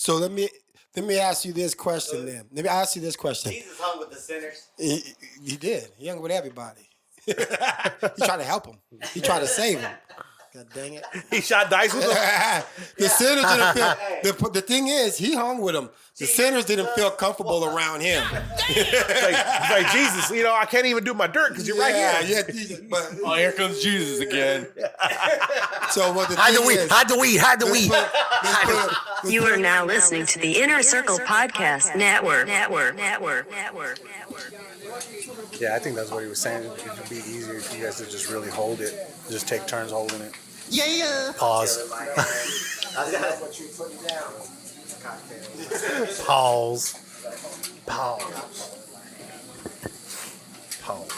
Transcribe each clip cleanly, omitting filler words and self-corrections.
So let me ask you this question then. Let me ask you this question. Jesus hung with the sinners. He did. He hung with everybody. He tried to help him. He tried to save him. God dang it. He shot dice with them? The sinners didn't feel... The thing is, he hung with him. The sinners didn't feel comfortable around him. It's like, Jesus, I can't even do my dirt because you're right here. Yeah, but... Oh, here comes Jesus again. So what the hide the weed. You are now listening to the Inner Circle Podcast Network. Yeah, I think that's what he was saying. It would be easier if you guys would just really hold it. Just take turns holding it. Yeah. Pause. Pause.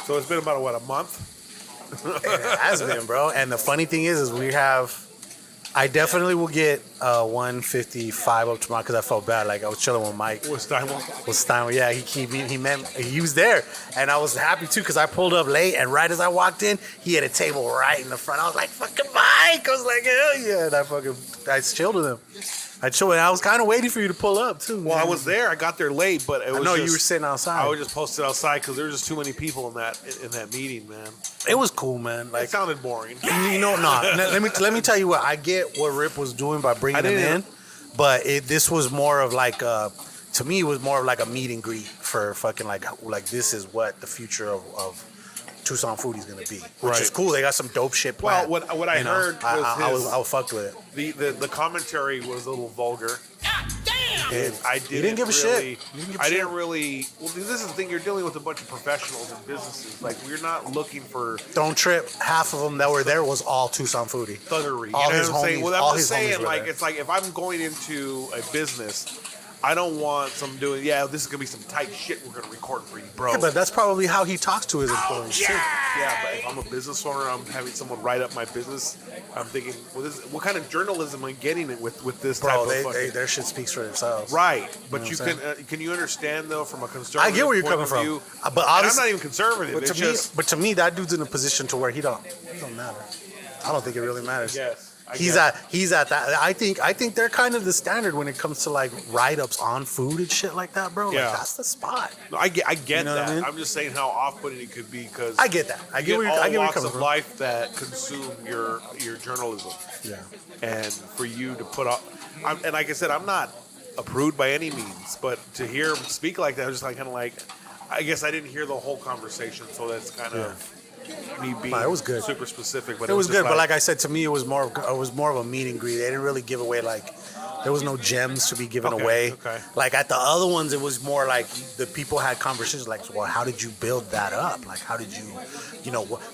So it's been about, a month? It has been, bro. And the funny thing is I definitely will get 155 up tomorrow because I felt bad. Like I was chilling with Mike. Was Steinway? Yeah, he was there, and I was happy too because I pulled up late, and right as I walked in, he had a table right in the front. I was like, "Fucking Mike!" I was like, "Hell yeah!" And I chilled with him. And I was kind of waiting for you to pull up too. Well, I was there. I got there late, but you were sitting outside. I was just posted outside because there was just too many people in that meeting, man. It was cool, man. Like, it sounded boring. Let me tell you what. I get what Rip was doing by bringing them in, but this was more of like to me, it was more of like a meet and greet for fucking like this is what the future of Tucson Foodie's gonna be, which is cool. They got some dope shit planned. Well, what I heard was I was fucked with it. The commentary was a little vulgar. And I didn't give a shit. I didn't really. Well, this is the thing. You're dealing with a bunch of professionals and businesses. Like, we're not looking for. Don't trip. Half of them that were there was all Tucson Foodie. Thuggery. All his homies. Saying? Well, all I'm his just saying, like, there. it's like if I'm going into a business, I don't want some doing. Yeah, this is gonna be some tight shit we're gonna record for you, bro. Yeah, but that's probably how he talks to his employees too. Yeah, but if I'm a business owner, I'm having someone write up my business. I'm thinking, what kind of journalism am I getting it with this type of fucking... their shit speaks for themselves. Right, but can you understand though from a conservative? I get where you're coming from, but I'm not even conservative. But to me, that dude's in a position to where he don't matter. I don't think it really matters. Yes. He's at that. I think they're kind of the standard when it comes to like write-ups on food and shit like that, bro. Yeah. Like, that's the spot. No, I get You know that. what I mean? I'm just saying how off-putting it could be because I get that. I get where all you're walks coming of from. life that consume your journalism. Yeah. And for you to put up, and like I said, I'm not a prude by any means, but to hear him speak like that, I was just kind of like, I guess I didn't hear the whole conversation, so that's kind of. Me being it was good. Super specific, but it was good. But like I said, to me, it was more of a meet and greet. They didn't really give away there was no gems to be given away. Okay. Like at the other ones, it was more like the people had conversations like, well, how did you build that up? Like, how did you,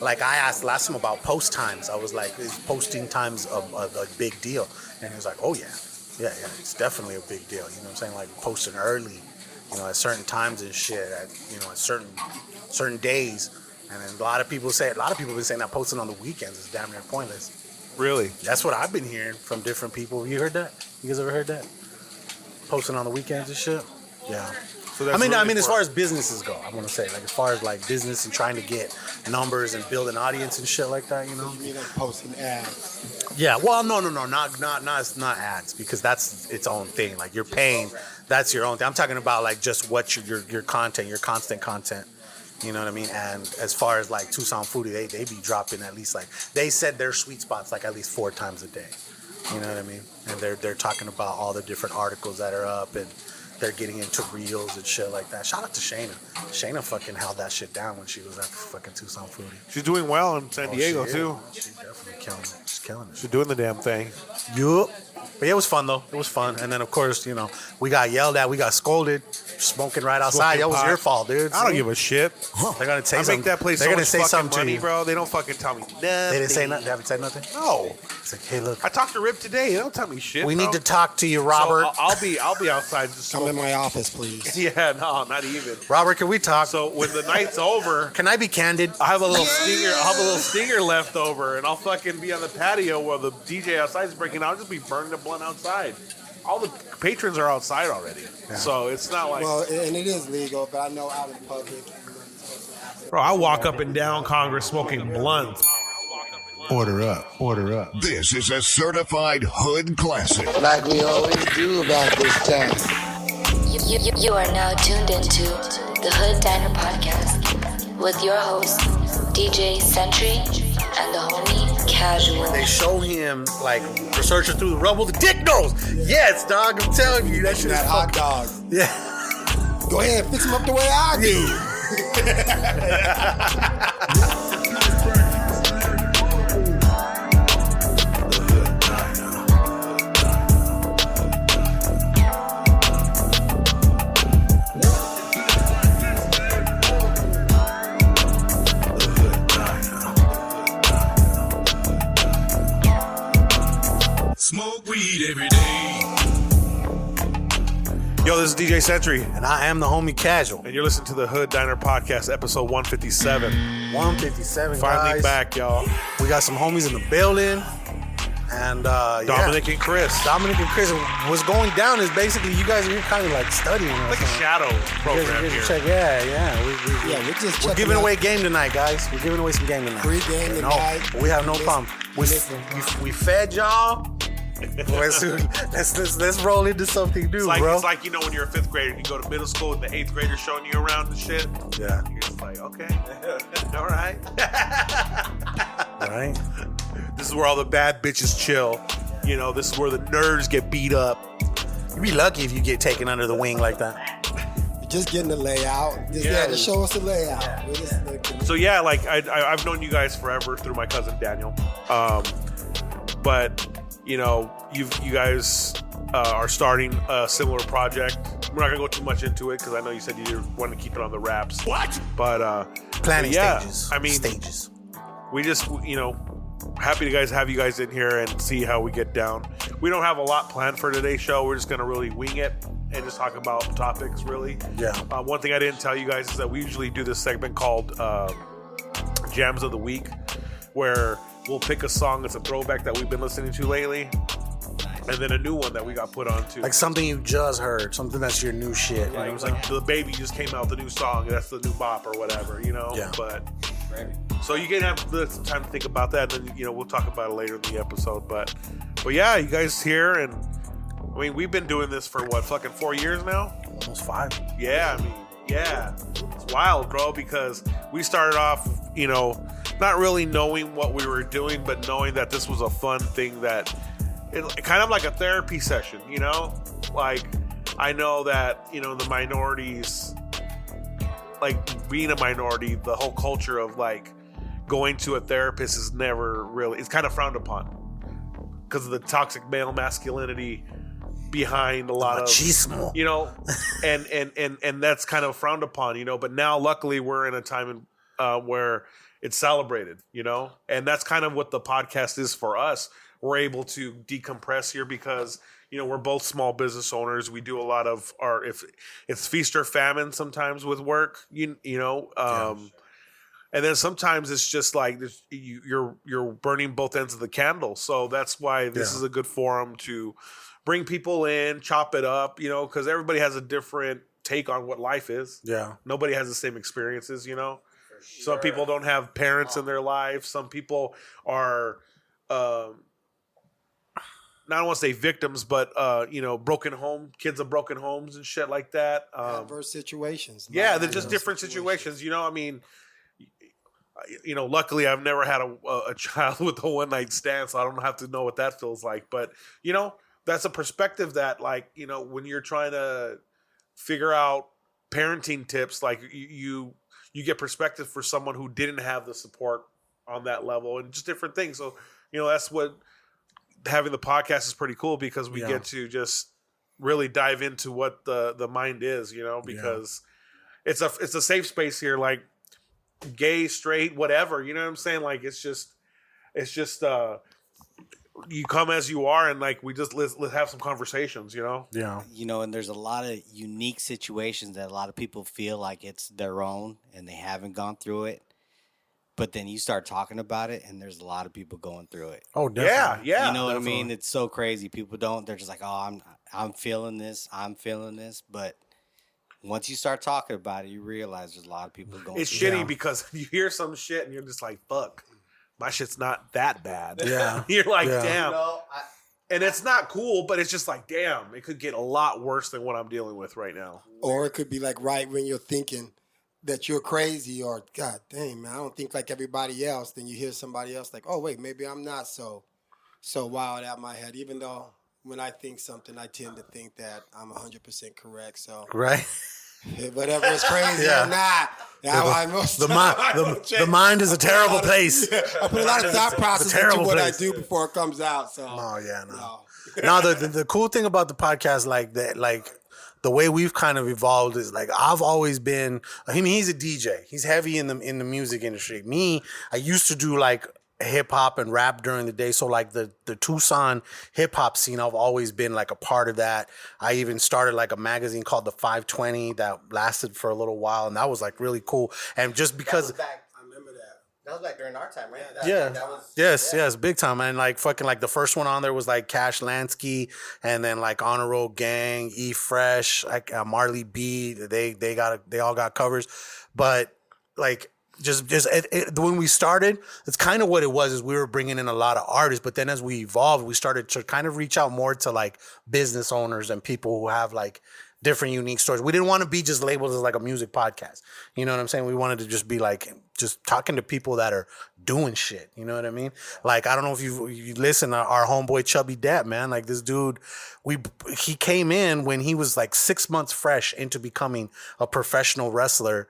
like I asked last time about post times. I was like, is posting times a big deal? And he was like, oh yeah, it's definitely a big deal. You know what I'm saying? Like posting early, at certain times and shit, at certain days. And then a lot of people have been saying that posting on the weekends is damn near pointless. Really? That's what I've been hearing from different people. You heard that? You guys ever heard that? Posting on the weekends and shit? Yeah. So I mean, as far as businesses go, I want to say, like, as far as like business and trying to get numbers and build an audience and shit like that, You mean like posting ads? Yeah. Well, no, not ads, because that's its own thing. Like, you're paying, that's your own thing. I'm talking about like just what your content, your constant content. You know what I mean? And as far as like Tucson Foodie, they be dropping at least they said their sweet spots like at least 4 times a day. You know what I mean? And they're talking about all the different articles that are up, and they're getting into reels and shit like that. Shout out to Shayna. Shayna fucking held that shit down when she was at fucking Tucson Foodie. She's doing well in San Diego too. She's definitely killing it. She's killing it. She's doing the damn thing. Yup. But it was fun though. It was fun. And then of course, we got yelled at, we got scolded, smoking right outside. That was your fault, dude. I don't give a shit. They're gonna say I something. make that place They're so gonna much say fucking something money, to you, bro. They don't fucking tell me nothing. They didn't say nothing. They haven't said nothing. No. It's like, hey, look. I talked to Rip today. They don't tell me shit. We bro. need to talk to you, Robert. So I'll be outside. Just Come in my office, please. Yeah, no, not even. Robert, can we talk? So when the night's over, can I be candid? I have a little stinger. I'll have a little stinger left over, and I'll fucking be on the patio while the DJ outside is breaking out. I'll just be burning the blunt outside. All the patrons are outside already, so it's not like. Well, and it is legal, but I know out in public. Bro, I walk up and down Congress smoking blunts. Order up, order up. This is a certified hood classic. Like we always do about this time. You are now tuned into the Hood Diner Podcast with your host, DJ Sentry and the homie Casual. They show him like researching through the rubble. The dick nose. Yes, dog. I'm telling you, that shit That is hot dog. Yeah. Go ahead, fix him up the way I do. Smoke weed every day. Yo, this is DJ Sentry, And I am the homie Casual. and you're listening to the Hood Diner Podcast, episode 157. 157, Finally guys. back, y'all. We got some homies in the building. And Dominick and Chris. Dominick and Chris. What's going down is basically you guys are here kind of like studying. or Like a something. shadow You guys program are here. check. Yeah. Yeah, we're just We're checking giving out away game tonight, guys. We're giving away some game tonight. free game No, tonight. we have no problem. We fed y'all. Let's roll into something new, bro. It's like, you know, when you're a fifth grader, you go to middle school and the eighth grader showing you around and shit. Yeah. You're just like, okay, all right. Right. This is where all the bad bitches chill. You know, this is where the nerds get beat up. You'd be lucky if you get taken under the wing like that. We're just getting the layout. Just show us the layout. We're just looking. So yeah, like I've known you guys forever through my cousin Daniel, but you know you guys are starting a similar project. We're not gonna go too much into it because I know you said you wanted to keep it on the wraps. What? But Planning yeah, stages. I mean, stages. we just happy to have you guys in here and see how we get down. We don't have a lot planned for today's show. We're just gonna really wing it and just talk about topics really. Yeah. One thing I didn't tell you guys is that we usually do this segment called Jams of the Week, where we'll pick a song that's a throwback that we've been listening to lately, and then a new one that we got put on to. Like something you just heard, something that's your new shit. Like, it was like The Baby just came out, the new song, that's the new bop or whatever, you know? Yeah. But so you can have some time to think about that, and then we'll talk about it later in the episode. But yeah, you guys here, and I mean, we've been doing this for what, fucking 4 years now? Almost 5. Yeah, I mean, yeah. It's wild, bro, because we started off, not really knowing what we were doing, but knowing that this was a fun thing that, kind of like a therapy session, Like, I know that, the minorities, like being a minority, the whole culture of like going to a therapist is never really, it's kind of frowned upon because of the toxic male masculinity behind a lot Machismo. of, and that's kind of frowned upon, but now luckily we're in a time where it's celebrated, and that's kind of what the podcast is for us. We're able to decompress here because, we're both small business owners. We do a lot of if it's feast or famine sometimes with work, and then sometimes it's just like you're burning both ends of the candle. So that's why this is a good forum to bring people in, chop it up, because everybody has a different take on what life is. Yeah. Nobody has the same experiences, Sure. Some people don't have parents in their life. Some people are, I don't want to say victims, but, broken home, kids of broken homes and shit like that. Adverse situations. Yeah, they're just different situations. Luckily I've never had a child with a one night stand, so I don't have to know what that feels like. But, that's a perspective that, like, when you're trying to figure out parenting tips, like you get perspective for someone who didn't have the support on that level and just different things. So, that's what having the podcast is pretty cool because we get to just really dive into what the mind is, because it's a safe space here, like gay, straight, whatever, you know what I'm saying? Like, it's just you come as you are, and like let's have some conversations, Yeah. And there's a lot of unique situations that a lot of people feel like it's their own and they haven't gone through it. But then you start talking about it, and there's a lot of people going through it. Oh, definitely. Yeah. You know what I mean? It's so crazy. People don't. They're just like, oh, I'm feeling this. I'm feeling this. But once you start talking about it, you realize there's a lot of people going. It's through shitty it. because you hear some shit and you're just like, fuck. my shit's not that bad. Yeah. You're like, Yeah. damn. And it's not cool, but it's just like, damn, it could get a lot worse than what I'm dealing with right now. Or it could be like right when you're thinking that you're crazy, or God dang, man, I don't think like everybody else. Then you hear somebody else like, oh wait, maybe I'm not so wild out my head. Even though when I think something, I tend to think that I'm 100% correct. So Right. whatever is crazy or not, The mind is a terrible place. I put a lot of thought process into what I do before it comes out. So No, the cool thing about the podcast, like that, like the way we've kind of evolved is like I've always been. I mean, he's a DJ. He's heavy in the music industry. Me, I used to do like hip hop and rap during the day. So like the Tucson hip hop scene, I've always been like a part of that. I even started like a magazine called the 520 that lasted for a little while, and that was like really cool. And just because. That was back during our time, right? Yes, big time. And like fucking like the first one on there was like Cash Lansky, and then like Honor Roll Gang, E Fresh, like Marley B. They all got covers, but like just when we started, it's kind of what it was. Is we were bringing in a lot of artists, but then as we evolved, we started to kind of reach out more to like business owners and people who have like different unique stories. We didn't want to be just labeled as like a music podcast. You know what I'm saying? We wanted to just be like just talking to people that are doing shit. You know what I mean? Like, I don't know if you listen to our homeboy Chubby Depp, man. Like this dude, he came in when he was like 6 months fresh into becoming a professional wrestler.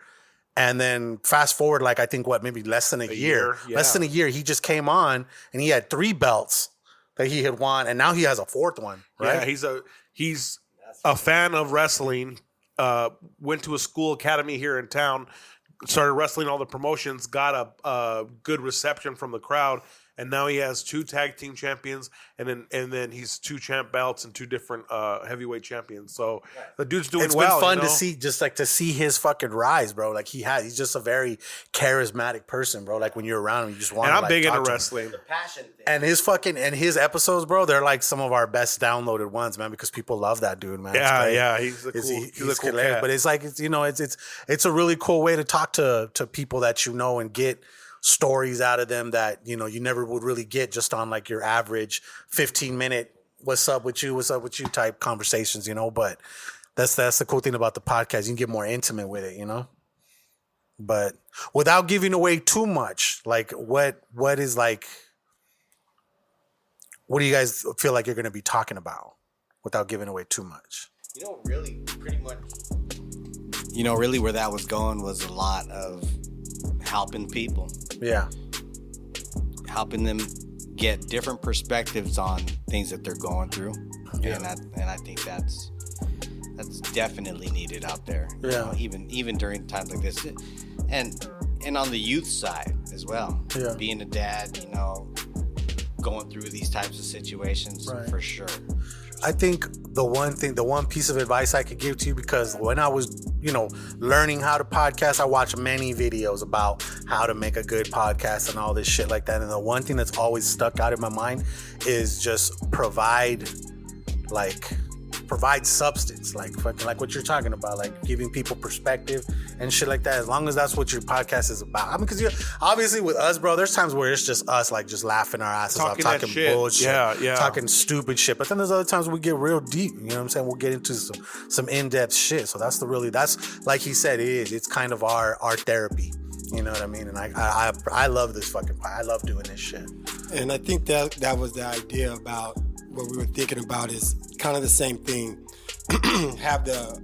And then fast forward, like I think maybe less than a year. Yeah. Less than a year, he just came on and he had 3 belts that he had won, and now he has a 4th one. Right? Yeah, he's a fan of wrestling, went to a school academy here in town, started wrestling all the promotions, got a good reception from the crowd, and now he has 2 tag team champions, and then he's 2 champ belts and 2 different heavyweight champions. So the dude's doing it's well. It's been fun to see his fucking rise, bro. Like he's just a very charismatic person, bro. Like when you're around him, you just want. And to I'm like, big into talk to wrestling. The passion thing. And his episodes, bro, they're like some of our best downloaded ones, man, because people love that dude, man. Yeah, he's a cool cat. But it's like it's a really cool way to talk to people that you know and get stories out of them that you never would really get just on like your average 15-minute what's up with you type conversations, but that's the cool thing about the podcast. You can get more intimate with it, but without giving away too much. Like what is like, what do you guys feel like you're going to be talking about without giving away too much? Really pretty much really where that was going was a lot of helping people. Yeah. Helping them get different perspectives on things that they're going through. Yeah. And I think that's definitely needed out there. Yeah. Even during times like this. And on the youth side as well. Yeah. Being a dad, going through these types of situations, right. For sure. I think the one piece of advice I could give to you, because when I was, learning how to podcast, I watched many videos about how to make a good podcast and all this shit like that. And the one thing that's always stuck out in my mind is just provide substance, like what you're talking about, like giving people perspective and shit like that. As long as that's what your podcast is about. I mean, because obviously with us, bro, there's times where it's just us like just laughing our asses off, talking bullshit, talking stupid shit. But then there's other times we get real deep. You know what I'm saying? We'll get into some in-depth shit. So that's like he said, it's kind of our therapy. You know what I mean? And I love this fucking I love doing this shit. And I think that was the idea about what we were thinking about is kind of the same thing. Have the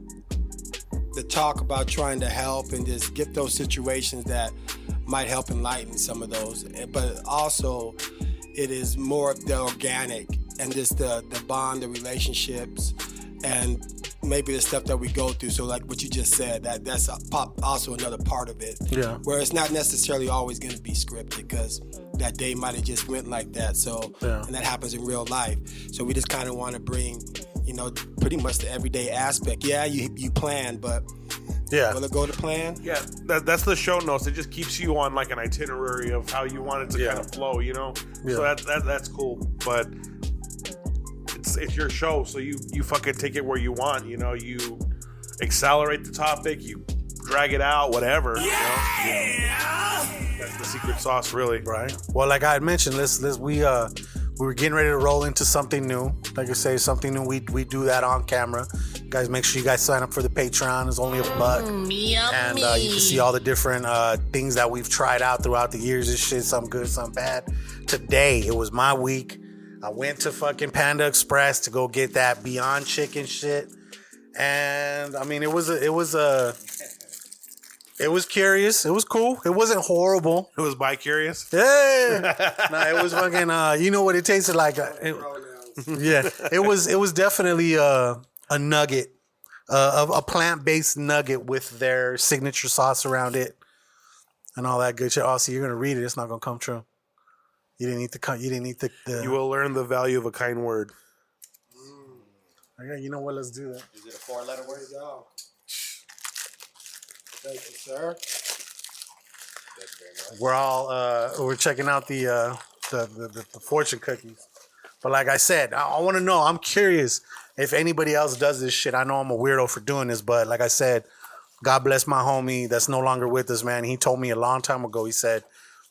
talk about trying to help and just get those situations that might help enlighten some of those. But also, it is more of the organic and just the bond, the relationships, and maybe the stuff that we go through. So like what you just said, that's also another part of it. Yeah. Where it's not necessarily always going to be scripted, because that day might have just went like that. So, and that happens in real life. So we just kind of want to bring, pretty much the everyday aspect. Yeah, you plan, but will it go to plan? Yeah, that's the show notes. It just keeps you on like an itinerary of how you want it to kind of flow, Yeah. So that's cool. But it's your show, so you fucking take it where you want. You accelerate the topic, you drag it out, whatever. That's the secret sauce, really. Right. Well, like I had mentioned, we were getting ready to roll into something new. Like I say, something new. We do that on camera. Guys, make sure you guys sign up for the Patreon. It's only $1, and you can see all the different things that we've tried out throughout the years. This shit, some good, some bad. Today, it was my week. I went to fucking Panda Express to go get that Beyond Chicken shit, and I mean, it was curious. It was cool. It wasn't horrible. It was bi-curious? Yeah. Nah, it was fucking, you know what it tasted like? Yeah. It was definitely a nugget, a plant-based nugget with their signature sauce around it and all that good shit. Oh, see, you're going to read it. It's not going to come true. You didn't eat the... You will learn the value of a kind word. Okay, you know what? Let's do that. Is it a 4-letter word? Thank you, sir. We're all we're checking out the fortune cookies, but like I said, I want to know. I'm curious if anybody else does this shit. I know I'm a weirdo for doing this, but like I said, God bless my homie that's no longer with us, man. He told me a long time ago. He said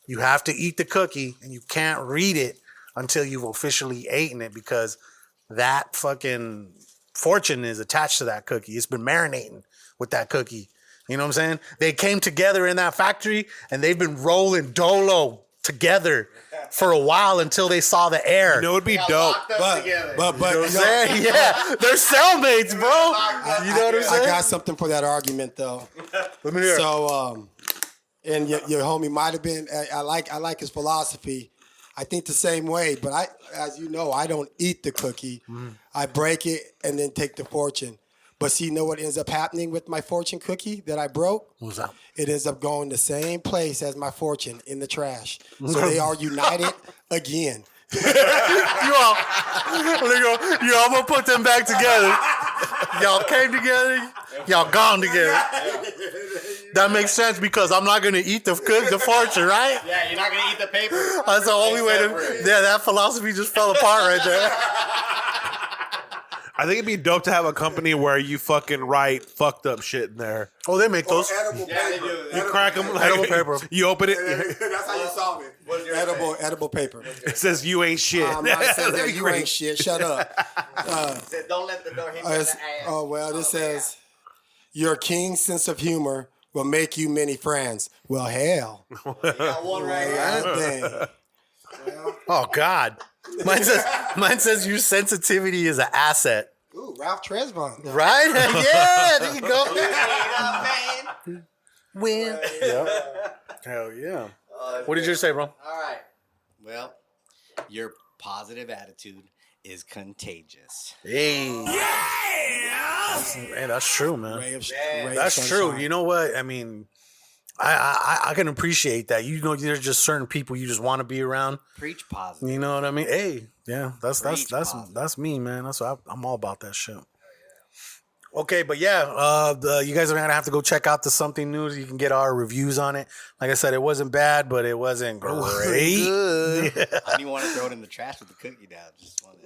you have to eat the cookie and you can't read it until you've officially eaten it, because that fucking fortune is attached to that cookie. It's been marinating with that cookie. You know what I'm saying? They came together in that factory and they've been rolling dolo together for a while until they saw the air. You know, it'd be dope. But you know what I'm saying? Yeah, they're cellmates, bro. You know what I'm saying? I got something for that argument though. Let me hear. So, and your homie might have been. I like his philosophy. I think the same way, but as you know, I don't eat the cookie. I break it and then take the fortune. But see, you know what ends up happening with my fortune cookie that I broke? What's that? It ends up going the same place as my fortune, in the trash. So they are united again. You all gonna put them back together. Y'all came together. Y'all gone together. That makes sense because I'm not gonna eat the fortune, right? Yeah, you're not gonna eat the paper. That's the only way to. Yeah, that philosophy just fell apart right there. I think it'd be dope to have a company where you fucking write fucked up shit in there. Oh, they make those. Edible paper. You crack them like edible paper. You open it. That's how you solve it. Edible paper. It says you ain't shit. I'm not saying that you ain't shit. Shut up. Don't let the door hit you in the ass. Oh, well, this says, your king's sense of humor will make you many friends. Well, hell. You got one right here. Oh God. Mine says your sensitivity is an asset. Ooh, Ralph Tresvant. Right? Yeah, there you go. Man. Win. Yep. Hell yeah. What did you say, bro? All right. Well, your positive attitude is contagious. Hey. That's true, man. Ray of That's sunshine. true. You know what? I mean, I can appreciate that. You know, there's just certain people you just want to be around. Preach positive. You know what I mean? Hey, yeah, that's Preach me, man. That's what I'm all about that shit. Okay, but yeah, you guys are gonna have to go check out the Something News. You can get our reviews on it. Like I said, it wasn't bad, but it wasn't great. I didn't want to throw it in the trash with the cookie down. Just wanted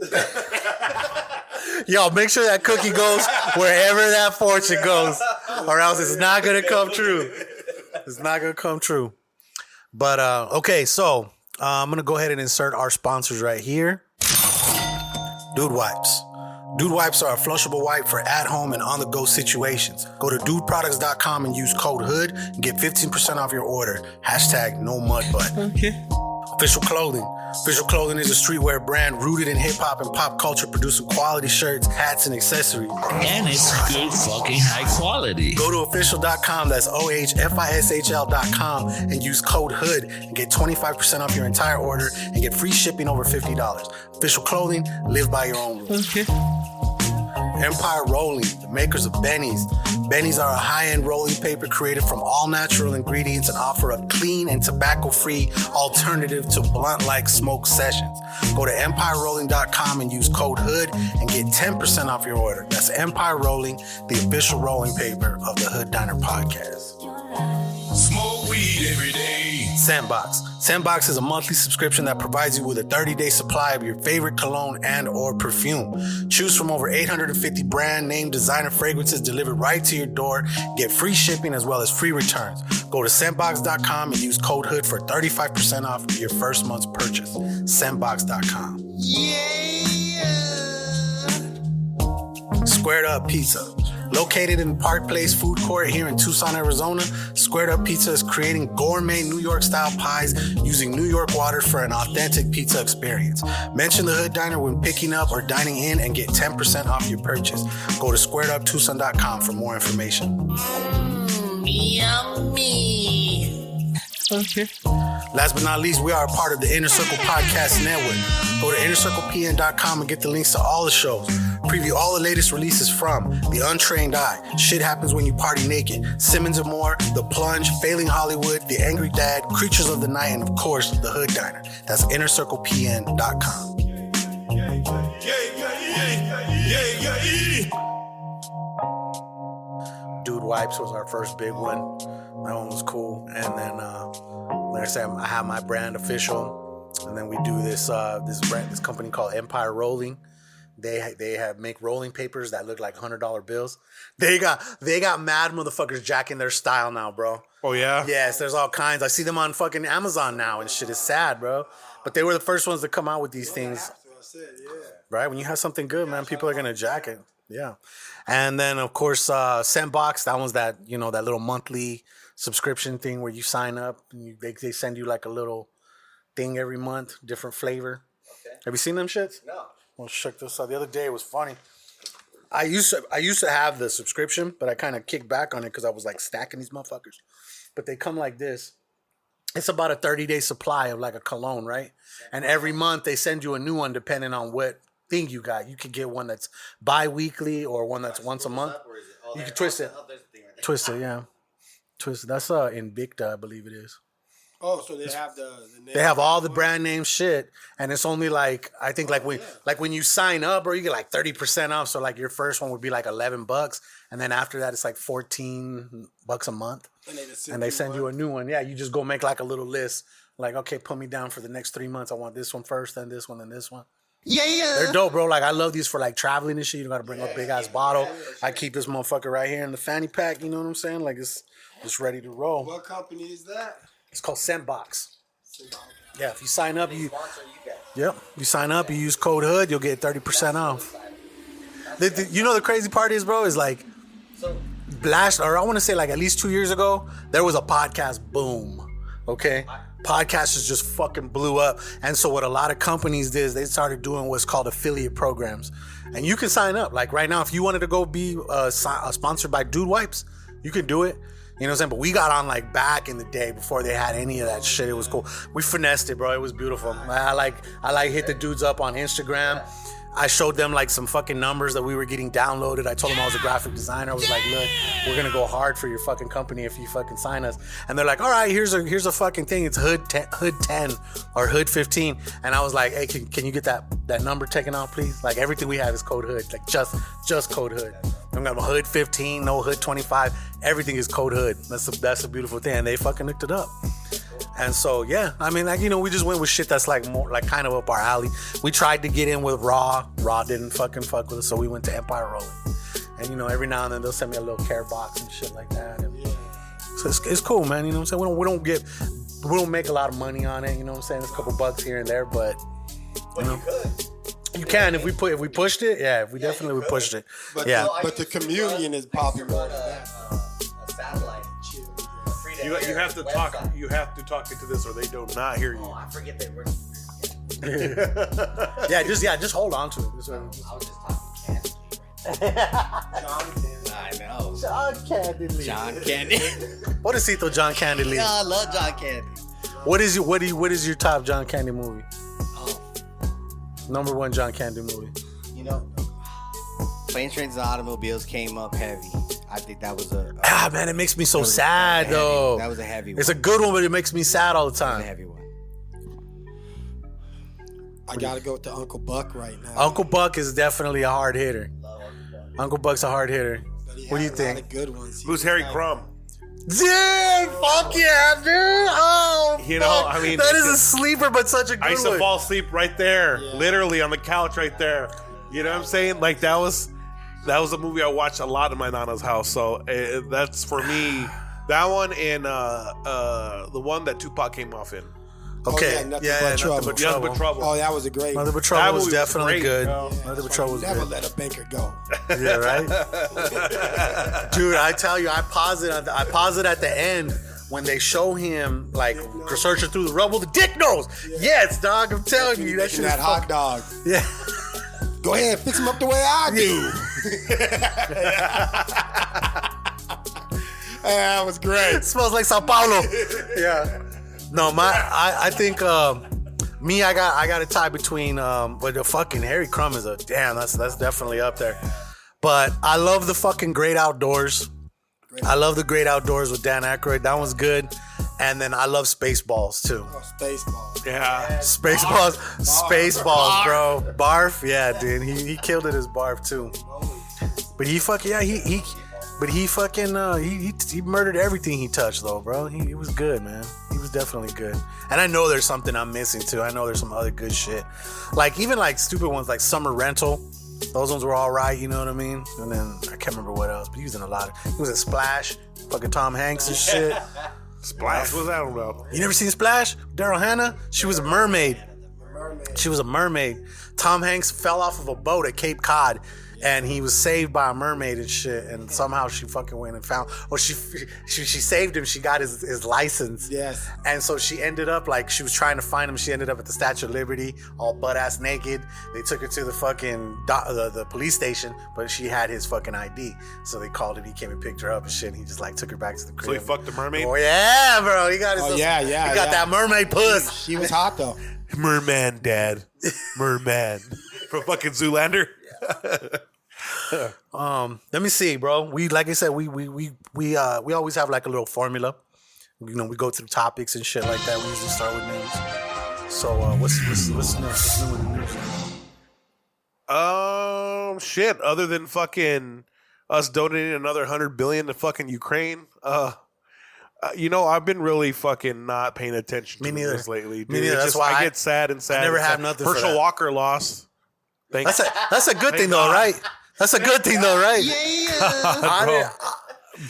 Yo, make sure that cookie goes wherever that fortune goes, or else it's not gonna come true. It's not gonna come true. But okay, so I'm gonna go ahead and insert our sponsors right here. Dude Wipes. Dude Wipes are a flushable wipe for at-home and on-the-go situations. Go to dudeproducts.com and use code HOOD and get 15% off your order. # no mud butt. Okay. Official Clothing. Official Clothing is a streetwear brand rooted in hip-hop and pop culture, producing quality shirts, hats, and accessories. And it's good fucking high quality. Go to official.com, that's OHFISHL.com, and use code HOOD and get 25% off your entire order and get free shipping over $50. Official Clothing, live by your own rules. Okay. Empire Rolling, the makers of Bennies. Bennies are a high-end rolling paper created from all natural ingredients and offer a clean and tobacco-free alternative to blunt-like smoke sessions. Go to EmpireRolling.com and use code HOOD and get 10% off your order. That's Empire Rolling, the official rolling paper of the Hood Diner Podcast. Smoke weed every day. Scentbox. Scentbox is a monthly subscription that provides you with a 30-day supply of your favorite cologne and or perfume. Choose from over 850 brand name designer fragrances delivered right to your door. Get free shipping as well as free returns. Go to scentbox.com and use code HOOD for 35% off your first month's purchase. Scentbox.com. Squared Up Pizza. Located in Park Place Food Court here in Tucson, Arizona, Squared Up Pizza is creating gourmet New York-style pies using New York water for an authentic pizza experience. Mention the Hood Diner when picking up or dining in and get 10% off your purchase. Go to squareduptucson.com for more information. Yummy. Okay. Last but not least, we are a part of the Inner Circle Podcast Network. Go to innercirclepn.com and get the links to all the shows. Preview all the latest releases from The Untrained Eye, Shit Happens When You Party Naked, Simmons and More, The Plunge, Failing Hollywood, The Angry Dad, Creatures of the Night, and of course, The Hood Diner. That's innercirclepn.com. Dude Wipes was our first big one. That one was cool. And then, like I said, I have my brand official. And then we do this company called Empire Rolling. They make rolling papers that look like $100 bills. They got mad motherfuckers jacking their style now, bro. Oh yeah? Yes, there's all kinds. I see them on fucking Amazon now and shit is sad, bro. But they were the first ones to come out with these things. Right? When you have something good, man, people are gonna jack it. Yeah. And then of course Scentbox, that one's that little monthly subscription thing where you sign up and they send you like a little thing every month, different flavor. Okay. Have you seen them shits? No. Well, check this out. The other day it was funny. I used to have the subscription, but I kind of kicked back on it because I was like stacking these motherfuckers. But they come like this. It's about a 30-day supply of like a cologne, right? And every month they send you a new one depending on what thing you got. You could get one that's bi-weekly or one that's once a month. You can twist it. Twist it, yeah. Twist it. That's Invicta, I believe it is. Oh, so they have the name. They have all the brand name shit, and it's only like I think when you sign up, bro, you get like 30% off. So like your first one would be like $11, and then after that it's like $14 a month, and they send you a new one. Yeah, you just go make like a little list, like okay, put me down for the next 3 months. I want this one first, then this one, then this one. Yeah, they're dope, bro. Like I love these for like traveling and shit. You don't gotta bring a big ass bottle. I keep this motherfucker right here in the fanny pack. You know what I'm saying? Like it's ready to roll. What company is that? It's called Scentbox. Yeah, if you sign up, you sign up, you use code HOOD, you'll get 30% off. The crazy part is, bro, is like I want to say like at least 2 years ago, there was a podcast boom. Okay? Podcasts just fucking blew up. And so what a lot of companies did is they started doing what's called affiliate programs. And you can sign up. Like right now, if you wanted to go be sponsored by Dude Wipes, you can do it. You know what I'm saying? But we got on like back in the day before they had any of that shit. It was cool. We finessed it, bro. It was beautiful. I hit the dudes up on Instagram. I showed them like some fucking numbers that we were getting downloaded. I told them I was a graphic designer. I was like, look, we're gonna go hard for your fucking company if you fucking sign us. And they're like, all right, here's a fucking thing. It's Hood 10 or Hood 15. And I was like, hey, can you get that number taken out, please? Like everything we have is code Hood, like just code Hood. I'm gonna have a Hood 15, no Hood 25. Everything is code Hood. That's a beautiful thing. And they fucking hooked it up. And so, yeah, I mean, like, we just went with shit that's like more, like kind of up our alley. We tried to get in with Raw. Raw didn't fucking fuck with us, so we went to Empire Rolling. And, every now and then they'll send me a little care box and shit like that. And so it's cool, man. You know what I'm saying? We don't make a lot of money on it. You know what I'm saying? It's a couple bucks here and there, but you can if we pushed it. Yeah, we definitely pushed it. But yeah, but the communion is popular. A satellite. You have to talk. You have to talk into this, or they do not hear you. Oh, I forget that we're. just hold on to it. I was just talking candy. I know. John Candy Lee. John Candy. Pobrecito John Candy Lee. Yeah, I love John Candy. What is your top John Candy movie? Oh. Number one John Candy movie. Planes, Trains, and Automobiles came up heavy. I think that was man, it makes me so sad though. That was a heavy one. It's a good one, but it makes me sad all the time. That was a heavy one. I gotta go with the Uncle Buck right now. Uncle Buck is definitely a hard hitter. Uncle Buck's a hard hitter. What do you think? Good ones. Who's Harry Crumb? Dude, fuck yeah, dude. Oh, You know, I mean, that is a sleeper, but such a good I used to one. fall asleep right there, literally on the couch right there. You know what I'm saying? Like that was a movie I watched a lot in my nana's house. So that's for me. That one and the one that Tupac came off in. Okay, Nothing but trouble. Nothing but trouble. Oh, that was a great. Nothing but That trouble was movie was definitely great, good. bro. Nothing but trouble was Never good. let a banker go. Yeah, right. Dude, I tell you, I paused it at the end when they show him like searching through the rubble. The dick nose. Yes, dog. I'm telling you, that shit. That hot dog. Yeah. Go ahead, fix him up the way I do. That was great. It smells like Sao Paulo. Yeah. No, I think me, I got a tie between but the fucking Harry Crumb is that's definitely up there. But I love the fucking Great Outdoors. I love the Great Outdoors with Dan Aykroyd. That one's good. And then I love Spaceballs too. Oh, Spaceballs. Yeah. Spaceballs, bro. Barf, yeah, dude. He killed it as Barf too. But he fucking he murdered everything he touched though, bro. He was good, man. He was definitely good. And I know there's something I'm missing too. I know there's some other good shit. Like even like stupid ones like Summer Rental. Those ones were all right, you know what I mean? And then I can't remember what else, but he was in a lot of. He was in Splash, fucking Tom Hanks and shit. Splash, what's that about? You never seen Splash? Daryl Hannah? She was a mermaid. She was a mermaid. Tom Hanks fell off of a boat at Cape Cod, and he was saved by a mermaid and shit. And somehow she fucking went and found. Or she saved him. She got his license. Yes. And so she ended up like she was trying to find him. She ended up at the Statue of Liberty, all butt ass naked. They took her to the fucking the police station, but she had his fucking ID. So they called him. He came and picked her up and shit. And he just like took her back to the crib. So he fucked the mermaid? Oh yeah, bro. He got his. Oh yeah. He got that mermaid puss. She was hot though. Merman, Dad. Merman. From fucking Zoolander. Let me see, bro. We like I said, we always have like a little formula. You know, we go through topics and shit like that. We usually start with news. So what's next? What's new in the news? Shit. Other than fucking us donating another 100 billion to fucking Ukraine. You know, I've been really fucking not paying attention to this lately. Dude. Me neither. That's just, why I get sad and sad. I never and have sad. nothing for Herschel that. Walker lost. That's a good thing though, right? That's a good thing though, right? I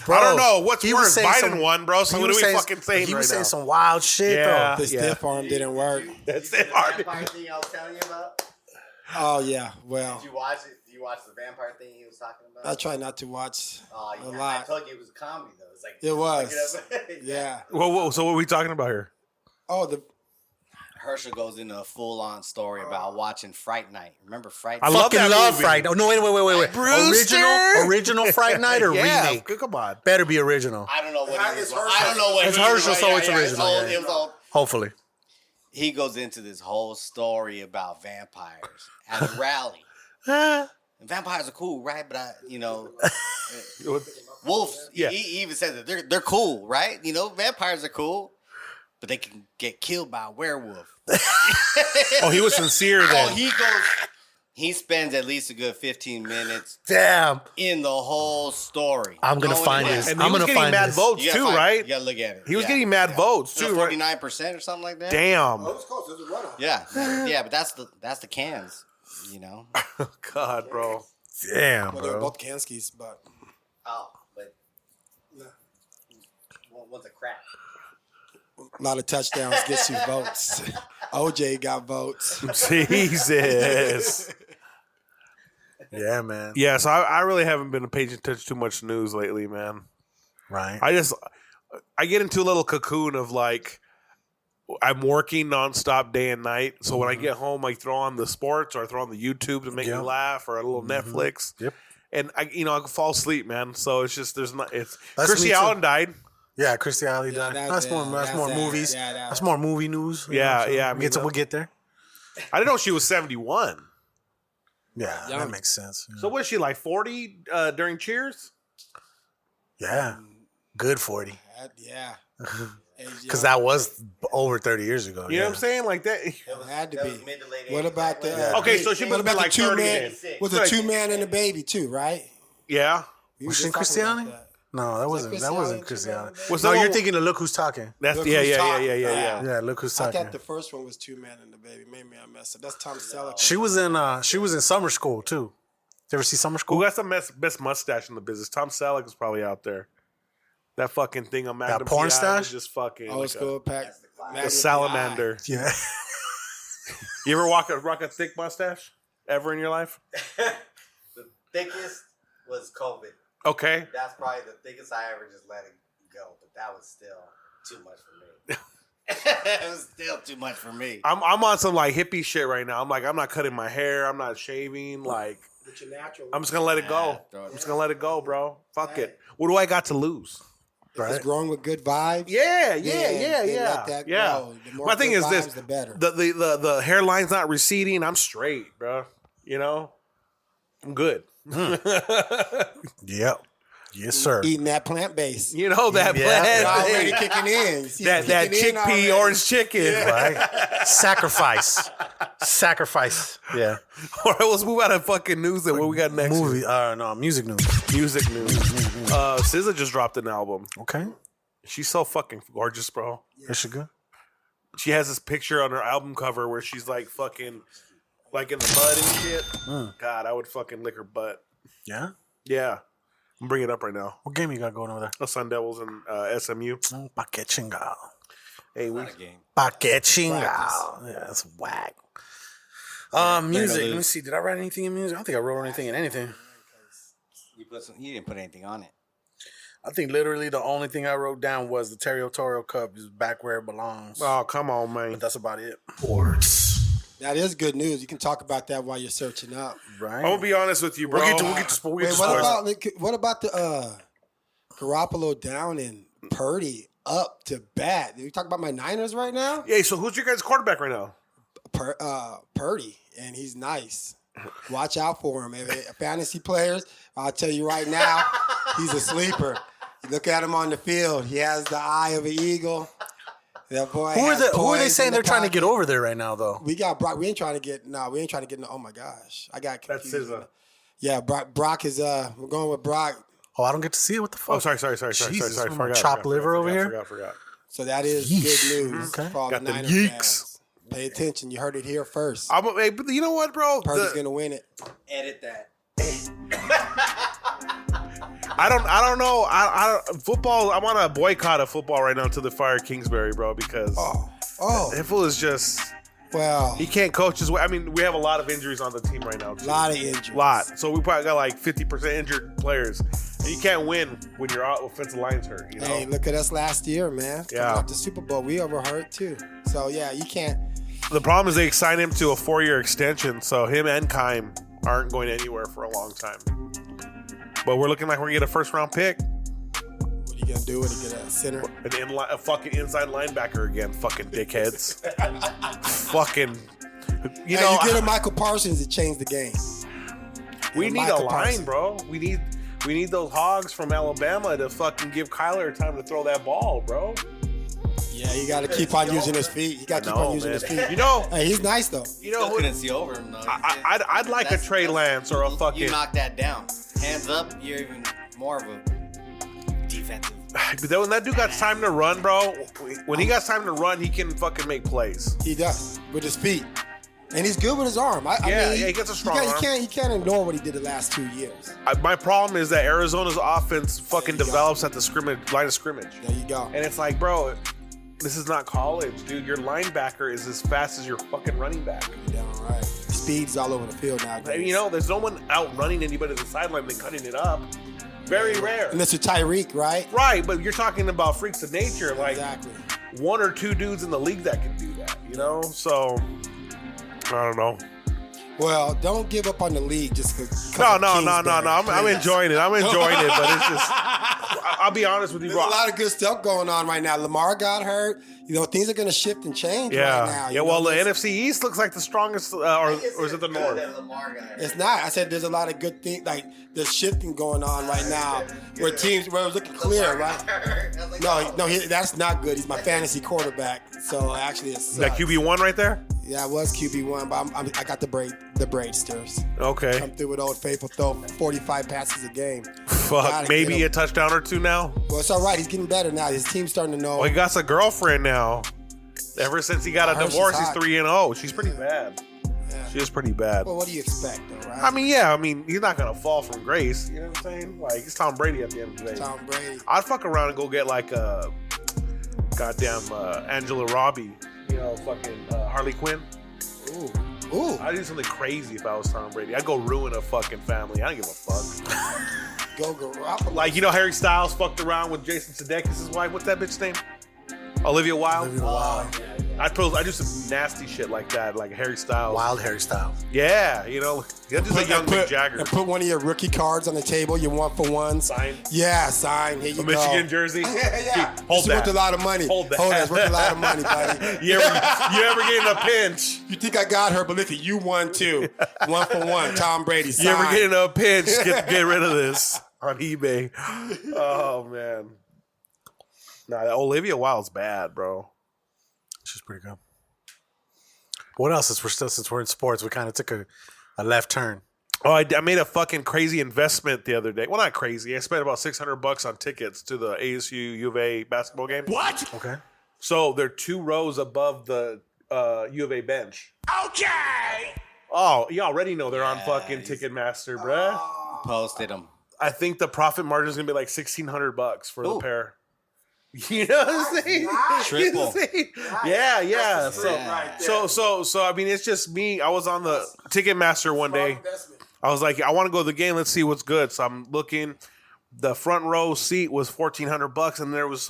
don't know what's worse. Biden won, bro. So what are we fucking saying? He was right saying now? some wild shit though. The stiff arm didn't work. That's it. Hard. Vampire thing I was telling you about. Oh yeah. Well, Did you watch it? Did you watch the vampire thing he was talking about? I try not to watch a I lot. told you it was a comedy though. It's like It was. look it up. Yeah. Whoa. So what are we talking about here? Oh, the Herschel goes into a full-on story about watching Fright Night. Remember Fright I Night? love that Love movie. Fright. Oh no, wait. Brewster? Original Fright Night or Yeah, remake? come on. Better be original. I don't know what it is. I don't know what It's it is. Herschel, so it's original, Old, yeah. It was old. Hopefully. He goes into this whole story about vampires at a rally. And vampires are cool, right? But wolves. Yeah. He even says that they're cool, right? You know, vampires are cool, but they can get killed by a werewolf. Oh, he was sincere then. He spends at least a good 15 minutes Damn. in the whole story. I'm gonna Going find in this. And I'm he was gonna getting find mad this. votes You gotta too, find- right? You gotta look at it. He was getting mad votes too, right? 49% or something like that. Damn. it was close. It was a runoff. Yeah, but that's the cans, you know. God, bro. Damn, Well, they were bro. both Kanskis, but Oh, but what's a crack? a lot of touchdowns gets you votes. OJ got votes. Jesus. Yeah, man. Yeah, so I really haven't been paying attention to too much news lately, man. Right. I get into a little cocoon of like I'm working nonstop day and night. So when I get home, I throw on the sports or I throw on the YouTube to make me laugh or a little Netflix. Yep. And I can fall asleep, man. So it's just That's Chrissy me too. Allen died. Yeah, Christy Alley died. That's more movies. That's more movie news. Yeah, yeah. I mean, We'll get there. I didn't know she was 71. Yeah, that makes sense. So was she like 40 during Cheers? Yeah. Good 40. Yeah. Because that was over 30 years ago. You know what I'm saying? Like that. It had to be. Mid to late What 80s, about the? back Okay, so she what must be about like the 2 30 man? then. Was a 2 man and a baby too, right? Yeah. We Was just she in talking Christiani? about that. No, that wasn't Chris Allen. Was No, that you're one- thinking of Look Who's Talking. That's Look yeah, Who's yeah, yeah, Talking. yeah, yeah, yeah. Yeah, Look Who's I Talking. thought the first one was Two Men and the Baby. Maybe I messed up. That's Tom Selleck. She was in Summer School too. You ever see Summer School? Who got the best mustache in the business? Tom Selleck is probably out there. That fucking thing on Magnum porn PI stash? was just fucking Old like school pack. a salamander. Yeah. You ever rock a thick mustache ever in your life? The thickest was COVID. Okay. That's probably the thickest I ever just let it go, but that was still too much for me. It was still too much for me. I'm on some like hippie shit right now. I'm like, I'm not cutting my hair. I'm not shaving. Like, But you're natural. I'm just gonna let it go. I'm just gonna let it go, bro. Fuck it. What do I got to lose? It's growing with good vibes. Yeah. Let that grow. The more My thing good is this: vibes, the better. the hairline's not receding. I'm straight, bro. You know, I'm good. Yep. Yes, sir. Eating that plant based. You know that It's plant, already kicking in. You see it that kicking in chickpea already. orange chicken. Right? Sacrifice. Yeah. All right, let's move out of fucking news. Then what we got next? Movie. No, music news. Music news. SZA just dropped an album. Okay. She's so fucking gorgeous, bro. Is she good? She has this picture on her album cover where she's like fucking like in the mud and shit. God, I would fucking lick her butt. Yeah. Yeah. I'm bringing it up right now. What game you got going over there? The Sun Devils and SMU. Pa que chingao. Hey, we Pa que chingao. Yeah, that's whack. Music. Let me see. Did I write anything in music? I don't think I wrote anything in anything. You didn't put anything on it. I think literally the only thing I wrote down was the Territorial Cup is back where it belongs. Oh, come on, man. But that's about it. That is good news. You can talk about that while you're searching up. Right. I'm gonna be honest with you, bro. We'll get to Wait, what about the Garoppolo down and Purdy up to bat? We talk about my Niners right now? Yeah, so who's your guys' quarterback right now? Purdy, and he's nice. Watch out for him. Fantasy players, I'll tell you right now, he's a sleeper. You look at him on the field. He has the eye of an eagle. That boy. Who are they poise saying in they're the trying to pocket. get over there right now, though? We got Brock. We ain't trying to get. Oh my gosh, I got That's confused. SZA. Yeah, Brock is. We're going with Brock. Oh, I don't get to see it. What the fuck? Oh, sorry. Jesus, Sorry. I'm Forgot, chopped liver over here. Forgot. So that is good news Okay. for all Got the them Niners yeeks. fans. Pay attention. You heard it here first. Hey, but you know what, bro? Purdy's gonna win it. Edit that. I don't know. I don't football. I want to boycott of football right now to the Fire Kingsbury, bro, because that fool is just. Well, He can't coach his way. I mean, we have a lot of injuries on the team right now. Too. a lot of injuries. Lot. So we probably got like 50% injured players. And you can't win when your offensive line's hurt. You know. Hey, look at us last year, man. Yeah. Coming off the Super Bowl, we overhurt too. So yeah, you can't. The problem is they signed him to a 4-year extension, so him and Kime aren't going anywhere for a long time. But we're looking like we're gonna get a first-round pick. What are you gonna do when you get a center? A fucking inside linebacker again. Fucking dickheads. Fucking. You know, you get a Michael Parsons to change the game. we need a Michael line, Parsons. bro. We need those hogs from Alabama to fucking give Kyler time to throw that ball, bro. Yeah, you got to keep on using his feet. You got to keep on using his feet. You know, Hey, he's nice though. you know who, Couldn't see over him though. I'd like a Trey Lance or a fucking. You knock that down. Hands up. You're even more of a defensive. But then when that dude got time to run, bro, when he got time to run, he can fucking make plays. He does with his feet, and he's good with his arm. I mean, he gets a strong arm. You can't ignore what he did the last 2 years. My problem is that Arizona's offense fucking develops at the line of scrimmage. There you go. And it's like, bro, this is not college, dude. Your linebacker is as fast as your fucking running back. You're down right. Speed's all over the field now. And, you know, there's no one out running anybody at the sideline and cutting it up. Very rare. And Mr. Tyreek, right? Right, but you're talking about freaks of nature, like Exactly. 1 or 2 dudes in the league that can do that, you know? So, I don't know. Well, don't give up on the league just because. No. I'm enjoying it. I'm enjoying it, but it's just. I'll be honest with you, There's bro. a lot of good stuff going on right now. Lamar got hurt. You know, things are going to shift and change right now. Yeah. Well, the NFC East looks like the strongest, or is it the North? It's not. I said there's a lot of good things, like there's shifting going on right now where teams, where it's looking clear, right? No, that's not good. He's my fantasy quarterback. So actually, it's That QB1 right there? Yeah, I was QB1, but I got the Braidsters. Okay. Come through with Old Faithful, throw 45 passes a game. Fuck, maybe a touchdown or two now. Well, it's all right. He's getting better now. His team's starting to know. Well, he got a girlfriend now. Ever since he got a divorce, he's 3-0. She's pretty bad. Yeah. She is pretty bad. Well, what do you expect, though, right? I mean, he's not gonna fall from grace. You know what I'm saying? Like, it's Tom Brady at the end of the day. Tom Brady. I'd fuck around and go get like a goddamn Angela Robbie. You know, fucking Harley Quinn. Ooh. I'd do something crazy if I was Tom Brady. I'd go ruin a fucking family. I don't give a fuck. Go. Like, you know, Harry Styles fucked around with Jason Sudeikis' wife. What's that bitch name? Olivia Wilde. I'd do some nasty shit like that, like Harry Styles. Wild Harry Styles. Yeah, you know, just like young Mick Jagger. And put one of your rookie cards on the table, your 1-for-1s. Sign. Yeah, sign. Here you go. Michigan jersey. Yeah. Hold It's that. worth a lot of money. Hold that. It's worth a lot of money, buddy. you ever get in a pinch? You think I got her, but listen, you won too. 1-for-1, Tom Brady. Sign. You ever get in a pinch? Get rid of this on eBay. Oh man. Nah, Olivia Wilde's bad, bro. She's pretty good. What else? Since we're in sports, we kind of took a left turn. Oh, I made a fucking crazy investment the other day. Well, not crazy. I spent about $600 on tickets to the ASU U of A basketball game. What? Okay. So they're 2 rows above the U of A bench. Okay. Oh, you already know they're on fucking Ticketmaster, bruh. Posted them. I think the profit margin is gonna be like $1,600 for the pair. You know what I'm saying? Triple. You know what I'm saying? Yeah. So I mean, it's just me. I was on the Ticketmaster one day. I was like, I want to go to the game. Let's see what's good. So I'm looking. The front row seat was $1,400, and there was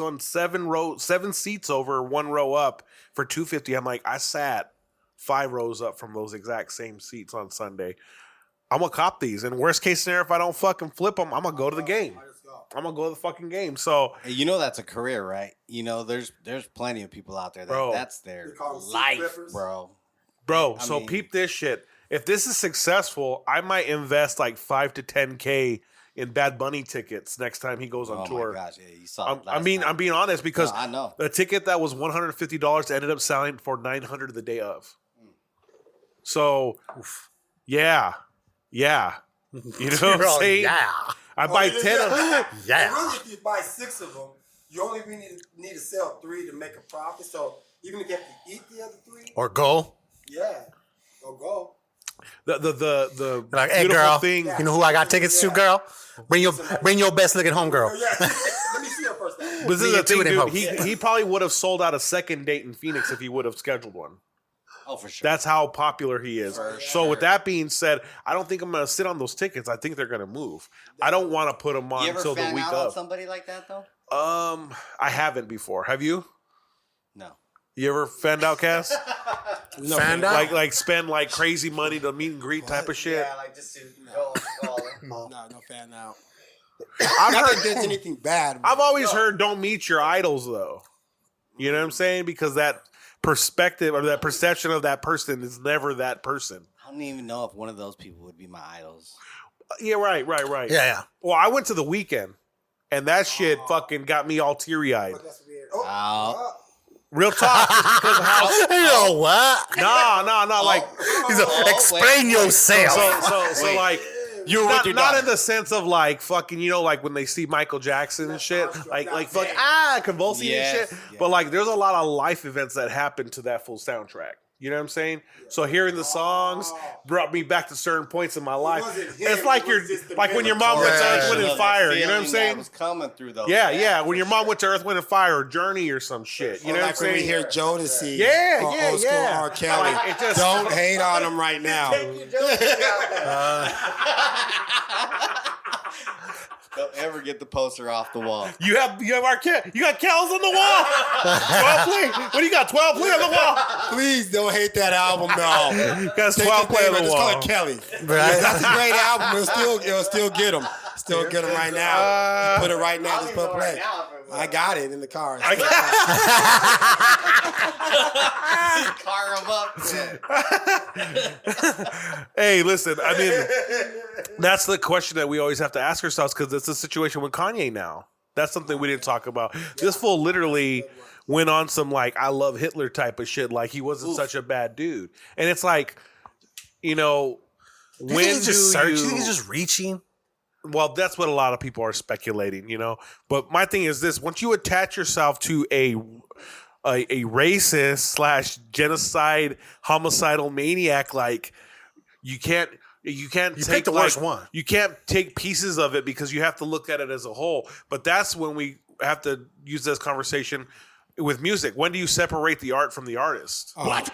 7 seats over, 1 row up for $250. I'm like, I sat 5 rows up from those exact same seats on Sunday. I'm gonna cop these. And worst case scenario, if I don't fucking flip them, I'm gonna go to the game. I'm gonna go to the fucking game. So you know that's a career, right? You know, there's plenty of people out there that's their life, bro. I mean, peep this shit. If this is successful, I might invest like $5 to $10K in Bad Bunny tickets next time he goes on tour. Oh my gosh, yeah, you saw. I'm being honest because I know the ticket that was $150 ended up selling for $900 the day of. So, yeah. You know what I'm saying? Yeah. I buy 10 of them. Yeah. Really, if you buy 6 of them, you only need to sell 3 to make a profit. So even if you have to eat the other 3, Or go. yeah, go. The Like, hey, beautiful girl, thing. you know who I got tickets to, girl? Bring your best looking home, girl. Yeah, let me see her first. But this is Me the too, thing, them dude. hoes. He probably would have sold out a second date in Phoenix if he would have scheduled one. Oh, for sure. That's how popular he is. So with that being said, I don't think I'm going to sit on those tickets. I think they're going to move. I don't want to put them on you ever until the fan week out on of. somebody like that though? I haven't before. Have you? No. You ever fanned out, Cass? No, Fanned out? Like spend like crazy money to meet and greet type of shit. Yeah, like just to go. no fan out. I've Not heard. that there's anything bad. I've always heard don't meet your idols though. You know what I'm saying? Because that perspective or that perception of that person is never that person. I don't even know if one of those people would be my idols. Yeah, right. Yeah. Well, I went to the weekend, and that shit fucking got me all teary eyed. That's weird. Real talk, just because of how. You know what? No, like. He's like, explain yourself. So like. You're not in the sense of like fucking, you know, like when they see Michael Jackson and shit, like fuck convulsing and shit. Yeah. But like, there's a lot of life events that happen to that full soundtrack. You know what I'm saying? So hearing the songs brought me back to certain points in my life. It's like when your mom went to Earth, Wind and Fire. You know what I'm saying? Was coming through those. Yeah. When your mom went to Earth, Wind and Fire or Journey or some shit. You know what I'm Like when we saying? hear Jodeci. Yeah. Old school R. Kelly. Like, it just- Don't hate on him right now. Don't ever get the poster off the wall. You have our cat. You got Kells on the wall. 12 play. What do you got? 12 play on the wall. Please don't hate that album, no. Got 12 play on the Just wall. call it Kelly. That's a great album. It'll still get him. Still get him right now. Put it right now. Just put play. I got it in the car. Car him up. Hey, listen. I mean, that's the question that we always have to ask ourselves because it's a situation with Kanye now. That's something we didn't talk about. This fool literally went on some like I love Hitler type of shit. Like he wasn't such a bad dude. And it's like, you know, Do you think he's just searching? Do you think he's just reaching? Well, that's what a lot of people are speculating, you know. But my thing is this: once you attach yourself to a racist / genocide homicidal maniac, like you can't take the worst one. You can't take pieces of it because you have to look at it as a whole. But that's when we have to use this conversation with music. When do you separate the art from the artist? What?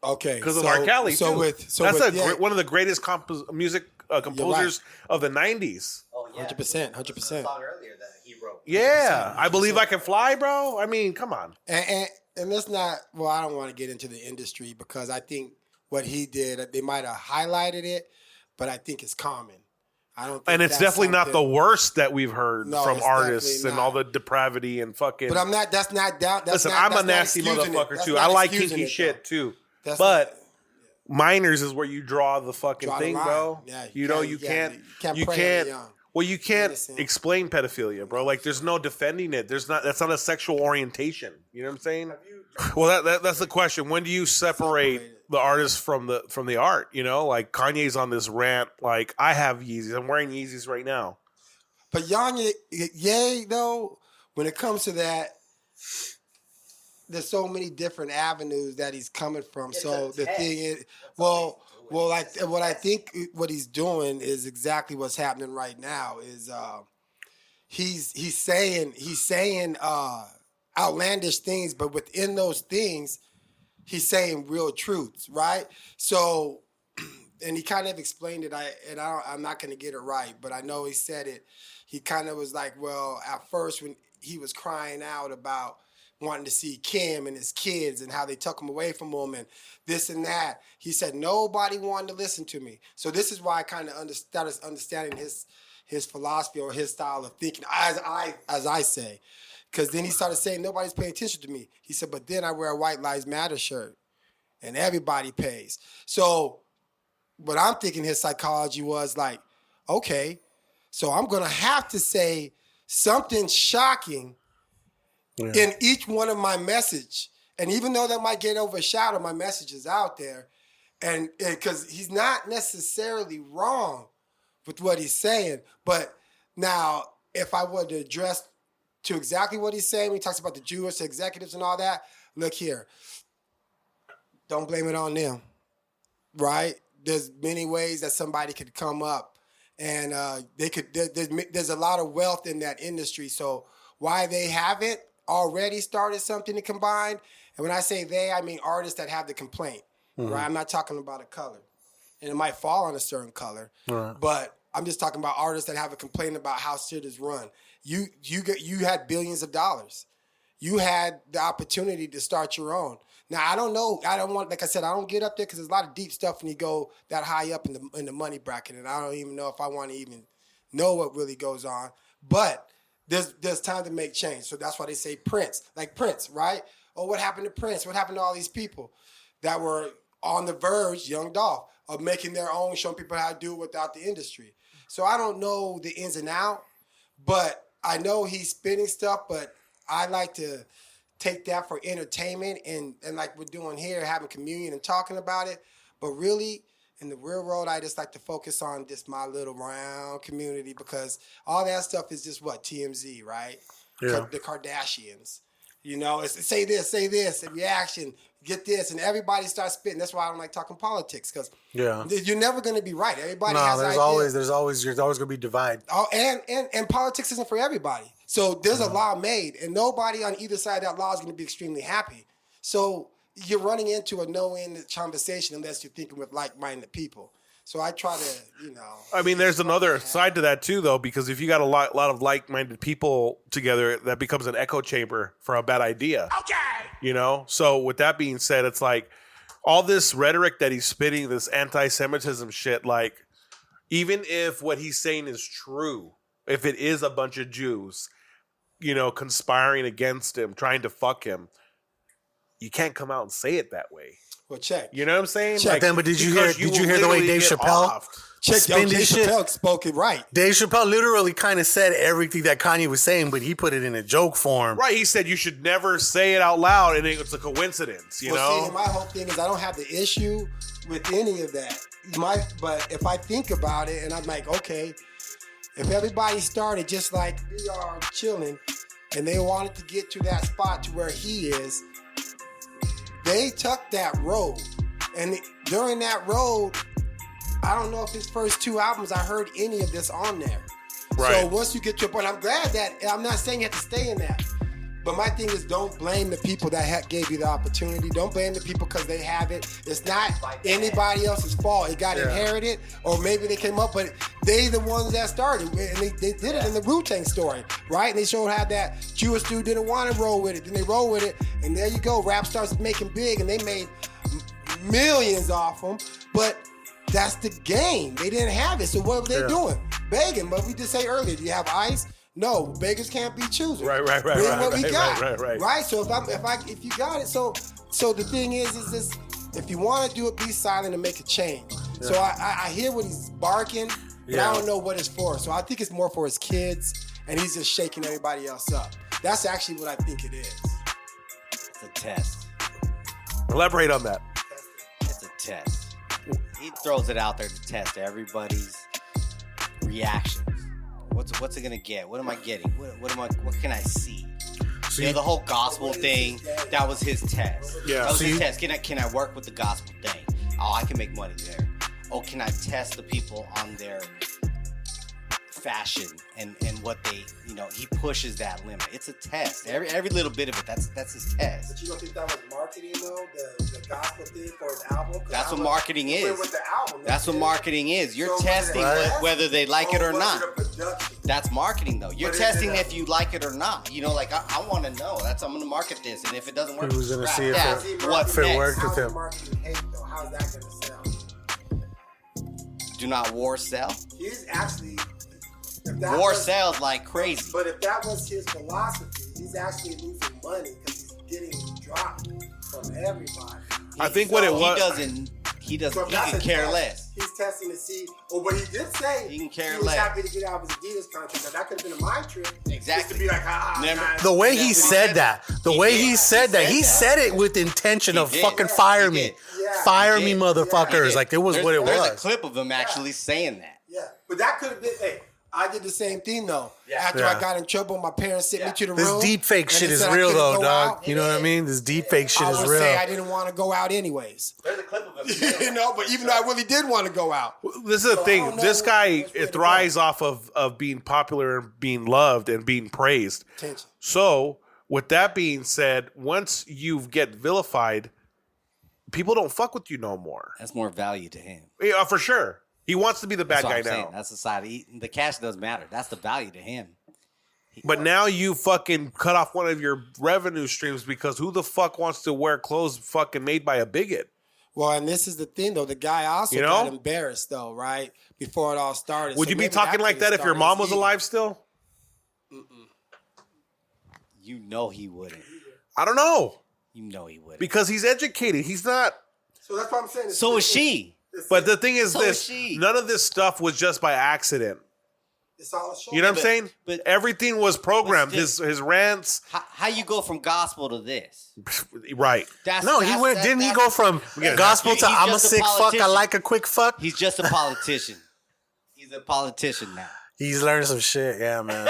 Okay, because of R. Kelly. That's one of the greatest music composers of the '90s. Oh yeah, 100%. Song earlier that he wrote. Yeah, I Believe I Can Fly, bro. I mean, come on. And it's not. Well, I don't want to get into the industry because I think what he did, they might have highlighted it, but I think it's common. I don't. Think and it's definitely not the worst that we've heard from artists and all the depravity and fucking. But I'm not. That's not down. Listen, I'm a nasty motherfucker too. I like kinky shit too. But minors is where you draw the fucking thing, bro. Yeah, you can't. Well, you can't explain pedophilia, bro. Like, there's no defending it. That's not a sexual orientation. You know what I'm saying? Well, that's the question. When do you separate the artist from the art? You know, like Kanye's on this rant. Like, I have Yeezys. I'm wearing Yeezys right now. But Ye, though, when it comes to that, there's so many different avenues that he's coming from. So the thing is, well, like what I think what he's doing is exactly what's happening right now. Is he's saying outlandish things, but within those things, he's saying real truths, right? So, and he kind of explained it. I'm not going to get it right, but I know he said it. He kind of was like, well, at first when he was crying out about wanting to see Kim and his kids and how they took him away from him and this and that. He said, nobody wanted to listen to me. So this is why I kind of started understanding his philosophy or his style of thinking, as I say. Because then he started saying, nobody's paying attention to me. He said, but then I wear a White Lives Matter shirt and everybody pays. So what I'm thinking his psychology was like, okay, so I'm going to have to say something shocking in each one of my message. And even though that might get overshadowed, my message is out there. And because he's not necessarily wrong with what he's saying. But now, if I were to address to exactly what he's saying, when he talks about the Jewish executives and all that, look here. Don't blame it on them, right? There's many ways that somebody could come up. And there's a lot of wealth in that industry. So why they haven't already started something to combine. And when I say they, I mean artists that have the complaint, right? I'm not talking about a color. And it might fall on a certain color. Right. But I'm just talking about artists that have a complaint about how shit is run. You had billions of dollars. You had the opportunity to start your own. Now, I don't know. I don't want, like I said, I don't get up there because there's a lot of deep stuff when you go that high up in the money bracket. And I don't even know if I want to even know what really goes on. But there's time to make change. So that's why they say Prince. Like Prince, right? Oh, what happened to Prince? What happened to all these people that were on the verge, Young Dolph, of making their own, showing people how to do it without the industry? So I don't know the ins and outs, but I know he's spinning stuff, but I like to take that for entertainment and like we're doing here, having communion and talking about it. But really, in the real world, I just like to focus on just my little round community because all that stuff is just what? TMZ, right? Yeah. The Kardashians. You know, it's say this, and reaction, get this, and everybody starts spitting. That's why I don't like talking politics because you're never going to be right. Everybody has there's always going to be divide. Oh, and politics isn't for everybody. So there's a law made, and nobody on either side of that law is going to be extremely happy. So you're running into a no-end conversation unless you're thinking with like-minded people. So I try to, I mean, there's another side to that too, though, because if you got a lot of like-minded people together, that becomes an echo chamber for a bad idea. Okay. So with that being said, it's like all this rhetoric that he's spitting, this anti-Semitism shit, like even if what he's saying is true, if it is a bunch of Jews, conspiring against him, trying to fuck him, you can't come out and say it that way. Well, check. You know what I'm saying? Check. But did you hear the way Dave Chappelle Check. spin Dave this shit? Chappelle spoke it right. Dave Chappelle literally kind of said everything that Kanye was saying, but he put it in a joke form. Right. He said you should never say it out loud, and it's a coincidence. You know. See, my whole thing is I don't have the issue with any of that. But if I think about it, and I'm like, okay, if everybody started just like we are chilling, and they wanted to get to that spot to where he is, they took that road. And during that road, I don't know if his first 2 albums, I heard any of this on there. Right. So once you get to a point, I'm glad that, I'm not saying you have to stay in that. But my thing is, don't blame the people that gave you the opportunity. Don't blame the people because they have it. It's not anybody else's fault. It got inherited, or maybe they came up, but they the ones that started. And they did it in the Wu-Tang story, right? And they showed how that Jewish dude didn't want to roll with it. Then they roll with it, and there you go. Rap starts making big, and they made millions off them. But that's the game. They didn't have it, so what were they doing? Begging. But we just say earlier, do you have ice? No, beggars can't be choosers. Right. Bring what we got. Right. Right. So if you got it, so the thing is this: if you want to do it, be silent and make a change. Yeah. So I hear what he's barking, but I don't know what it's for. So I think it's more for his kids, and he's just shaking everybody else up. That's actually what I think it is. It's a test. Elaborate on that. It's a test. He throws it out there to test everybody's reactions. What's it gonna get? What am I getting? What can I see? You know, the whole gospel thing, that was his test. Yeah. That was his test. Can I work with the gospel thing? Oh, I can make money there. Oh, can I test the people on their fashion and what they, he pushes that limit. It's a test. Every little bit of it, that's his test. But you don't think that was marketing though? The gospel thing for his album? That's what marketing is. With the album, that's what marketing is. You're testing whether they like it or not. That's marketing though. You're testing if you like it or not. I want to know. I'm going to market this, and if it doesn't work, who's going to see if it worked with him? Marketing hate though? How's that going to sell? Do not war sell. He's actually. War sells like crazy. But if that was his philosophy, he's actually losing money because he's getting dropped from everybody. I think what it was. He can care less. He's testing to see, or what he did say, he can care he was less. happy to get out of his Adidas contract. Now, that could have been a mind trick. Exactly. Just to be like, the way he said that, he said it with intention of fucking fire me. Fire me, motherfuckers. Like, it was what it was. There's a clip of him actually saying that. Yeah. But that could have been, I did the same thing though. After I got in trouble, my parents sent me to the room. This deep fake shit is real though, dog. You know what I mean? This deep fake shit is real. I would say I didn't want to go out anyways. There's a clip of him. But even though I really did want to go out. This is the thing. This guy thrives off of being popular and being loved and being praised. Attention. So, with that being said, once you get vilified, people don't fuck with you no more. That's more value to him. Yeah, for sure. He wants to be the bad guy now. Saying. That's the side. The cash doesn't matter. That's the value to him. But now you fucking cut off one of your revenue streams because who the fuck wants to wear clothes fucking made by a bigot? Well, and this is the thing though. The guy also got embarrassed though, right? Before it all started. Would you be talking like that if your mom was alive still? You know he wouldn't. I don't know. You know he wouldn't. Because he's educated. He's not. So that's what I'm saying. So is she. But the thing is none of this stuff was just by accident. It's all a show. You know what I'm saying? But everything was programmed. His rants. How you go from gospel to this? Right. He went. Didn't he go from gospel to I'm a sick fuck? I like a quick fuck. He's just a politician. He's a politician now. He's learned some shit. Yeah, man.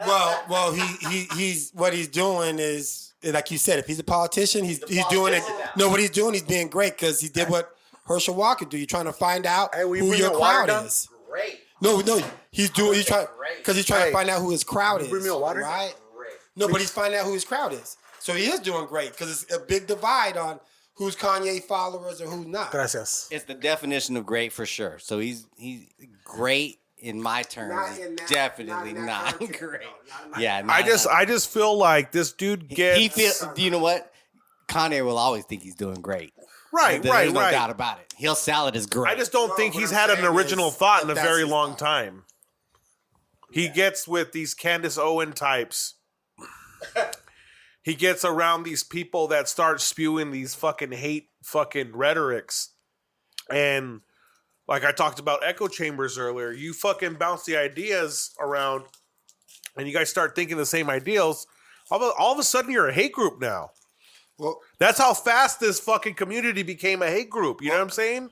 well, he's what he's doing is like you said. If he's a politician, he's doing it. No, what he's doing, he's being great because he did what Hershall Walker do. You're trying to find out who your crowd is. Great. No, he's trying to find out who his crowd is. Bring me a water, right? No, but he's finding out who his crowd is. So he is doing great because it's a big divide on who's Kanye followers or who's not. Gracias. It's the definition of great for sure. So he's great in my terms. Definitely not great. Yeah. I just feel like this dude gets. You know what? Kanye will always think he's doing great. Right. There's no doubt about it. He'll sell it as great. I just don't think he's had an original thought in a very long time. He gets with these Candace Owen types. he gets around these people that start spewing these fucking hate fucking rhetorics. And like I talked about echo chambers earlier, you fucking bounce the ideas around and you guys start thinking the same ideals. All of a sudden you're a hate group now. Well, that's how fast this fucking community became a hate group. You know what I'm saying?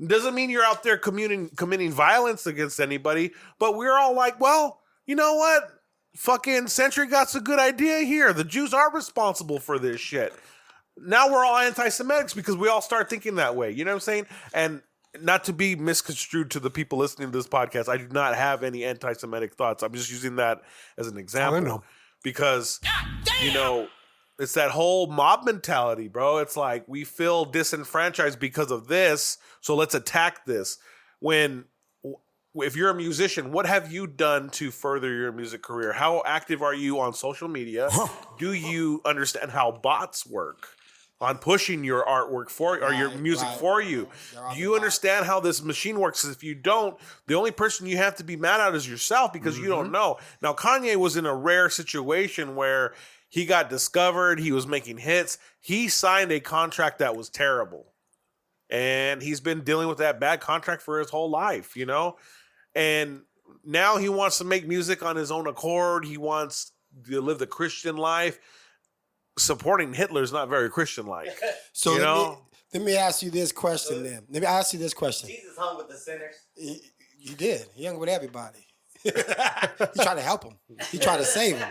Doesn't mean you're out there committing violence against anybody, but we're all like, well, you know what? Fucking Century got a good idea here. The Jews are responsible for this shit. Now we're all anti-Semitics because we all start thinking that way. You know what I'm saying? And not to be misconstrued to the people listening to this podcast, I do not have any anti-Semitic thoughts. I'm just using that as an example. I know. Because, you know, it's that whole mob mentality, bro. It's like we feel disenfranchised because of this, so let's attack this. If you're a musician, what have you done to further your music career? How active are you on social media? Do you understand how bots work on pushing your artwork or your music for you? Do you understand how this machine works? If you don't, the only person you have to be mad at is yourself because you don't know. Now, Kanye was in a rare situation where he got discovered. He was making hits. He signed a contract that was terrible. And he's been dealing with that bad contract for his whole life, you know? And now he wants to make music on his own accord. He wants to live the Christian life. Supporting Hitler is not very Christian-like. So you know? let me ask you this question then. Let me ask you this question. Jesus hung with the sinners. He did. He hung with everybody. He tried to help him. He tried to save him.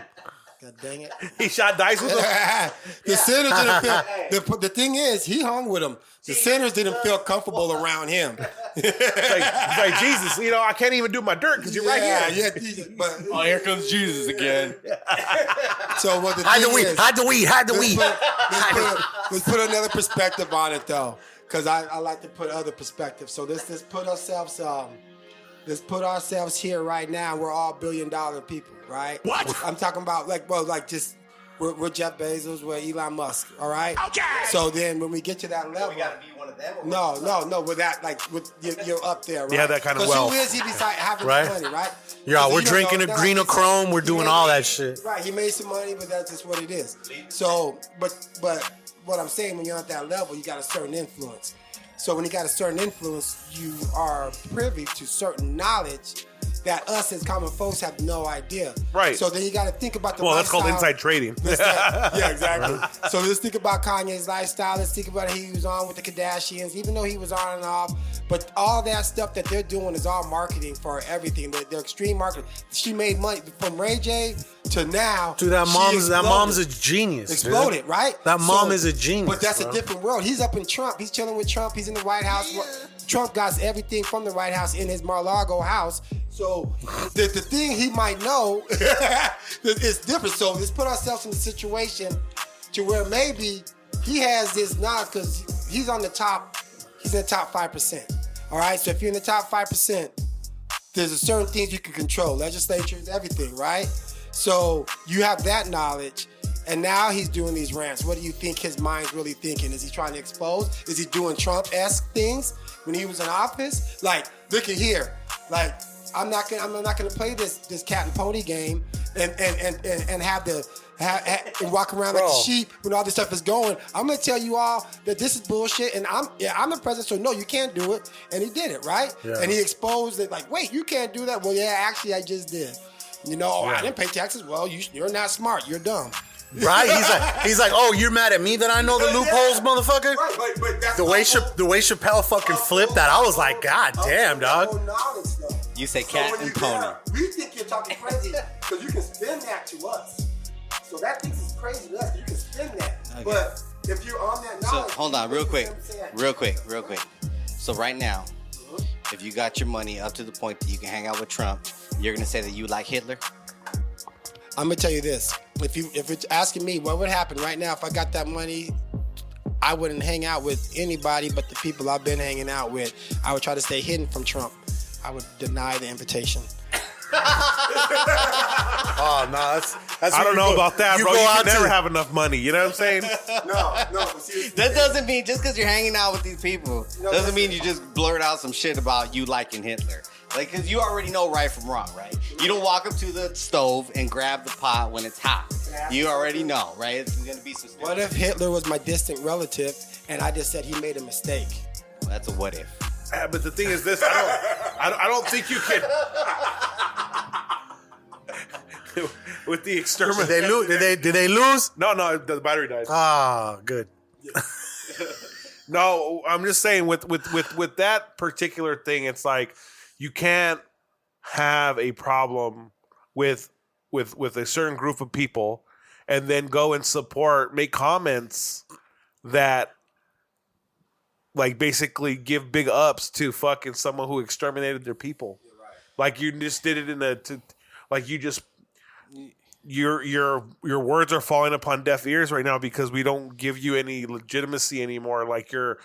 God dang it. He shot dice with them? The sinners didn't feel... The thing is, he hung with him. The sinners didn't feel comfortable around him. It's like, Jesus, you know, I can't even do my dirt because you're right here. Yeah, but, oh, here comes Jesus again. So what the hide thing the weed. Let's put another perspective on it, though, because I like to put other perspectives. So let's put ourselves... Let's put ourselves here right now. We're all $1 billion people, right? What? I'm talking about we're Jeff Bezos, we're Elon Musk, all right? Okay. So then when we get to that level, we gotta be one of them. No. With that, you're up there, right? Yeah, that kind of wealth. Because who is he besides having Right. money, right? Yeah, we're drinking adrenochrome. We're doing all that shit. Right. He made some money, but that's just what it is. So, but what I'm saying, when you're at that level, you got a certain influence. So when you got a certain influence, you are privy to certain knowledge that us as common folks have no idea. Right. So then you got to think about the Well, lifestyle. that's called inside trading. Yeah, exactly. So let's think about Kanye's lifestyle. Let's think about he was on with the Kardashians, even though he was on and off. But all that stuff that they're doing is all marketing for everything. They're extreme marketing. She made money from Ray J to now. Dude, that mom's a genius. Exploded, dude. right? That mom is a genius. But that's a different world. He's up in Trump. He's chilling with Trump. He's in the White House. Yeah. Trump got everything from the White House in his Mar-a-Lago house. So the thing he might know is different. So let's put ourselves in a situation to where maybe he has this knowledge because he's on the top. He's in the top 5%. All right. So if you're in the top 5%, there's a certain things you can control. Legislatures, everything, right? So you have that knowledge. And now he's doing these rants. What do you think his mind's really thinking? Is he trying to expose? Is he doing Trump-esque things when he was in office? Like, look at here. Like, I'm not gonna play this cat and pony game and have and walk around like a sheep when all this stuff is going. I'm gonna tell you all that this is bullshit, and I'm the president, so no, you can't do it. And he did it, right? Yeah. And he exposed it. Like, wait, you can't do that. Well, yeah, actually, I just did. You know, I didn't pay taxes. Well, you're not smart. You're dumb. Right? He's like, oh, you're mad at me that I know the loopholes, motherfucker? Right, but that's the way Chappelle fucking flipped that, I was like, God damn, dog. You say cat and pony. We think you're talking crazy because you can spin that to us. So that thinks it's crazy to us. You can spin that. Okay. But if you're on that knowledge... So, hold on, real quick. So right now, if you got your money up to the point that you can hang out with Trump, you're going to say that you like Hitler? I'm gonna tell you this: if it's asking me what would happen right now if I got that money, I wouldn't hang out with anybody but the people I've been hanging out with. I would try to stay hidden from Trump. I would deny the invitation. Oh no, that's I don't know about that, bro. You can never have enough money. You know what I'm saying? No. That doesn't mean just because you're hanging out with these people doesn't mean you just blurt out some shit about you liking Hitler. Like, because you already know right from wrong, right? You don't walk up to the stove and grab the pot when it's hot. You already know, right? It's going to be some. What if Hitler was my distant relative and I just said he made a mistake? Well, that's a what if. But the thing is this, I don't think you can. With the exterminate. Did they lose? Did they lose? No, the battery died. Ah, good. No, I'm just saying with that particular thing, it's like you can't have a problem with a certain group of people and then go and make comments that like basically give big ups to fucking someone who exterminated their people. Right. Like you just did it your words are falling upon deaf ears right now because we don't give you any legitimacy anymore. Like your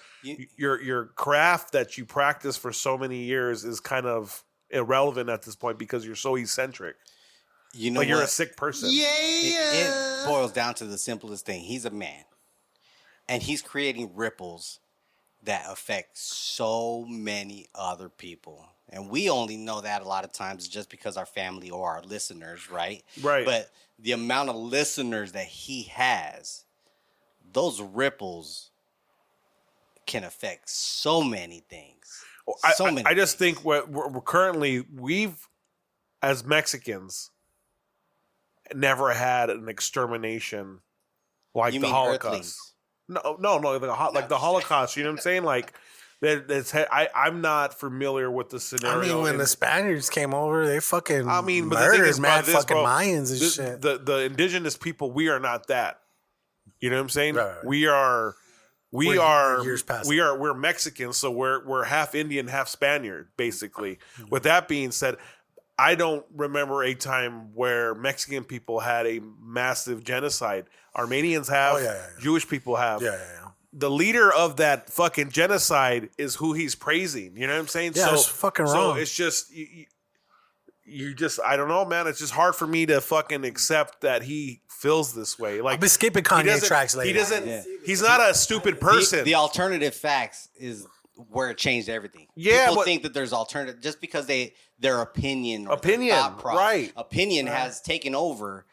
craft that you practice for so many years is kind of irrelevant at this point because you're so eccentric. You know, like you're a sick person. Yeah. It boils down to the simplest thing. He's a man, and he's creating ripples that affect so many other people. And we only know that a lot of times just because our family or our listeners, right? Right. But the amount of listeners that he has, those ripples can affect so many things. I just think we're currently, as Mexicans, never had an extermination like the Holocaust. Earthlings? Like the Holocaust. You know what I'm saying? Like, I'm not familiar with the scenario. I mean, when the Spaniards came over, they fucking but the thing murdered is, mad this, fucking bro, Mayans and shit. The indigenous people, we are not that. You know what I'm saying? Right. We're Mexicans, so we're half Indian, half Spaniard, basically. Mm-hmm. With that being said, I don't remember a time where Mexican people had a massive genocide. Armenians have, Jewish people have. Yeah. The leader of that fucking genocide is who he's praising. You know what I'm saying? Yeah, it's fucking wrong. So it's just you just I don't know, man. It's just hard for me to fucking accept that he feels this way. Like I've been skipping Kanye tracks lately. He doesn't. Yeah. He's not a stupid person. The alternative facts is where it changed everything. Yeah, people think that their opinion or their thought process, right? Opinion has taken over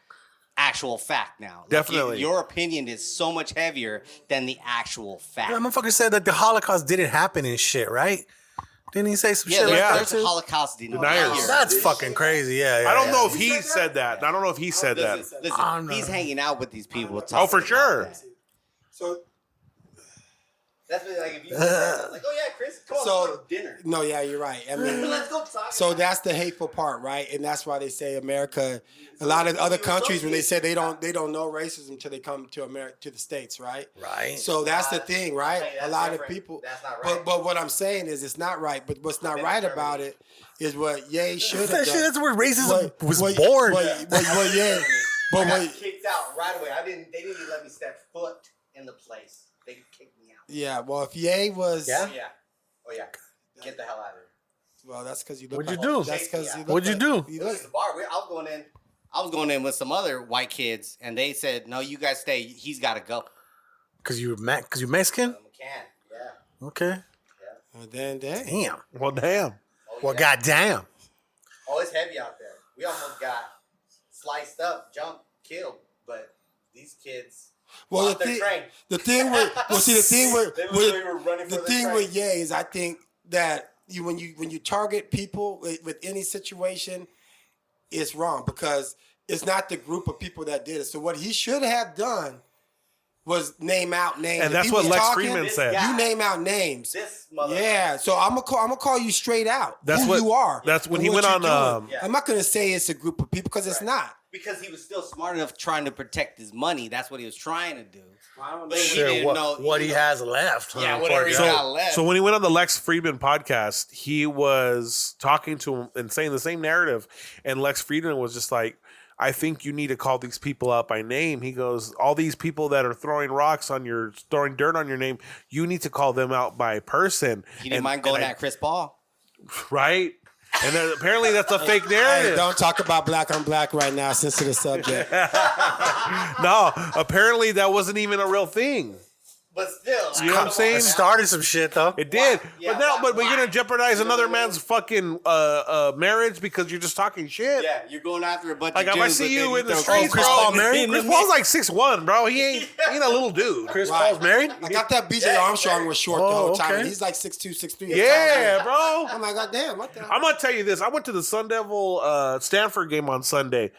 actual fact now. Definitely. Like your opinion is so much heavier than the actual fact. Yeah, motherfucker said that the Holocaust didn't happen and shit, right? Didn't he say some shit like that? There's Holocaust deniers. That's fucking crazy. Yeah. I don't know if he said that. I don't know if he said that. Listen, he's hanging out with these people. For sure. So that's really like if you like, oh yeah, Chris, come on, let's go to dinner. No, yeah, you're right. I mean, let's go talk. So that's the hateful part, right? And that's why they say America. A lot of other countries, when they say they don't know racism until they come to America, to the States, right? Right. So that's the thing, right? A lot of people. That's not right. But what I'm saying is it's not right. But what's not right about it is what Ye should have done. That's where racism was born. But yeah. I got kicked out right away. They didn't even let me step foot in the place. They kicked me out. Yeah. Well, if Ye was. Yeah. Oh yeah. Get the hell out of here. Well, that's because you look. What'd you do? That's because you look. What'd you do? It was the bar. I was going in with some other white kids, and they said, "No, you guys stay. He's got to go." Because you're Mexican. Yeah. Okay. Yeah. Well, then, damn. Well, damn. Goddamn. Oh, it's heavy out there. We almost got sliced up, jumped, killed, but these kids. Well, the thing with Ye is I think that when you target people with any situation, it's wrong because it's not the group of people that did it. So what he should have done was name out names. And that's what Lex Friedman said. You name out names. This mother. Yeah. So I'm gonna call you straight out. That's who what you are. That's when he went on. I'm not gonna say it's a group of people because it's not. Because he was still smart enough trying to protect his money. That's what he was trying to do. But Sure, he didn't know what he has left. Huh? Yeah, whatever he got left. So when he went on the Lex Friedman podcast, he was talking to him and saying the same narrative. And Lex Friedman was just like, I think you need to call these people out by name. He goes, all these people that are throwing dirt on your name, you need to call them out by person. He didn't mind going at Chris Paul. Right? And then apparently that's a fake narrative. Hey, don't talk about black on black right now, sensitive subject. No, apparently that wasn't even a real thing. But still, You know what I'm saying? It started some shit though. It did. Yeah, but now, why? but you're gonna jeopardize another man's fucking marriage because you're just talking shit. yeah, you're going after a bunch Like of if I Jews, see but you then in the throw streets, Chris bro. Paul married? Chris Paul's like 6'1", bro. He ain't a little dude. Chris Paul's married? I got that BJ Armstrong was short the whole time. okay. And he's like 6'2", 6'3". Yeah, bro. I'm like, God damn, what the hell? I'm gonna tell you this. I went to the Sun Devil Stanford game on Sunday.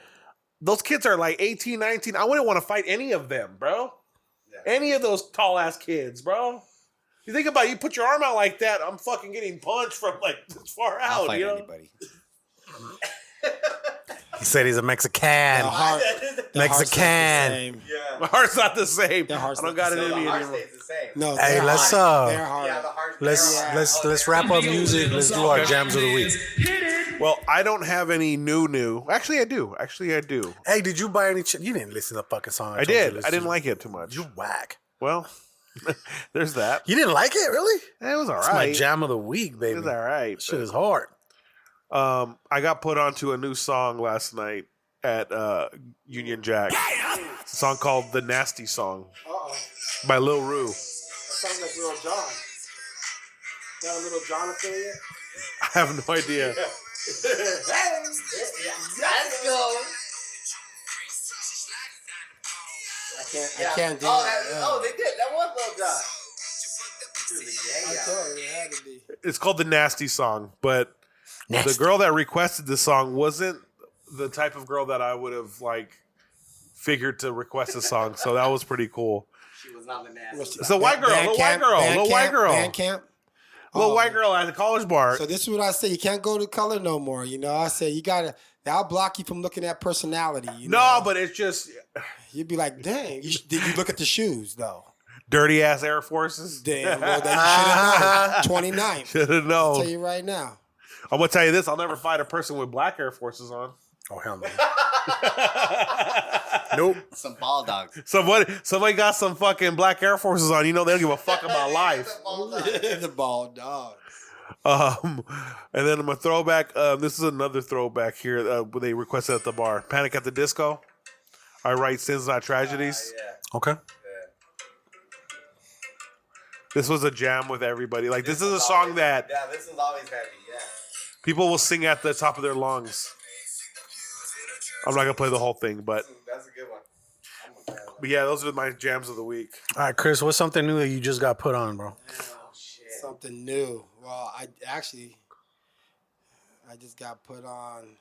Those kids are like 18, 19. I wouldn't want to fight any of them, bro. Any of those tall ass kids, bro. You think about it, you put your arm out like that, I'm fucking getting punched from like this far I'll out. fight You know? anybody. He said he's a Mexican. The heart's not the Mexican. same. My heart's not the same. Their heart's I don't not got the it in same. me The heart anymore. stays the same. No, Hey, their let's heart- their heart. Yeah, the heart. let's wrap up music. Let's do our jams of the week. Well, I don't have any new. Actually, I do. Hey, did you buy any? You didn't listen to the fucking song. I told you to did. listen I didn't to. like it too much. You whack. Well, there's that. You didn't like it, really? It was all It's my right. jam of the week, It baby. was all right. Shit is hard. I got put onto a new song last night at Union Jack. It's a song called "The Nasty Song" by Lil Rue. That sounds like Little John. Got a Little John affiliate? I have no idea. Let's go. I can't do Oh, that. they did. That was Lil John. I told you, it had to be. It's called "The Nasty Song," but the girl that requested the song wasn't the type of girl that I would have like figured to request a song. So that was pretty cool. She was not the nasty. It's a white girl, little white girl, little white girl, Band camp. little white girl at the college bar. So this is what I say. You can't go to color no more. You know, I say you gotta. That'll block you from looking at personality. You No, know? but it's just You'd be like, dang. Did you look at the shoes though? dirty ass Air Forces. Damn. Well, then you should have known. 29. Should have I'll known. tell you right now. I'm gonna tell you this: I'll never fight a person with black Air Forces on. Oh hell no. Nope. Some ball dogs. Somebody got some fucking black Air Forces on. You know they don't give a fuck about life. The ball dog. And then I'm a throwback. This is another throwback here. They requested at the bar. Panic at the Disco. I write sins, not tragedies. Okay. This was a jam with everybody. Like this is a song that Yeah, this is always heavy. Yeah. people will sing at the top of their lungs. I'm not gonna play the whole thing, but That's a good one. yeah, those are my jams of the week. All right, Chris. What's something new that you just got put on, bro? Something new. Well, I just got put on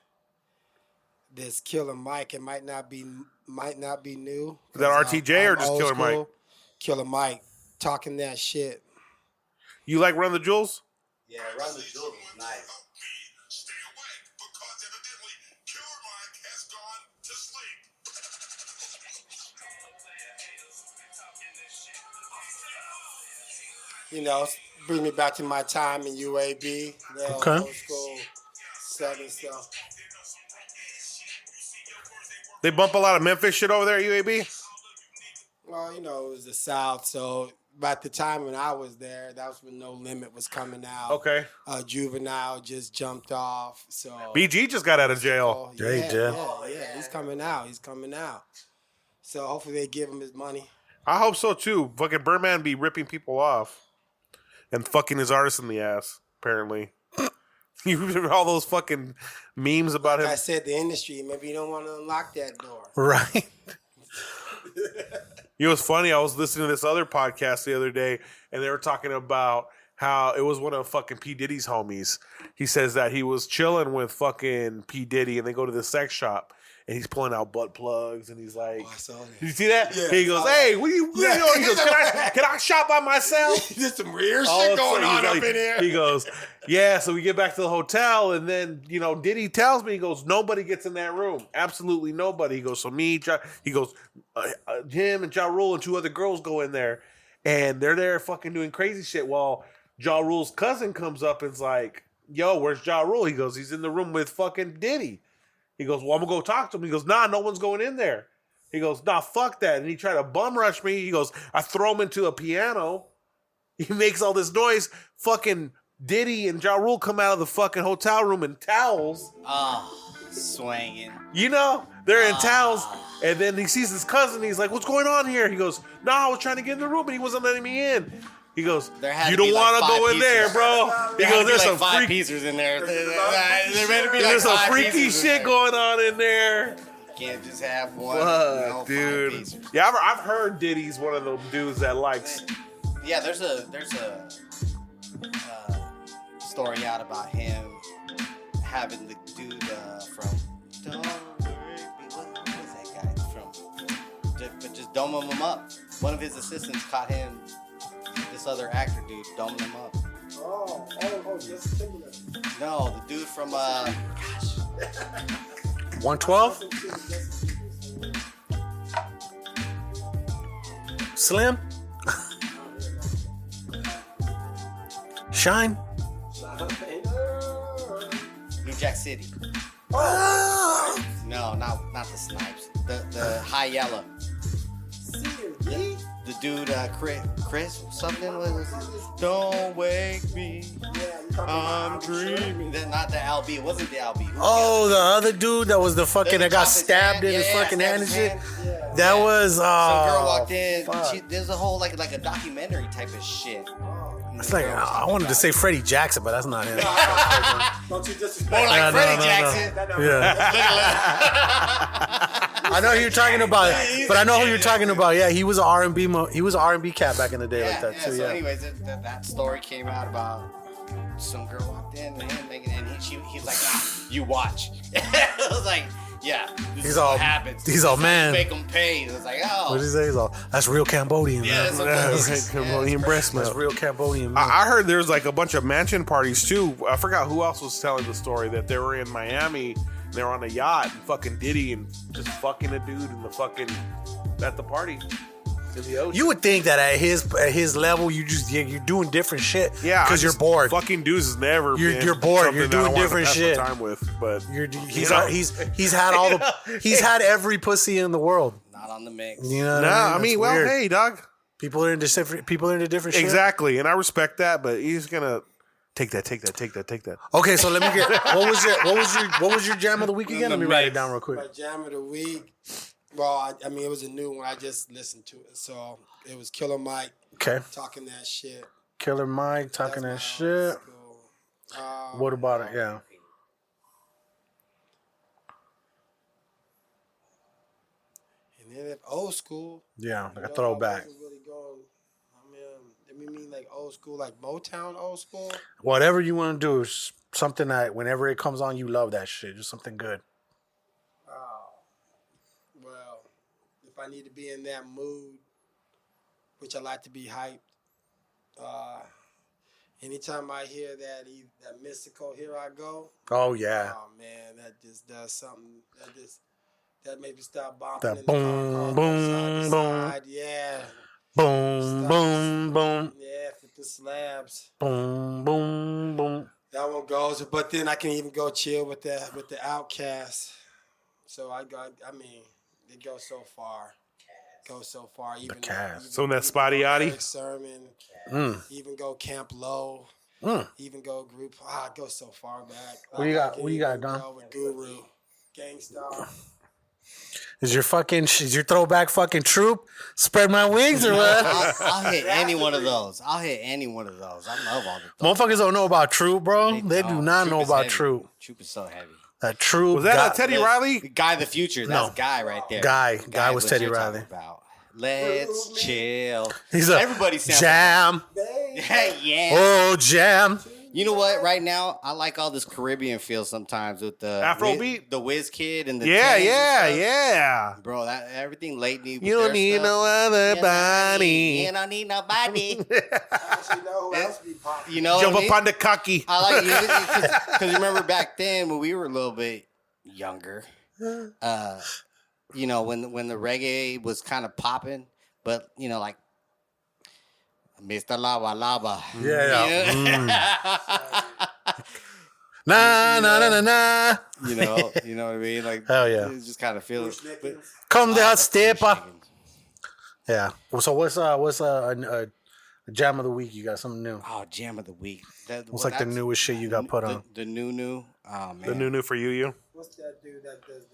this Killer Mike. It might not be new. Is that RTJ or just old Killer Mike? school. Killer Mike talking that shit. You like Run the Jewels? Yeah, Run the Jewels was nice. You know, bring me back to my time in UAB. Okay. Old school setting stuff. They bump a lot of Memphis shit over there at UAB? Well, you know, it was the South, so by the time when I was there, that was when No Limit was coming out. Okay. Juvenile just jumped off. So BG just got out of jail. yeah, he's coming out. So hopefully they give him his money. I hope so too. Fucking Birdman be ripping people off and fucking his artists in the ass, apparently. You remember all those fucking memes about Like him? I said, the industry, maybe you don't want to unlock that door. Right. You know what's funny? I was listening to this other podcast the other day, and they were talking about how it was one of fucking P. Diddy's homies. He says that he was chilling with fucking P. Diddy, and they go to the sex shop, and he's pulling out butt plugs, and he's like, I saw that. "Did you see that?" Yeah, he goes, "Hey, what are you doing?" He goes, "Can I shop by myself?" There's some weird All of shit a going sudden, on he's up like- in here. He goes, "Yeah." So we get back to the hotel, and then Diddy tells me, he goes, "Nobody gets in that room. Absolutely nobody." He goes, "So me, he goes, him and Ja Rule and two other girls go in there, and they're there fucking doing crazy shit." While Ja Rule's cousin comes up and's like, "Yo, where's Ja Rule?" He goes, "He's in the room with fucking Diddy." He goes, "Well, I'm gonna go talk to him." He goes, "Nah, no one's going in there." He goes, "Nah, fuck that." And he tried to bum rush me. He goes, "I throw him into a piano." He makes all this noise. Fucking Diddy and Ja Rule come out of the fucking hotel room in towels. Oh, swinging. You know, they're in towels, and then he sees his cousin. He's like, "What's going on here?" He goes, "No, I was trying to get in the room, and he wasn't letting me in." He goes, "You don't want to go in there, bro." He goes, "There's some five pieces in there. There's some freaky shit going on in there." Can't just have one. Fuck, dude. Yeah, I've heard Diddy's one of those dudes that likes. Yeah, there's a story out about him having the dude from Don't Worry, what is that guy from? Just doming him up. One of his assistants caught him, this other actor dude, doming him up. Oh, just No, the dude from 112? Slim? Shine? New Jack City. No, not the Snipes. The High Yellow. The dude, Chris something was. Don't wake me. I'm dreaming. Not the LB. It wasn't the LB. Oh, the other dude that was the fucking that got stabbed in his fucking hand and shit. That was some girl walked in. There's a whole like a documentary type of shit. It's like I wanted to say Freddie Jackson, but that's not him. Don't you disrespect? More like Freddie Jackson. Yeah. I know who you're talking about, but I know who you're talking about. Yeah, he was an R&B. He was an R&B cat back in the day, like that too. So, Yeah. anyways, that story came out about some girl walked in and he's like, "You watch." I was like, "Yeah, this is what happens." He's all man. Make them pay. It was like, "Oh." What did he say? He's all, that's real Cambodian. Yeah, man. that's Cambodian breast milk. That's real Cambodian. Man. I heard there's like a bunch of mansion parties too. I forgot who else was telling the story that they were in Miami. They were on a yacht and fucking Diddy and just fucking a dude in the fucking at the party in the ocean. You would think that at his level, you're doing different shit. Yeah, because you're bored. Fucking dudes has never. You're bored. You're doing different shit. Time with, but he's had all the he's had every pussy in the world. Not on the mix. You know? I mean, well, weird. hey, dog. People are into different shit. Exactly, and I respect that, but he's gonna. Take that. Okay, so let me get what was your jam of the week again? Let me write it down real quick. My jam of the week. Well, I mean, it was a new one. I just listened to it, so it was Killer Mike. Okay. Talking that shit. Killer Mike talking that shit. What about it? Yeah. And then old school. Yeah, like a throwback. Really going, we mean like old school, like Motown old school? Whatever you want to do is something that whenever it comes on, you love that shit. Just something good. Well, if I need to be in that mood, which I like to be hyped, anytime I hear that mystical "Here I Go," oh yeah. Oh man, that just does something. That makes me stop bopping. That in boom, the car, boom, boom. Yeah. Boom, boom, boom. Yeah, for the slabs. Boom, boom, boom. That one goes, but then I can even go chill with the Outcast. So it goes so far. Even So in that Spotty Yachty? Eric Sermon, even go Camp Low, even go group. It goes so far back. What you got, Don? Go with Guru, Gangstar. Is your throwback fucking Troop? Spread my wings or what? I'll hit any one of those. I love all the Motherfuckers don't know about Troop, bro. They do not know about Troop. Troop is so heavy. That Troop. Was that Teddy Riley? Guy of the Future. That's Guy right there. Guy was what Teddy you're Riley. talking about. Let's chill. Everybody sounds Jam. Yeah. Oh, Jam. You know what? Right now, I like all this Caribbean feel sometimes with the Afrobeat, the Whiz Kid, and the yeah. Bro, that everything lately. You don't need no other body. You don't need nobody. Actually, know who else be popping? You know, jump up on the cocky. I like it because remember back then when we were a little bit younger. You know, when the reggae was kind of popping, but you know, like Mr. Lava Lava. Yeah. Nah. You know what I mean? Like, hell yeah. It's just kind of feeling. Come down, stepper. Yeah. So what's a jam of the week? You got something new? Oh, jam of the week. What's like the newest shit you got put on? The new. Oh man. The new for you. What's that dude that does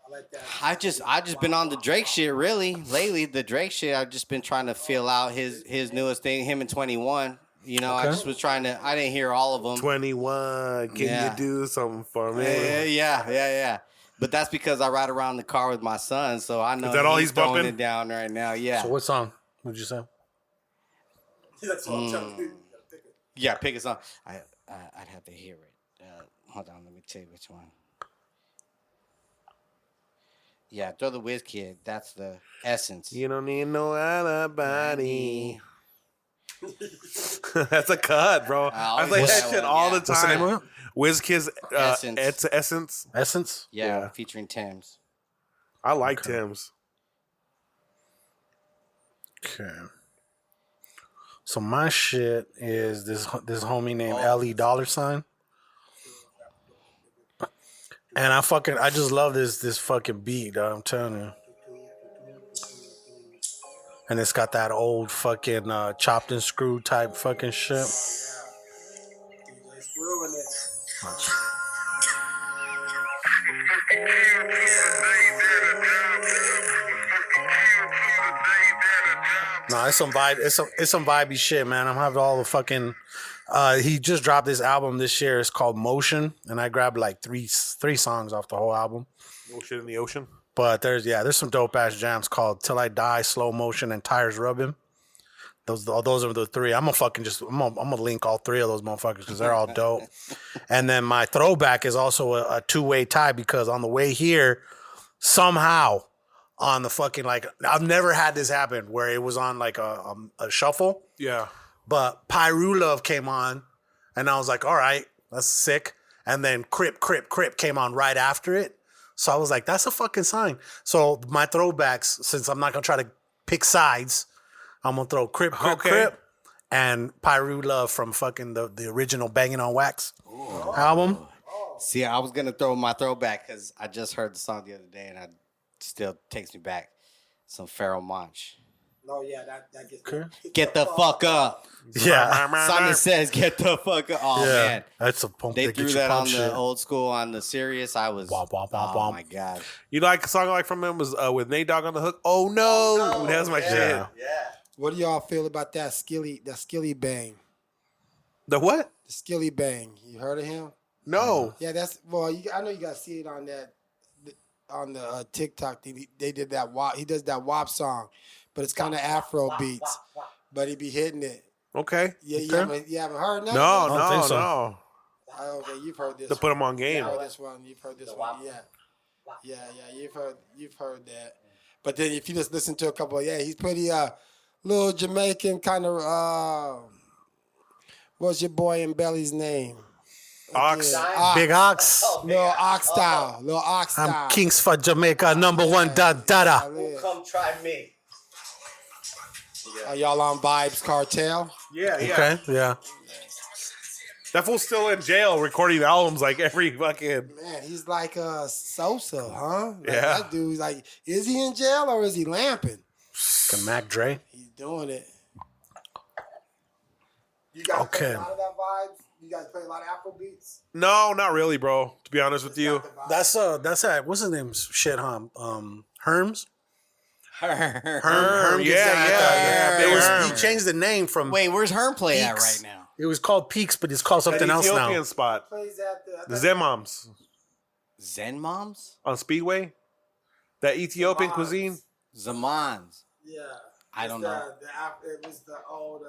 I like that. I just been on the Drake shit really lately. The Drake shit. I've just been trying to feel out his newest thing. Him and 21. You know, I just was trying to. I didn't hear all of them. 21. Can you do something for me? Yeah. But that's because I ride around in the car with my son, so I know Is that all he's throwing bumping it down right now. Yeah. So what song would you say? That's what I'm telling you. Yeah, pick a song. I'd have to hear it. Hold on, let me tell you which one. Yeah, throw the Whiz Kid. That's the essence. You don't need no other body. That's a cut, bro. I play that shit all the time. What's the name of it? WizKid's Essence. Essence. Essence? Yeah, featuring Thames. I like Tim's. Okay. So my shit is this homie named L.E. Dollar Sign. And I just love this fucking beat, dog, I'm telling you. And it's got that old fucking chopped and screwed type fucking shit. No, it's some vibe. It's some vibey shit, man. I'm having all the fucking. He just dropped this album this year. It's called Motion, and I grabbed like three songs off the whole album. Motion in the Ocean. But there's some dope ass jams called "Till I Die," "Slow Motion," and "Tires Rubbing." Those are the three. I'm gonna link all three of those motherfuckers because they're all dope. And then my throwback is also a two-way tie because on the way here, somehow on the fucking like I've never had this happen where it was on like a shuffle. Yeah. But Pyru Love came on, and I was like, all right, that's sick. And then Crip came on right after it. So I was like, that's a fucking sign. So my throwbacks, since I'm not going to try to pick sides, I'm going to throw Crip, and Pyru Love from fucking the original Banging on Wax album. See, I was going to throw my throwback because I just heard the song the other day, and it still takes me back. Some Pharoah Monch. No, yeah, that gets Get the fuck up. Yeah. Simon Says, get the fuck up. Oh, man. That's a pump. They threw that on the old school, on the serious. I was, oh, my God. You like a song like from him was with Nate Dogg on the hook? Oh, no. That's my shit. Yeah. What do y'all feel about that Skilly Bang? The what? The Skilly Bang. You heard of him? No. Yeah, I know you got to see it on that, on the TikTok. They did that WAP. He does that WAP song. But it's kind of Afro beats, but he be hitting it. Okay. Yeah, you haven't heard nothing? No. Okay, you've heard this. To put him on game. You've heard this one. Yeah, you've heard that. But then if you just listen to a couple, he's pretty little Jamaican kind of. What's your boy in Belly's name? Ox. Big Ox. Little Ox style. I'm Kings for Jamaica, number one, da-da. Come try me. Are y'all on Vibes Cartel? Yeah. Okay, yeah. That fool's still in jail recording albums like every fucking. Man, he's like Sosa, huh? Like, Yeah. That dude's like, is he in jail or is he lamping? Mac Dre. He's doing it. You guys play a lot of that Vibes? You guys play a lot of Afro beats? No, not really, bro. To be honest with you. That's what's his name? Shit, Herms. Herm. Yeah. He changed the name from. Wait, where's Herm play at Peaks. right now? It was called Peaks, but it's called something else now. Ethiopian spot. Plays at The Zen Moms Zen Moms? on Speedway. That Ethiopian cuisine. Zamans. Yeah. I don't know. It was the old.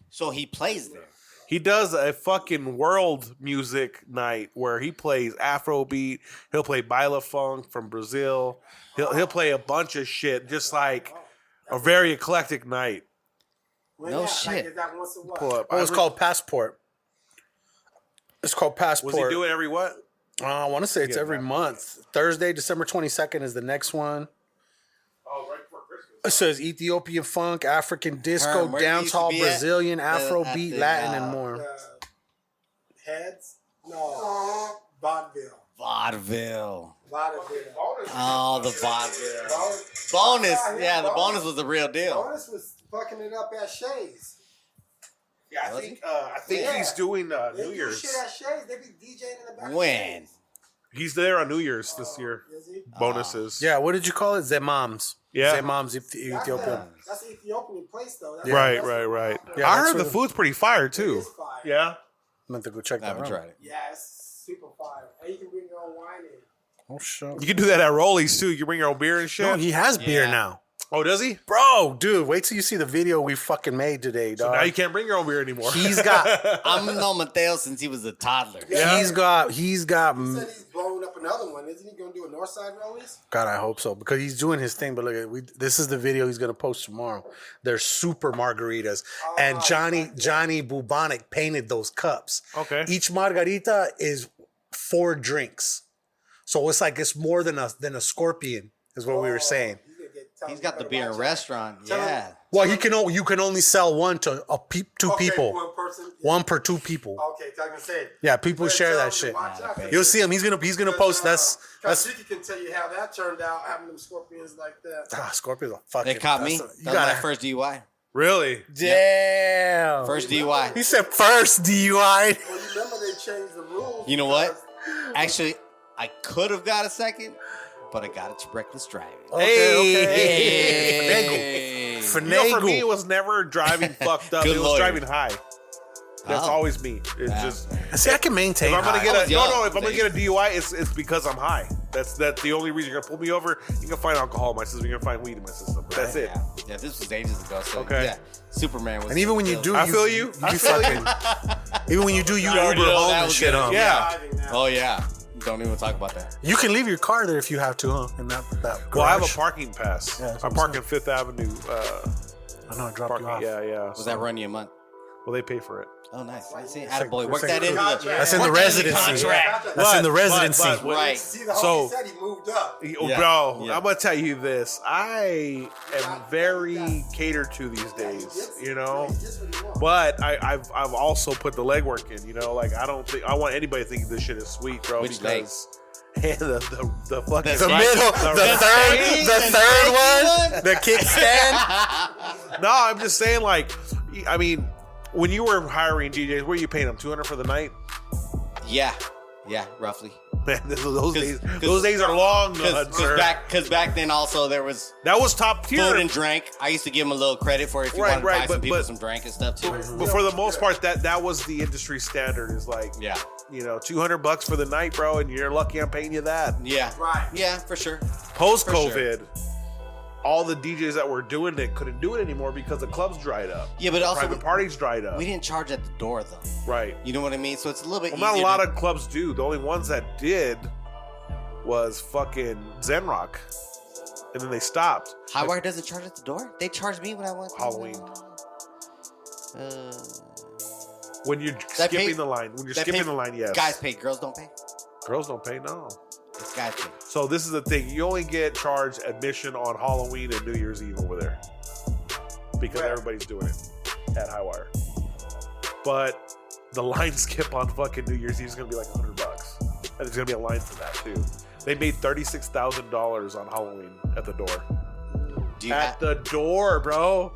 So he plays there. He does a fucking world music night where he plays Afrobeat. He'll play Baila Funk from Brazil. He'll play a bunch of shit, just like a very eclectic night. No shit. Like, is that once a what? Pull up. It's called Passport. It's called Passport. Was he doing every what? I want to say it's every month. Thursday, December 22nd is the next one. Oh, right before Christmas. It says Ethiopian funk, African disco, Herm, where you used to dancehall, be at? Brazilian, Afro At beat, the, Latin, and more. Heads? No. Vaudeville. Vaudeville. Vaudeville. Oh, the vaudeville. Bonus. Yeah, the bonus was the real deal. Bonus was fucking it up at Shay's. Yeah, I think he's doing New They do Year's. shit at Shay's. They be DJing in the back. When? He's there on New Year's this year. Bonuses. Yeah, what did you call it? Zemams. Yeah. Zemams Ethiopia. That's the Ethiopian place, though. That's Right. Yeah, I that's heard the where- food's pretty fire too. fire. Yeah. I'm going to go check I that haven't out. tried it. Yeah, it's super fire. And you can bring your own wine in. Oh, shit. You can do that at Rollies too. You bring your own beer and shit. No, he has beer Yeah. now. Oh, does he? Bro, dude, wait till you see the video we fucking made today, So dog. now you can't bring your own beer anymore. He's got, I'm known Mateo since he was a toddler. he's got, He said he's blowing up another one. Isn't he going to do a Northside Rollies? God, I hope so, because he's doing his thing. But look, this is the video he's gonna post tomorrow. They're super margaritas, and Johnny Bubonic painted those cups. Okay. Each margarita is 4 drinks, so it's more than a scorpion, is what we were saying. He's got the beer in restaurant. Yeah. Well, you can only sell one to two people, One person. one per 2 people. Okay, so I can say it. Yeah, people share that shit. You'll see him. He's gonna post. That's Kashiki can tell you how that turned out, having them scorpions like that. Scorpions are fucking. They caught me. You That was gotta my first DUI. Really? damn. First DUI. He said first DUI. Well, you remember they changed the rules. You know what? Actually, I could have got a second, but I got it to reckless driving. Okay. You know, for me, it Finagle. was never driving fucked up. Good It was lawyer. driving high. That's Oh. always me. It's Yeah. just See, I can maintain. if I'm gonna high. get I was young. if I'm gonna get a DUI, it's because I'm high. That's the only reason you're gonna pull me over. You can find alcohol in my system. You're gonna find weed in my system. But that's it. Yeah, this was ages ago. So Okay. yeah, Superman was. And even when you do, I feel you. I feel you. Even when you do, you already Uber know home that and was shit, gonna- huh? Yeah. Oh yeah. Don't even talk about that. You can leave your car there if you have to, huh? In that garage. Well, I have a parking pass. Yeah, that's I what park I'm in Fifth Avenue. I know I dropped Parking. you off. Yeah. Was that run you a month? Well, they pay for it. Oh, nice. I see. like- Attaboy. Work it's that like- into the. That's in the work that into residency. contract. That's in the residency. But Right. See, the So- homie said he moved up. Yeah. Bro, Yeah. I'm gonna tell you this. I am very catered to these days, you know. But I've also put the legwork in, you know. Like I don't think I want anybody to think this shit is sweet, bro. Which because the fucking That's The right. middle, the third one, the kickstand. No, I'm just saying, like, I mean, when you were hiring DJs, what are you paying them? $200 for the night? Yeah, roughly. Man, those Cause- days are long, sir. Because back then also there was That was top tier. food and drink. I used to give them a little credit for it if you Right, wanted to right, buy some but- people but- some drink and stuff too. But for the most part, that was the industry standard. Is like, Yeah. you know, $200 for the night, bro, and you're lucky I'm paying you that. Yeah. Right. Yeah, for sure. Post For sure. COVID, all the DJs that were doing it couldn't do it anymore because the clubs dried up. Yeah, but also Private parties dried up. we didn't charge at the door though. Right. You know what I mean? So it's a little bit Well, not a easier lot to- of clubs do. The only ones that did was fucking Zen Rock, and then they stopped. Highwire doesn't charge at the door. They charged me when I went to, Halloween. Uh, When you're That skipping pay- the line, when you're that skipping pay- the line, yes. Guys pay, girls don't pay. Girls don't pay, no. It's guys pay. So this is the thing: you only get charged admission on Halloween and New Year's Eve over there because everybody's doing it at Highwire. But the line skip on fucking New Year's Eve is gonna be like $100, and there's gonna be a line for that too. They made $36,000 on Halloween at the door. Do you At the door, bro.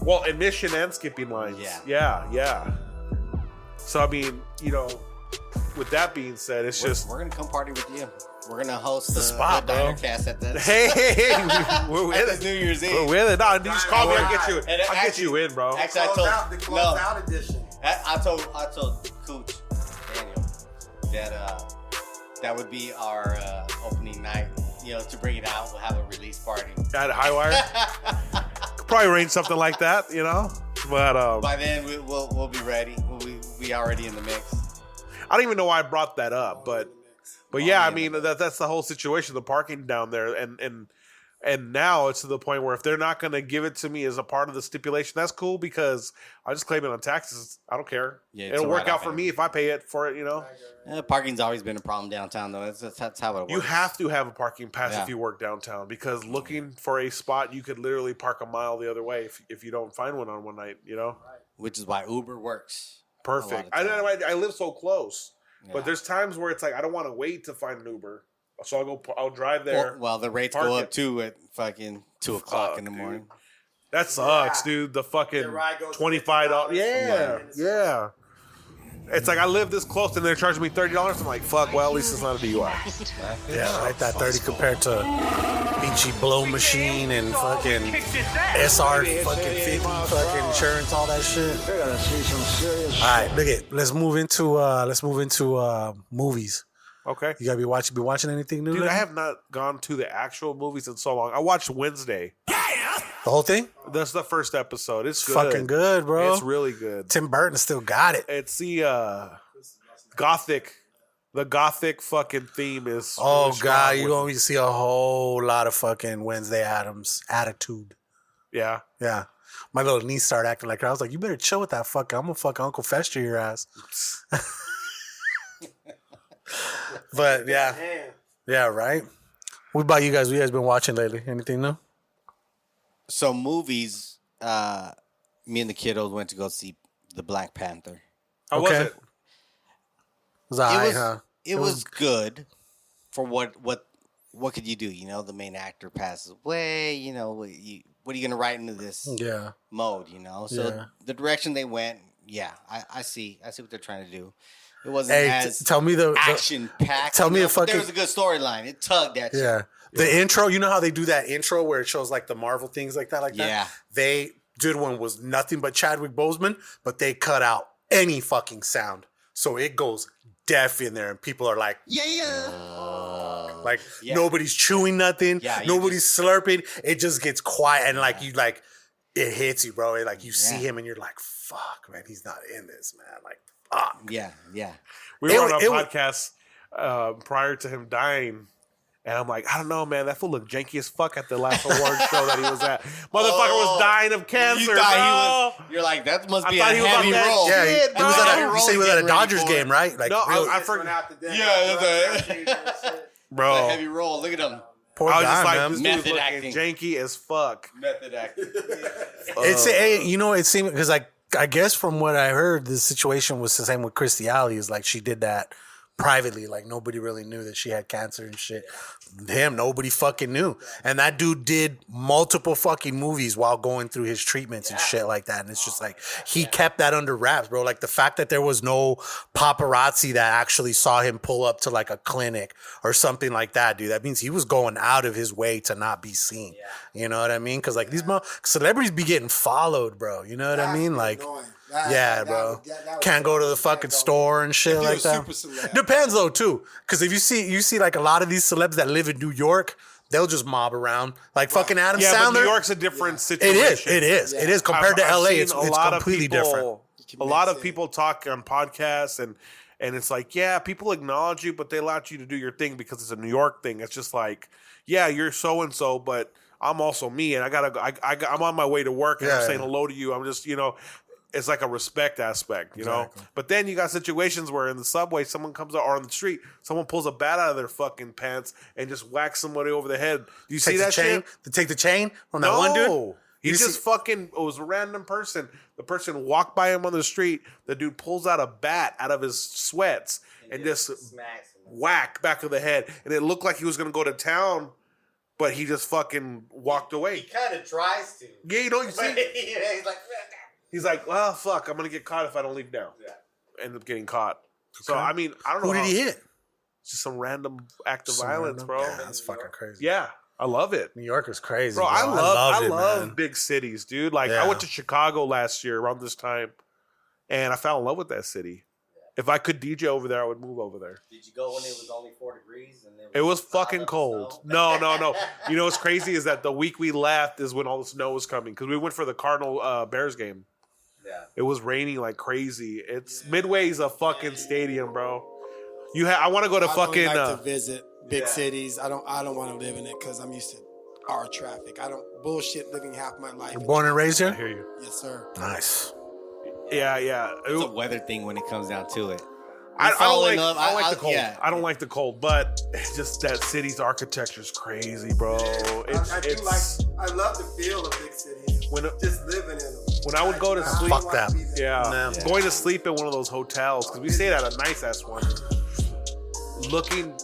Well, admission and skipping lines. Yeah. So I mean, you know, with that being said, it's just we're gonna come party with you. We're gonna host the spot, bro. Diner Cast at the hey, we're with at it. the New Year's Eve. We're with it. No, you just call me. I'll get you. And I'll get actually- you in, bro. Actually, I Close told out, the close no. out edition. I told Cooch Daniel that that would be our opening night. You know, to bring it out, we'll have a release party. At Highwire, could probably arrange something like that, you know. But By then, we'll be ready. We'll be already in the mix. I don't even know why I brought that up, but yeah, I mean that's the whole situation. The parking down there, and now it's to the point where if they're not going to give it to me as a part of the stipulation, that's cool because I just claim it on taxes. I don't care. Yeah, it's it'll a work write-off out for me if I pay it for it. You know, Parking's always been a problem downtown, though. That's how it works. you have to have a parking pass Yeah. if you work downtown because looking for a spot, you could literally park a mile the other way if you don't find one on one night. You know, Which is why Uber works. perfect. A lot of I live so close, Yeah. but there's times where it's like I don't want to wait to find an Uber, so I'll drive there. Well, the rates park go it. up too at fucking 2 o'clock in the dude. morning. That sucks, dude. The fucking The ride goes $25. $50. Yeah. It's like I live this close and they're charging me $30. I'm like, fuck, well, at least it's not a DUI. Yeah, like that 30 compared to Beachy Blow Machine and fucking SR fucking 50 fucking insurance, all that shit. They're gonna see some serious. All right, look it. Let's move into movies. Okay. You gotta be watching anything new? Dude, lately? I have not gone to the actual movies in so long. I watched Wednesday. The whole thing? That's the first episode. It's good. Fucking good, bro. It's really good. Tim Burton still got it. It's the gothic. The gothic fucking theme is. Oh really strong God, with you're going to see a whole lot of fucking Wednesday Addams attitude. Yeah. Yeah. My little niece started acting like her. I was like, you better chill with that fucking. I'm gonna fucking Uncle Fester your ass. But yeah. Yeah, right. What about you guys? What you guys been watching lately? Anything new? So movies, me and the kiddos went to go see the Black Panther. How was it? It was good for what could you do? You know, the main actor passes away. You know, what are you gonna write into this mode? You know, so the direction they went, I see what they're trying to do. It wasn't as tell me the action packed. Tell me a fucking. There was a good storyline. It tugged at you. Yeah. The intro, you know how they do that intro where it shows like the Marvel things like that? Yeah. They did one was nothing but Chadwick Boseman, but they cut out any fucking sound. So it goes deaf in there and people are like, nobody's chewing nothing. Yeah, nobody's slurping. It just gets quiet and like you like, it hits you, bro. Like you see him and you're like, fuck, man, he's not in this, man. Like, fuck. Yeah. We were on a podcast prior to him dying. And I'm like, I don't know, man. That fool looked janky as fuck at the last award show that he was at. Motherfucker was dying of cancer. You're like, that must be I a heavy roll. Yeah, he was at a Dodgers game, right? Like, no, I forgot. Bro, a heavy roll. Look at him. Poor I was guy, just like, man. this Method dude's acting. looking janky as fuck. Method acting. It seemed because like I guess from what I heard, the situation was the same with Christy Alley. Is like she did that privately, like nobody really knew that she had cancer and shit. Nobody fucking knew. And that dude did multiple fucking movies while going through his treatments and shit like that. And it's just like, he kept that under wraps, bro. Like the fact that there was no paparazzi that actually saw him pull up to like a clinic or something like that, dude, that means he was going out of his way to not be seen. You know what I mean? Cause like these celebrities be getting followed, bro. You know what I mean? Like, bro. Can't go to the fucking store and shit like that. Depends though too, because if you see like a lot of these celebs that live in New York, they'll just mob around. Like fucking Adam Sandler. But New York's a different situation. It is. Compared to LA, it's completely different. A lot of people talk on podcasts and it's like, yeah, people acknowledge you, but they allow you to do your thing because it's a New York thing. It's just like, yeah, you're so and so, but I'm also me, and I'm on my way to work, and I'm saying hello to you. I'm just, it's like a respect aspect, you know? But then you got situations where in the subway, someone comes out, or on the street, someone pulls a bat out of their fucking pants and just whacks somebody over the head. Do you see that shit? To take the chain from that one dude? He just fucking, it was a random person. The person walked by him on the street. The dude pulls out a bat out of his sweats and just whack back of the head. And it looked like he was going to go to town, but he just fucking walked away. He kind of tries to. Yeah, you see? He's like... He's like, well, fuck, I'm going to get caught if I don't leave now. Yeah. End up getting caught. So, I mean, I don't know. Who did he hit? Just some random act of violence, bro. Yeah, that's fucking crazy. Yeah, I love it. New York is crazy. Bro, I love man. big cities, dude. Like, I went to Chicago last year around this time, and I fell in love with that city. If I could DJ over there, I would move over there. Did you go when it was only 4 degrees? And it was fucking cold. No. You know what's crazy is that the week we left is when all the snow was coming because we went for the Cardinal Bears game. Yeah. It was raining like crazy. Midway's a fucking stadium, bro. I want to go to fucking. I don't like to visit big cities. I don't want to live in it because I'm used to our traffic. I don't bullshit living half my life. You're born and raised here? I hear you. Yes, sir. Nice. Yeah. It's a weather thing when it comes down to it. I don't like the cold. Yeah. I don't like the cold, but it's just that city's architecture is crazy, bro. I love the feel of big cities. Just living in them. When I would go to sleep, fuck that. Going to sleep in one of those hotels because we stayed at a nice ass one. Looking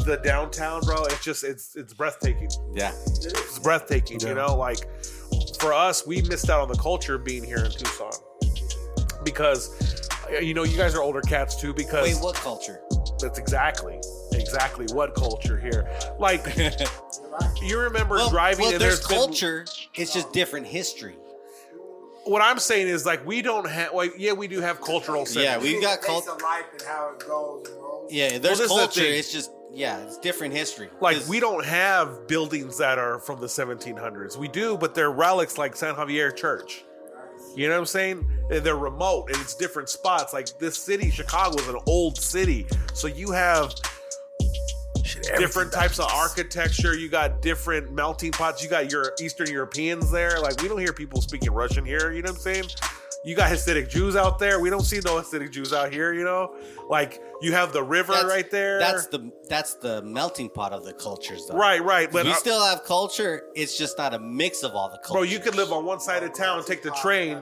the downtown, bro, it's breathtaking. Yeah, it's breathtaking. You know, like for us, we missed out on the culture being here in Tucson because you know, you guys are older cats too because Wait, what culture? that's exactly what culture here. Like, you remember driving and there's been- culture. It's just different history. what I'm saying is like we don't have. Like, yeah, we do have cultural. Yeah, we've got Pace culture. of life and how it goes and rolls. Yeah, there's this is the culture. thing. It's just it's different history. Like 'Cause- we don't have buildings that are from the 1700s. We do, but they're relics like San Javier Church. You know what I'm saying? They're remote and it's different spots. Like this city, Chicago, is an old city, so you have different types of architecture. You got different melting pots. You got your Eastern Europeans there. Like we don't hear people speaking Russian here. You know what I'm saying? You got Hasidic Jews out there. We don't see no Hasidic Jews out here. You know, like you have the river right there. That's the melting pot of the cultures, though. Right. But We still have culture. It's just not a mix of all the cultures. bro, you could live on one side of town, take the train.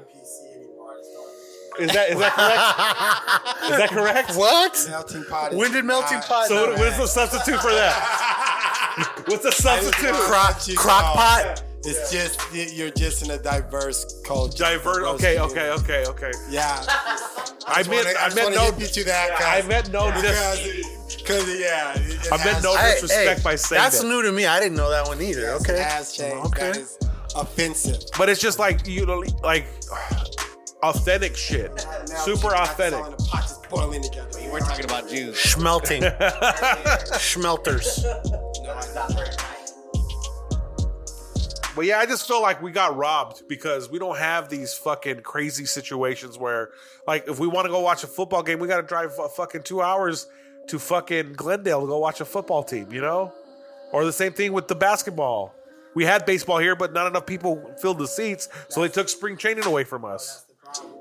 Is that correct? Is that correct? What? Melting pot. When did melting pot? So what's the substitute for that? What's the substitute? Crock pot. It's just you're just in a diverse culture. Diverse. Okay. Yeah. I meant no hip you to that. I meant no I meant no disrespect by saying that's that. new to me. I didn't know that one either. It Okay. has changed. Okay. That is offensive. But it's just like you know, like authentic shit, super authentic. The pot just boiling together. We're talking about Jews. Schmelting. Schmelters. But yeah, I just feel like we got robbed because we don't have these fucking crazy situations where, like, if we want to go watch a football game, we got to drive fucking 2 hours to fucking Glendale to go watch a football team, you know? Or the same thing with the basketball. We had baseball here, but not enough people filled the seats, so they took spring training away from us.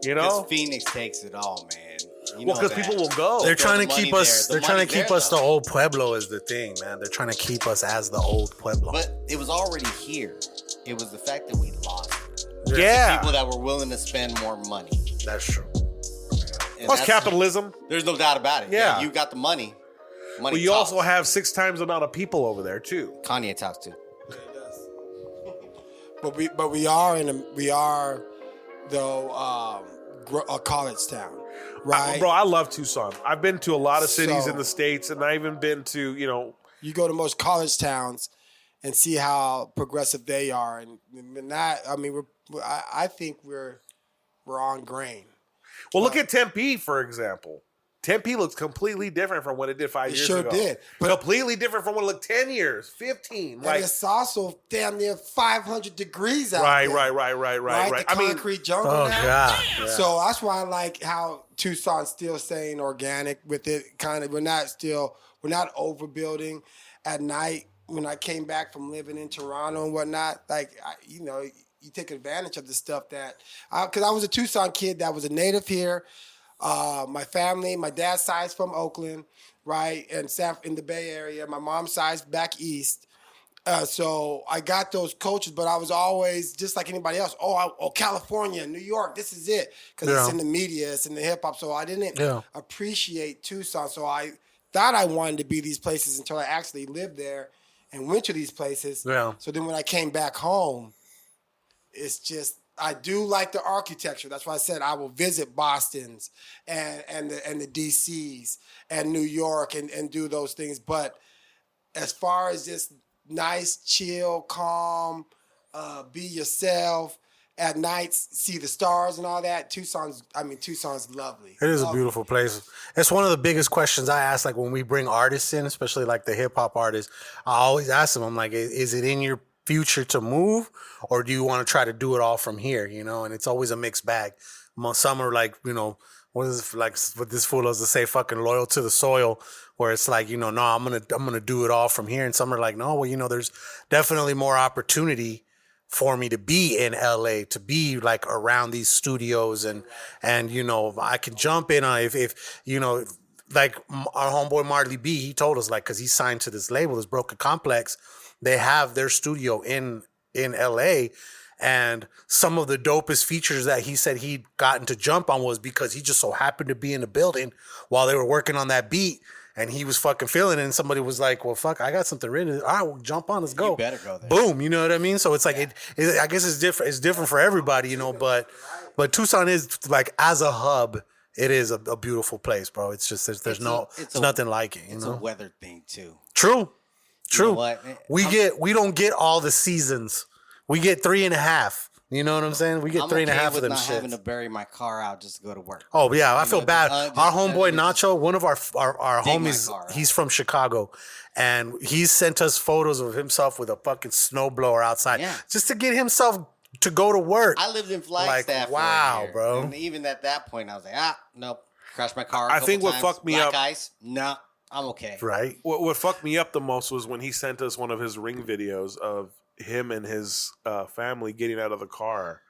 You know? Because Phoenix takes it all, man. You Well, know because that. people will go. They're trying to the keep money us. there. They're The trying to money's keep there, us the though. old Pueblo is the thing, man. They're trying to keep us as the old Pueblo. But it was already here. It was the fact that we lost it. Yeah. People that were willing to spend more money. That's true. And Plus that's- capitalism. There's no doubt about it. Yeah. You got the money. Money Well, you talks. also have 6 times the amount of people over there, too. Kanye talks too. But we are though a college town, right? Bro, I love Tucson. I've been to a lot of cities So- in the States, and I even been to, you know, You go to most college towns and see how progressive they are, and that I mean, I think we're on grain. well, look at Tempe, for example. Tempe looks completely different from what it did 5 It years sure ago. did. Completely different from what it looked 10 years, 15. And Like, it's also damn near 500 degrees out right. there. Right. The I mean, concrete jungle Oh now. God. Yeah. So that's why I like how Tucson's still staying organic with it. Kind of, we're not overbuilding. At night, when I came back from living in Toronto and whatnot, you take advantage of the stuff that, because I was a Tucson kid that was a native here. My family, my dad's side's from Oakland, right, and in the Bay Area. My mom's side's back east. So I got those cultures, but I was always just like anybody else. Oh, California, New York, this is it, because it's in the media, it's in the hip hop. So I didn't appreciate Tucson. So I thought I wanted to be these places until I actually lived there and went to these places. Yeah. So then when I came back home, it's just I do like the architecture. That's why I said I will visit Boston's and the DC's and New York and do those things. But as far as just nice, chill, calm, be yourself at night, see the stars and all that. Tucson's lovely. It is a beautiful place. It's one of the biggest questions I ask, like when we bring artists in, especially like the hip hop artists. I always ask them, I'm like, is it in your future to move, or do you want to try to do it all from here? You know, and it's always a mixed bag. Some are like, you know, what is it, like what this fool loves to say, fucking loyal to the soil, where it's like, you know, no, I'm gonna do it all from here. And some are like, no, well, you know, there's definitely more opportunity for me to be in LA, to be like around these studios, and you know, I can jump in on if you know, like our homeboy Marley B, he told us, like, because he's signed to this label, this Broken Complex, they have their studio in LA, and some of the dopest features that he said he'd gotten to jump on was because he just so happened to be in the building while they were working on that beat. And he was fucking feeling it, and somebody was like, well, fuck, I got something written. All right, well, jump on, let's go. You better go there. Boom, you know what I mean? So it's like, I guess it's different for everybody, you know, but Tucson is, like, as a hub, it is a beautiful place, bro. It's just there's nothing like it. It's a weather thing too. True. You know what? We don't get all the seasons. We get 3.5. You know what I'm saying? We get 3.5 of them shit. Having to bury my car out just to go to work. Oh yeah, I feel bad. Our homeboy Nacho, one of our homies, he's from Chicago, and he sent us photos of himself with a fucking snowblower outside, just to get himself to go to work. I lived in Flagstaff. Wow, for a year, bro. And even at that point, I was like, nope. Crashed my car. I think what fucked me up. Black ice. No, I'm okay. Right. What fucked me up the most was when he sent us one of his ring videos of him and his family getting out of the car,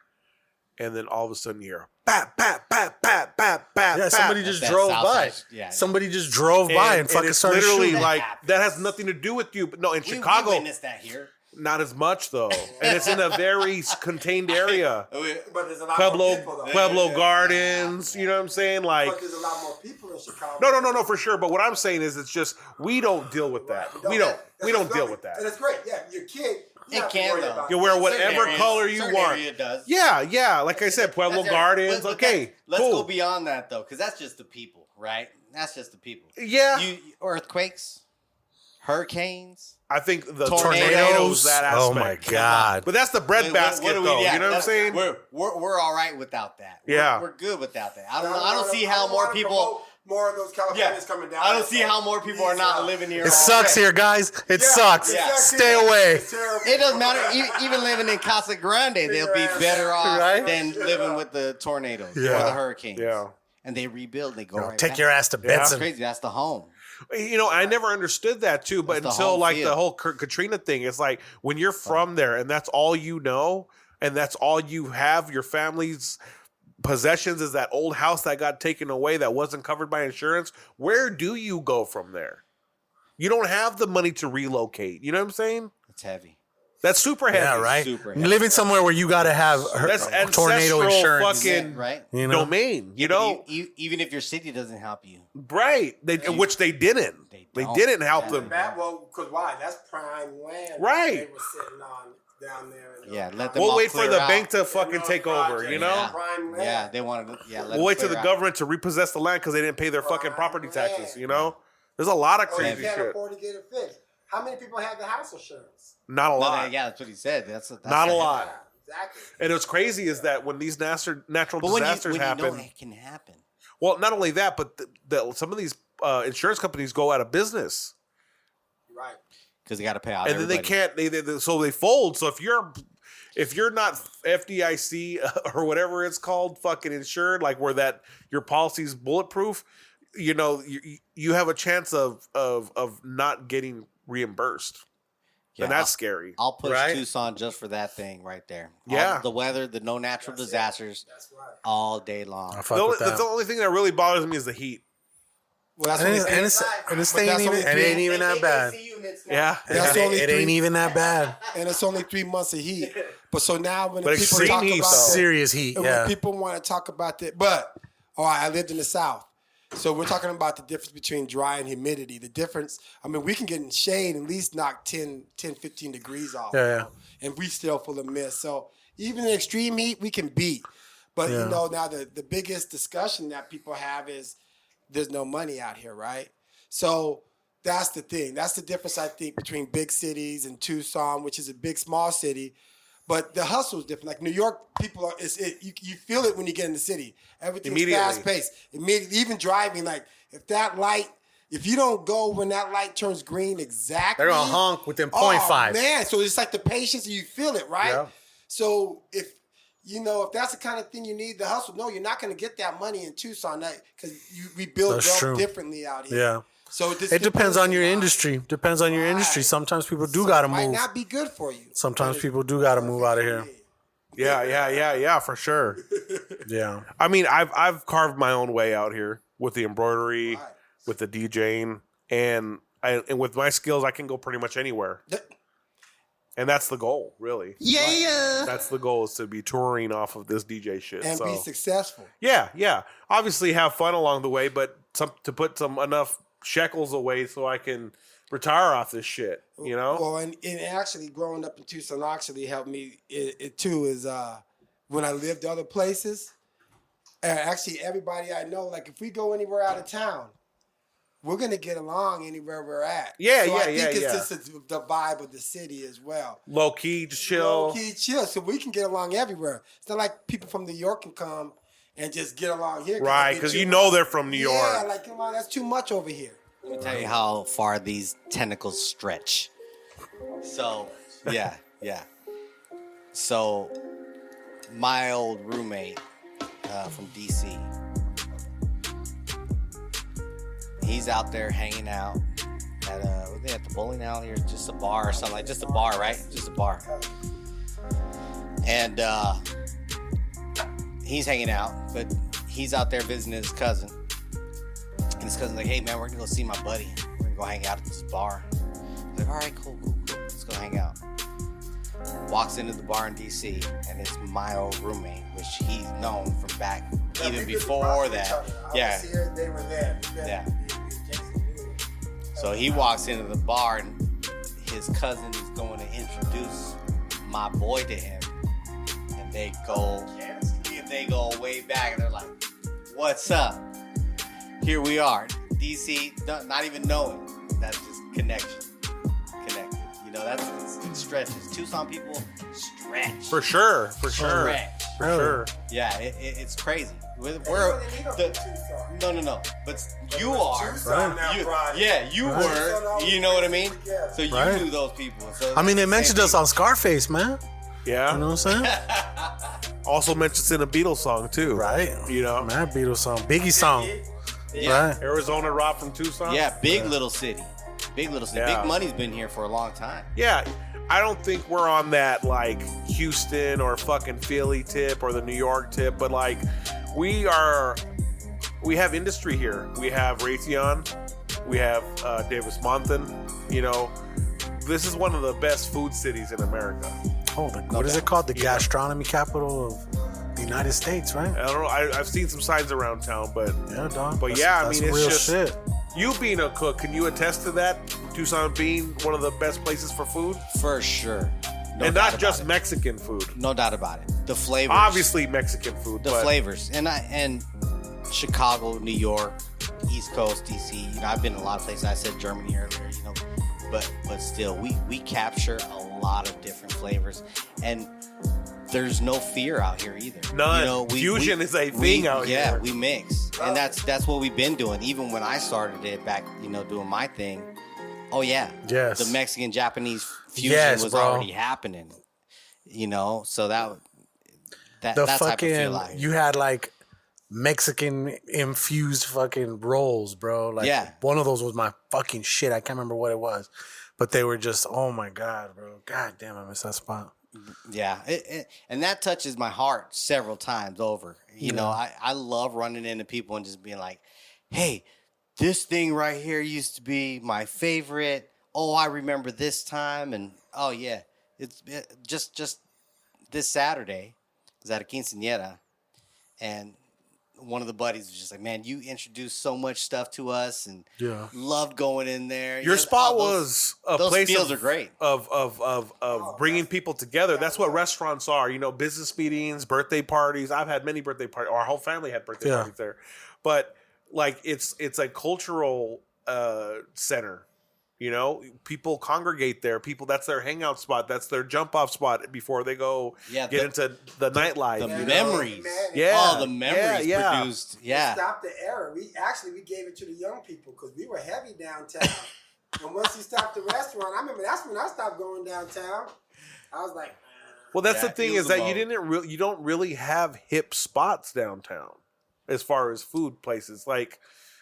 and then all of a sudden you're bap bap bap bap bap bap. Yeah, somebody just drove by. Yeah, somebody just drove by and fucking started literally shooting. like that has nothing to do with you. But no, in Chicago, we witnessed that here. Not as much though, and it's in a very contained area. But there's a lot more people, though. Pueblo Gardens. You know what I'm saying? Like, but there's a lot more people in Chicago. No, for sure. But what I'm saying is, it's just we don't deal with that. We don't deal with that. And it's great. Yeah, your kid. It can though. You wear whatever color you want. Area does. Yeah. Like I said, Pueblo Gardens. Okay, let's cool. go beyond that though, because that's just the people, right? That's just the people. Yeah. Earthquakes, hurricanes. I think the tornadoes. That aspect. Oh my god! But that's the breadbasket, though. You know what I'm saying? We're all right without that. We're good without that. I don't see how more people. More of those Californians coming down. I don't see how more people are not living here. It sucks here, guys. It sucks. Yeah. Stay away. It doesn't matter. Even living in Casa Grande, they'll be better off than living with the tornadoes or the hurricanes. Yeah. And they rebuild. They go right take back. your ass to Benson. That's crazy. That's the home. You know, I never understood that too, but That's the until home like field. the whole Katrina thing, it's like when you're from there and that's all you know and that's all you have, your family's possessions is that old house that got taken away that wasn't covered by insurance. Where do you go from there? You don't have the money to relocate. You know what I'm saying? It's heavy. That's super heavy. Yeah, right. Super heavy. Living somewhere where you got to have That's tornado ancestral insurance, fucking right? You know? domain. You know, even if your city doesn't help you, right? Which they didn't. They didn't help them. Well, because why? That's prime land. Right. They were sitting on down there. let them. We'll all wait for clear the out. bank to fucking take over. You know. Prime land. Yeah, they wanted. Let We'll them wait till clear the out. government to repossess the land because they didn't pay their fucking property taxes. You know, there's a lot of Or you crazy can't shit. afford to get it fixed. How many people have the house insurance? Not a lot. Yeah, that's what he said. That's Not a lot. Exactly. And what's crazy is that when these natural disasters happen, you know it can happen. well, not only that, but some of these insurance companies go out of business, Right. Because they got to pay out. and then they can't. So they fold. So if you're not FDIC or whatever it's called, fucking insured, like where that your policy's bulletproof, you know, you have a chance of not getting reimbursed. Yeah, and that's scary. I'll push Right? Tucson just for that thing right there. Yeah. The weather, the no natural disasters, That's right. all day long. I fuck with that. The only thing that really bothers me is the heat. Well, that's And only it But that's only ain't even that bad. Yeah. That's only It ain't even that bad. and it's only 3 months of heat. But so now when But people extreme talk heat, about though. Serious heat. and Yeah. when people want to talk about that, but all right, I lived in the South. So we're talking about the difference between dry and humidity. The difference, I mean, we can get in shade and at least knock 10, 15 degrees off. Yeah. And we still full of mist. So even in extreme heat, we can beat. But, you know, now the biggest discussion that people have is there's no money out here, right? So that's the thing. That's the difference, I think, between big cities and Tucson, which is a big, small city. But the hustle is different. Like New York, people are. You feel it when you get in the city. Everything's fast paced. Immediately, even driving. Like if you don't go when that light turns green exactly, They're gonna honk within oh, 0.5. man, so it's like the patience, you feel it, right? Yeah. So if that's the kind of thing you need, the hustle. No, you're not going to get that money in Tucson because we build That's wealth true. differently out here. Yeah. So It depends on your industry. Depends on your industry. Sometimes people do gotta Might move. not be good for you. Sometimes people do gotta move out of here. Yeah, for sure. Yeah. I mean, I've carved my own way out here with the embroidery, Right. with the DJing, and with my skills, I can go pretty much anywhere. And that's the goal, really. Yeah. That's the goal, is to be touring off of this DJ shit. And so. be successful. Yeah. Obviously, have fun along the way, but to put some enough shekels away so I can retire off this shit. You know. Well, and actually, growing up in Tucson actually helped me. It too is when I lived other places. actually, everybody I know, like if we go anywhere out of town, we're gonna get along anywhere we're at. Yeah, so yeah, I think yeah, it's yeah. just the vibe of the city as well. Low key, chill. Low key, chill. So we can get along everywhere. It's not like people from New York can come and just get along here. Right, because you know they're from New York. Yeah, like come on, that's too much over here. Let me tell you how far these tentacles stretch. So, yeah. So, my old roommate from DC, he's out there hanging out at the bowling alley or just a bar or something, like just a bar, right? Just a bar. And he's hanging out, but he's out there visiting his cousin. And his cousin's like, hey man, we're gonna go see my buddy. We're gonna go hang out at this bar. He's like, all right, cool. Let's go hang out. Walks into the bar in DC, and it's my old roommate, which he's known from back even before that. Yeah. They were there. Yeah. So he walks into the bar, and his cousin is going to introduce my boy to him, and they go way back, and they're like, "What's up?" Here we are, DC, not even knowing. That's just connected. You know, it stretches. Tucson people stretch. For sure. Stretch. For sure. Yeah, it's crazy. No. But you are. You were. You know what I mean? So you knew those people. So I mean, they mentioned us on Scarface, man. Yeah. You know what I'm saying? Also mentions in a Beatles song, too. Right. You know? Man, Beatles song. Biggie song. Yeah. Right. Arizona Rock from Tucson. Yeah, big little city. Yeah. Big Money's been here for a long time. Yeah. I don't think we're on that, like, Houston or fucking Philly tip or the New York tip, but, like, we have industry here. We have Raytheon. We have Davis Monthan. You know, this is one of the best food cities in America. What is it called? The gastronomy capital of the United States, right? I don't know. I've seen some signs around town, but yeah, dog. But that's it's real just shit. You being a cook. Can you attest to that? Tucson being one of the best places for food, for sure, and not just Mexican food. No doubt about it. The flavors, obviously Mexican food. The flavors, and Chicago, New York, East Coast, DC. You know, I've been in a lot of places. I said Germany earlier. You know, but still, we capture a lot of different flavors, and there's no fear out here either. None. You know, Fusion is a thing out here. Yeah, we mix, and that's what we've been doing. Even when I started it back, you know, doing my thing. Oh yeah, yes. The Mexican Japanese fusion was already happening. You know, so that's type of feel out here. You had like Mexican infused fucking rolls, bro. Like one of those was my fucking shit. I can't remember what it was, but they were just, oh my god, bro. God damn, I miss that spot. Yeah, and that touches my heart several times over. You know, I love running into people and just being like, hey, this thing right here used to be my favorite. Oh, I remember this time. And oh yeah, it's just this Saturday I was at a quinceañera, and one of the buddies was just like, man, you introduced so much stuff to us, and loved going in there. Your spot was a place fields are great. of bringing people together. That's what restaurants are. You know, business meetings, birthday parties. I've had many birthday parties. Our whole family had birthday parties there. But like it's a cultural center. You know, people congregate there. People, that's their hangout spot. That's their jump off spot before they go get into the nightlife. The memories. The memories produced. Yeah. We stopped the era. We gave it to the young people because we were heavy downtown. And once he stopped the restaurant, I remember that's when I stopped going downtown. I was like, well, that's the thing is that you don't really have hip spots downtown as far as food places. Like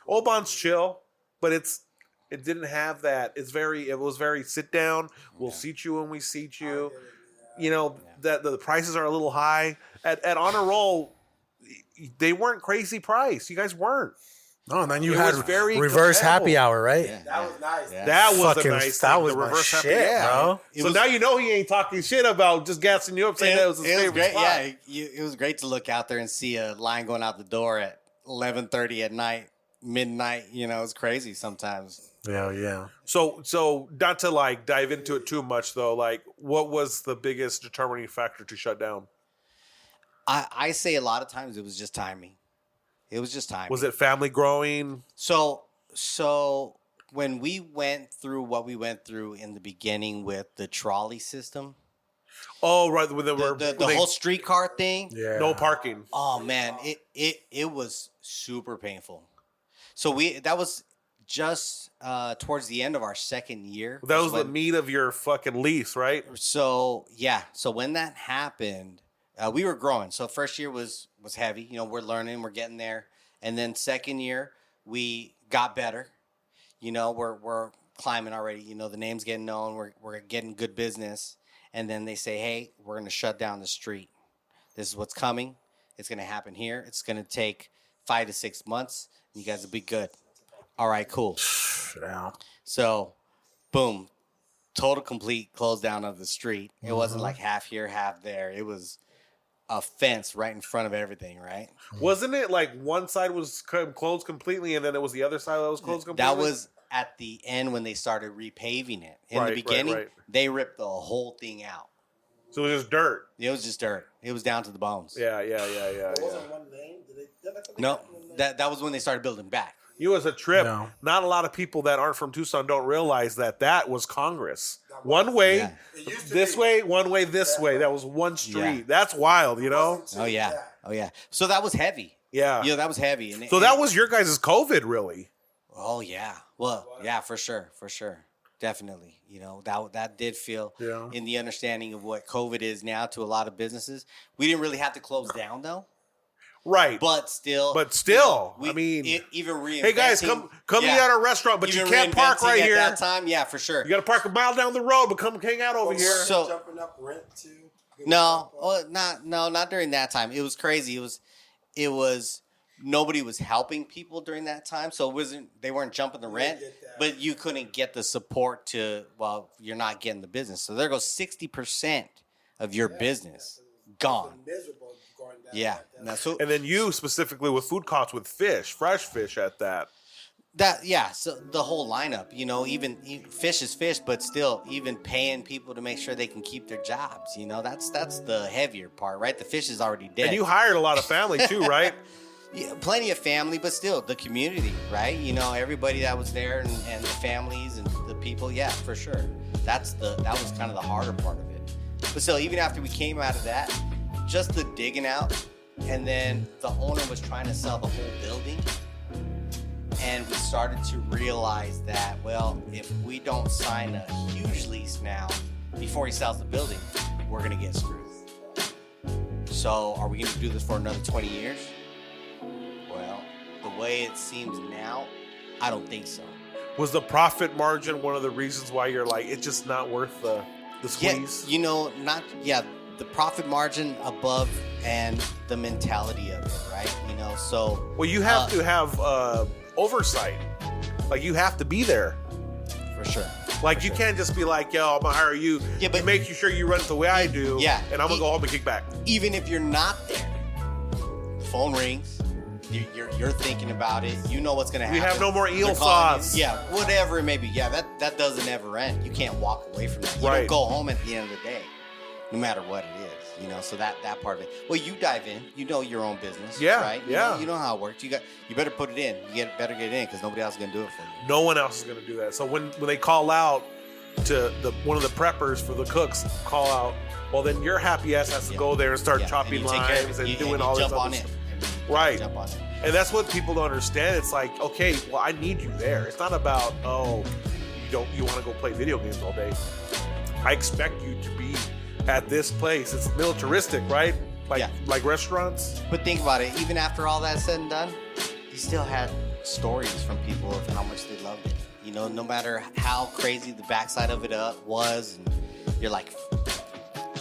Obon's chill, but it didn't have that. It was very sit down. We'll seat you when we seat you. You know, that the prices are a little high. At Honor Roll, they weren't crazy price. You guys weren't. No, and then you had reverse happy hour, right? Yeah. That was nice. Yeah. That was fucking, a nice that thing. was The my reverse shit, happy bro. So now you know he ain't talking shit about just gassing you up, saying that was his favorite great. spot. Yeah, it was great to look out there and see a line going out the door at 11:30 at night, midnight. You know, it's crazy sometimes. Yeah. So not to like dive into it too much though, like what was the biggest determining factor to shut down? I say a lot of times it was just timing. It was just timing. Was it family growing? So when we went through what we went through in the beginning with the trolley system. Oh, right. When The whole streetcar thing. Yeah. No parking. Oh man, it was super painful. So that was just towards the end of our second year. That was the meat of your fucking lease, right? So yeah. So when that happened, we were growing. So first year was heavy. You know, we're learning, we're getting there, and then second year we got better. You know, we're climbing already. You know, the name's getting known. We're getting good business. And then they say, hey, we're going to shut down the street. This is what's coming. It's going to happen here. It's going to take 5 to 6 months. You guys will be good. All right, cool. Yeah. So, boom, total complete close down of the street. It wasn't like half here, half there. It was a fence right in front of everything, right? Wasn't it like one side was closed completely and then it was the other side that was closed completely? That was at the end when they started repaving it. In the beginning, they ripped the whole thing out. So it was just dirt. It was just dirt. It was down to the bones. Yeah. Wasn't one lane? No, that was when they started building back. You was a trip. No. Not a lot of people that aren't from Tucson don't realize that was Congress. One way, this way, one way, this way. That was one street. Yeah. That's wild, you know? Oh yeah. So that was heavy. Yeah. You know, that was heavy. And so that was your guys' COVID, really? Oh yeah. Well, yeah, for sure. Definitely. You know, that did feel in the understanding of what COVID is now to a lot of businesses. We didn't really have to close down though. Right. But still. You know, I mean, even reinventing. Hey guys, come eat at our restaurant, but you can't park right here. At that time, yeah, for sure. You got to park a mile down the road, but come hang out over here. So jumping up rent too. Not during that time. It was crazy. It was nobody was helping people during that time, so they weren't jumping the rent, but you couldn't get the support to. Well, you're not getting the business, so there goes 60% of your business gone. Miserable going down. Yeah, and then you specifically with food costs with fish, fresh fish at that. So the whole lineup, you know, even fish is fish, but still, even paying people to make sure they can keep their jobs, you know, that's the heavier part, right? The fish is already dead. And you hired a lot of family too, right? Yeah, plenty of family, but still the community, right? You know, everybody that was there and the families and the people, yeah, for sure. That was kind of the harder part of it. But still, even after we came out of that, just the digging out, and then the owner was trying to sell the whole building. And we started to realize that, well, if we don't sign a huge lease now before he sells the building, we're going to get screwed. So are we going to do this for another 20 years? Well, the way it seems now, I don't think so. Was the profit margin one of the reasons why you're like, it's just not worth the squeeze? Yeah, you know, the profit margin above and the mentality of it, right? You know, so... Well, you have to have oversight. Like, you have to be there. For sure. Like, you can't just be like, yo, I'm going to hire you. Yeah, but make sure you run it the way I do. Yeah. And I'm going to go home and kick back. Even if you're not there, phone rings. You're thinking about it. You know what's going to happen. We have no more eel sauce. Yeah, whatever it may be. Yeah, that doesn't ever end. You can't walk away from that. You don't go home at the end of the day, no matter what it is. You know, so that part of it. Well, you dive in. You know your own business. Yeah, right. You know how it works. You better put it in. Better get it in because nobody else is gonna do it for you. No one else is gonna do that. So when they call out to one of the preppers for the cooks, call out. Well, then your happy ass has to go there and start chopping limes and doing all this other stuff. Right. Jump on it. And that's what people don't understand. It's like, okay, well, I need you there. It's not about, you want to go play video games all day. I expect you to be at this place. It's militaristic, right? Like restaurants. But think about it. Even after all that's said and done, you still had stories from people of how much they loved it. You know, no matter how crazy the backside of it was, and you're like,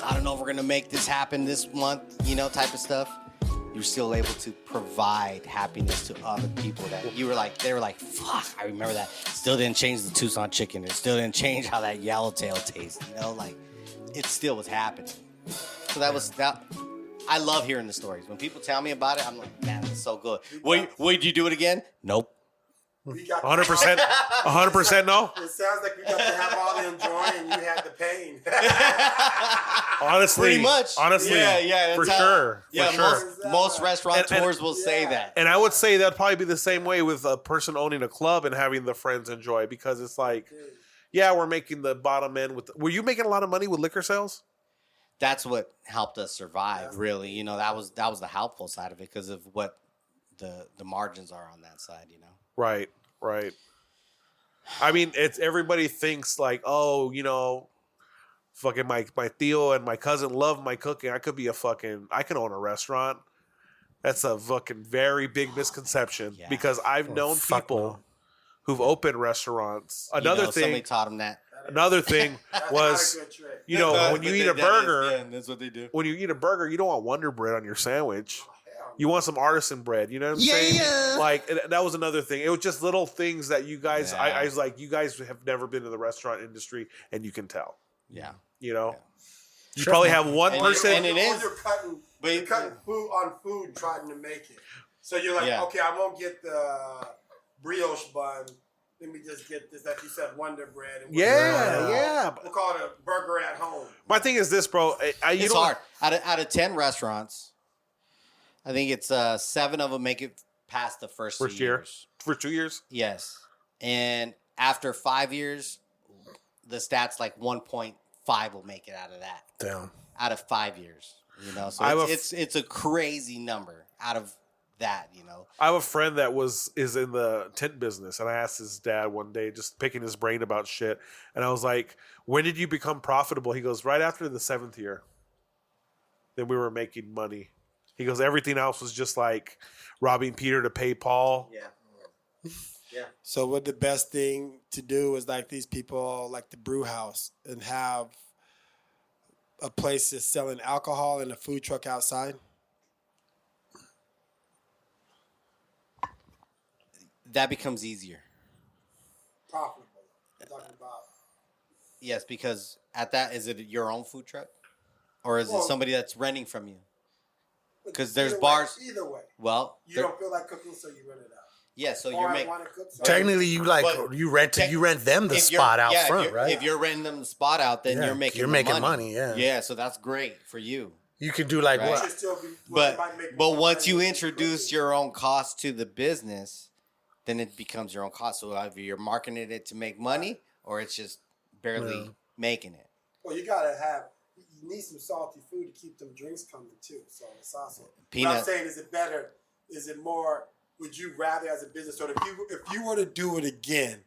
I don't know if we're gonna make this happen this month, you know, type of stuff. You're still able to provide happiness to other people that they were like, fuck, I remember that. Still didn't change the Tucson chicken. It still didn't change how that yellowtail tastes. You know, like it still was happening. So that. I love hearing the stories. When people tell me about it, I'm like, man, that's so good. Wait, did you do it again? Nope. 100%. 100% no. It sounds like we got to have all the enjoying and you had the pain. Honestly, Pretty much. Honestly, yeah, for that's sure. Yeah, for sure. most restaurateurs will say that. And I would say that'd probably be the same way with a person owning a club and having the friends enjoy, because it's like, yeah, we're making the bottom end with. Were you making a lot of money with liquor sales? That's what helped us survive. Really, you know, that was the helpful side of it because of what the margins are on that side. You know. Right. I mean, it's everybody thinks like, oh, you know, fucking my Theo and my cousin love my cooking. I can own a restaurant. That's a fucking very big misconception because I've known people who've opened restaurants. Another thing, somebody taught them that. Another thing was, you know, when you eat a burger, that's what they do. when you eat a burger, you don't want Wonder Bread on your sandwich. You want some artisan bread, you know what I'm saying? Yeah. Like, that was another thing. It was just little things that you guys, I was like, you guys have never been in the restaurant industry, and you can tell. Yeah. You know? You probably have one person. And you're cutting food on food trying to make it. So you're like, okay, I won't get the brioche bun. Let me just get this, like you said, Wonder Bread. And Yeah. We'll call it a burger at home. My thing is this, bro. It's hard. Out of 10 restaurants, I think it's 7 of them make it past the first year. Years. For 2 years? Yes. And after 5 years, the stats like 1.5 will make it out of that. Damn. Out of 5 years. You know, so it's a crazy number out of that, you know. I have a friend that is in the tent business, and I asked his dad one day, just picking his brain about shit, and I was like, when did you become profitable? He goes, right after the 7th year. Then we were making money. He goes, everything else was just like robbing Peter to pay Paul. Yeah. So what the best thing to do is like these people like the brew house and have a place that's selling alcohol and a food truck outside? That becomes easier. Profitable. I'm talking about. Yes, because at that, is it your own food truck? Or is it somebody that's renting from you? Because there's bars. Either way. Well, you don't feel like cooking, so you rent it out. Yeah, so you're making. Technically, you rent them the spot out front, right? If you're renting them the spot out, then you're making money. Yeah. Yeah, so that's great for you. You can do like right? what? But once you introduce your own cost to the business, then it becomes your own cost. So either you're marketing it to make money, or it's just barely making it. Well, you need some salty food to keep them drinks coming too. So it's awesome. Peanut. What I'm saying, is it better? Is it more? Would you rather, as a business owner, if you were to do it again,